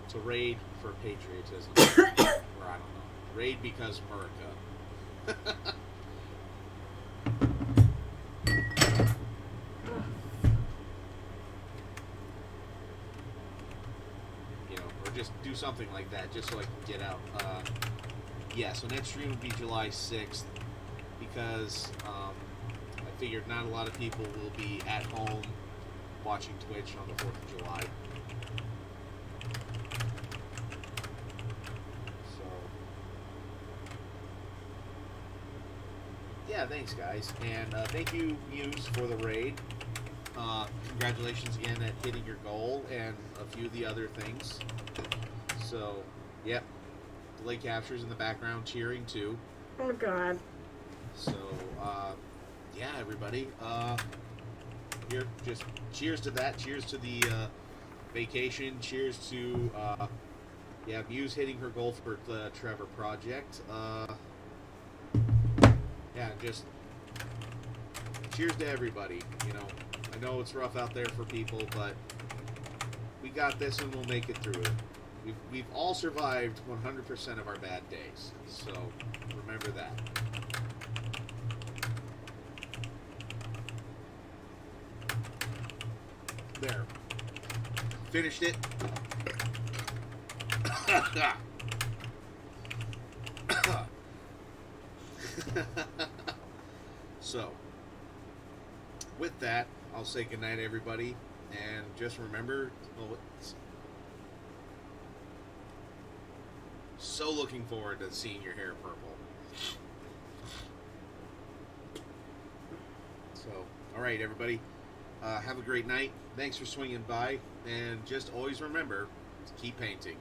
to raid for patriotism. Or I don't know. Raid because America. Or just do something like that, just so I can get out. Yeah, so next stream will be July 6th, because I figured not a lot of people will be at home watching Twitch on the 4th of July. So, yeah, thanks, guys. And thank you, Muse, for the raid. Congratulations again at hitting your goal and a few of the other things. So, yep. Delay captures in the background cheering too. Oh God. So, yeah, everybody. Here, just cheers to that. Cheers to the vacation. Cheers to yeah, Muse hitting her goal for the Trevor project. Yeah, just cheers to everybody. You know, I know it's rough out there for people, but we got this and we'll make it through it. We've all survived 100% of our bad days, so remember that. There. Finished it. So, with that, I'll say goodnight, everybody, and just remember, so looking forward to seeing your hair purple. So, all right, everybody, have a great night. Thanks for swinging by, and just always remember to keep painting.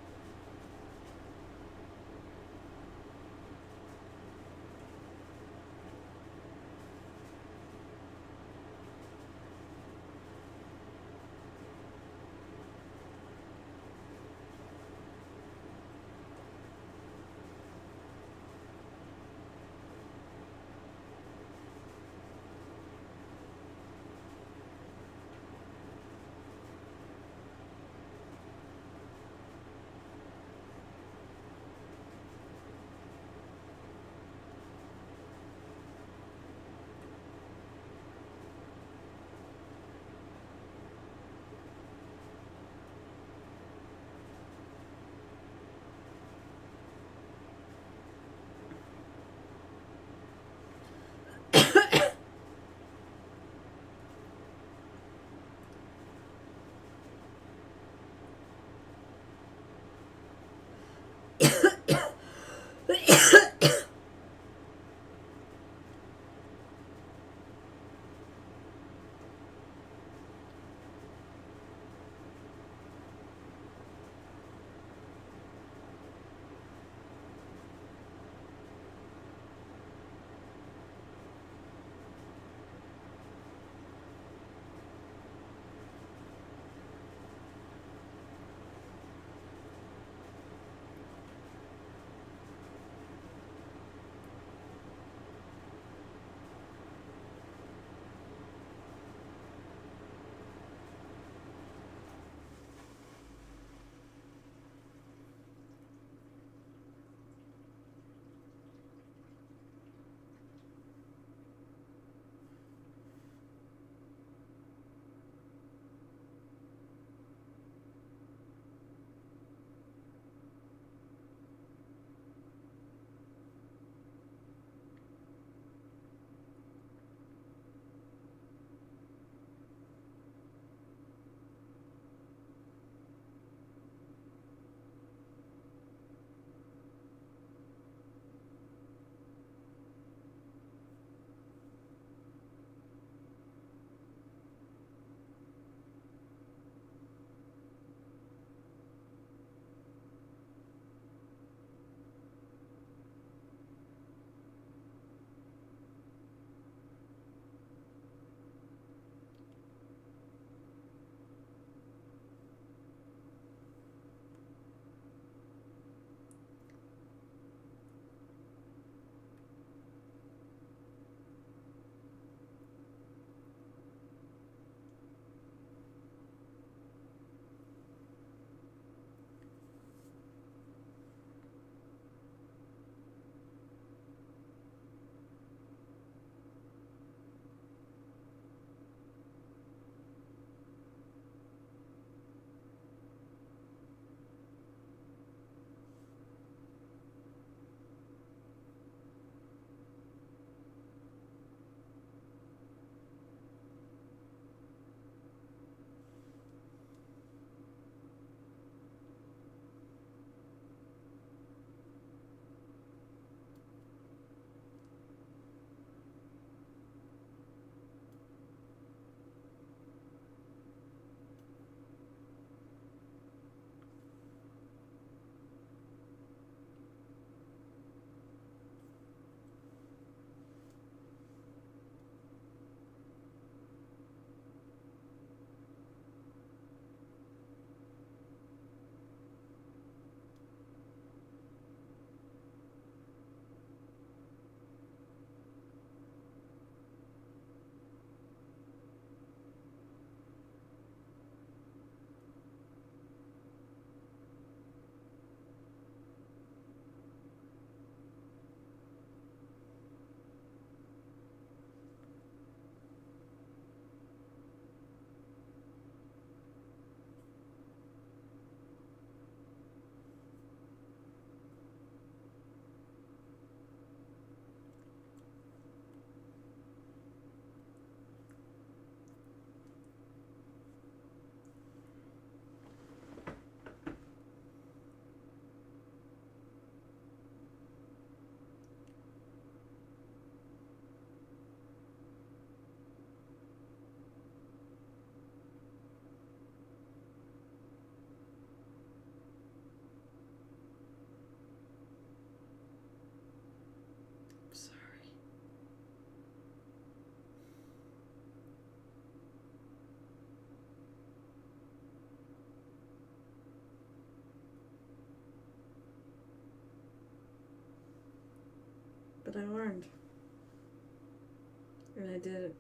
I learned. And I did it.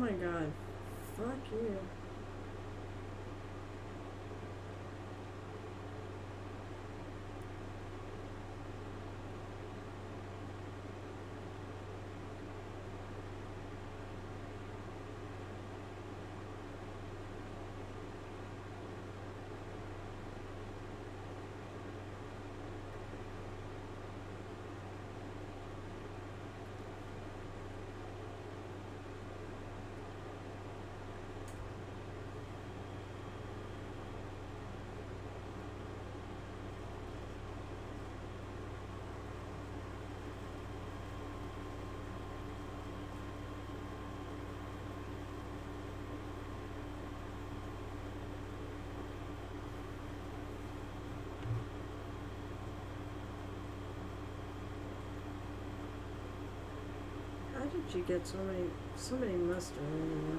my god. Fuck you. How did you get so many mustard anymore?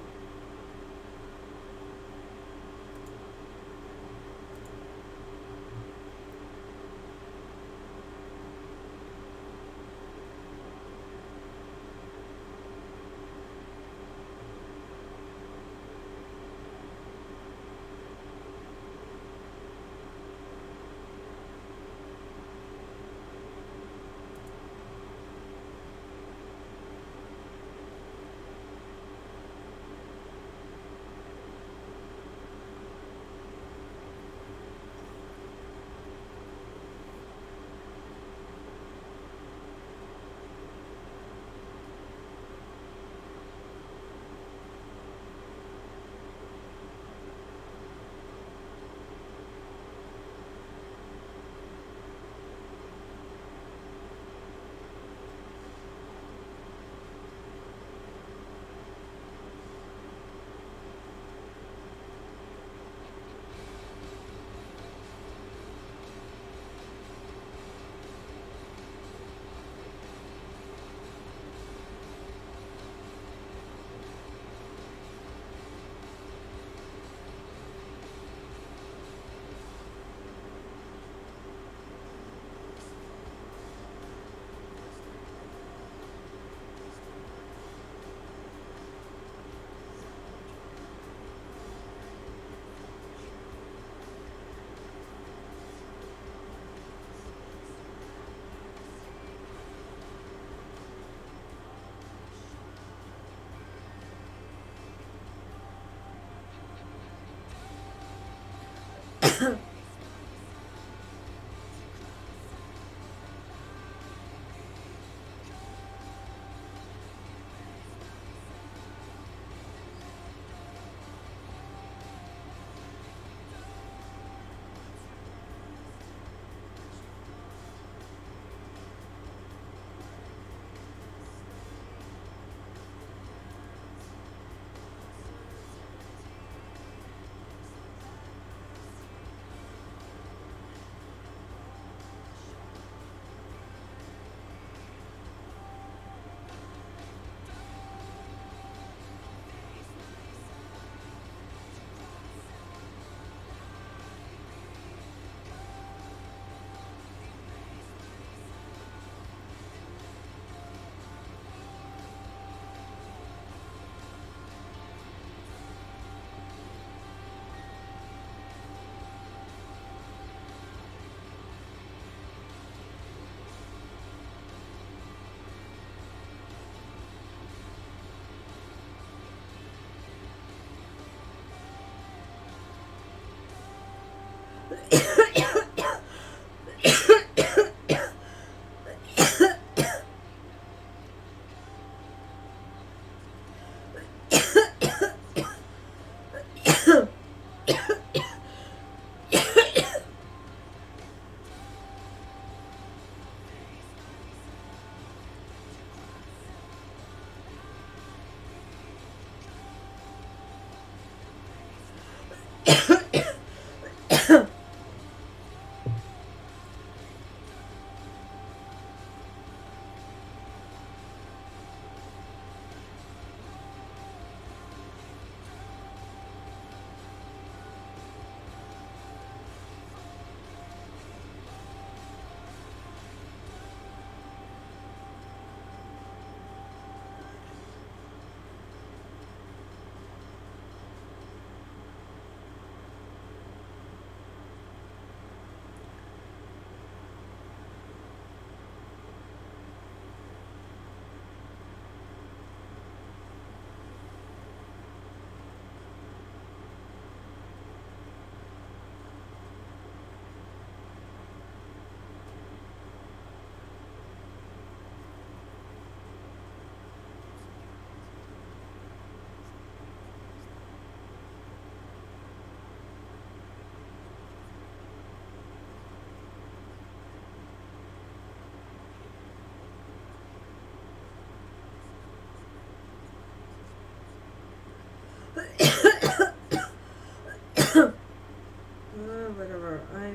whatever. I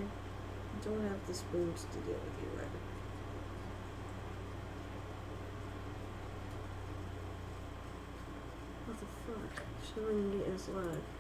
don't have the spoons to deal with you right now. What the fuck? Showing me as live.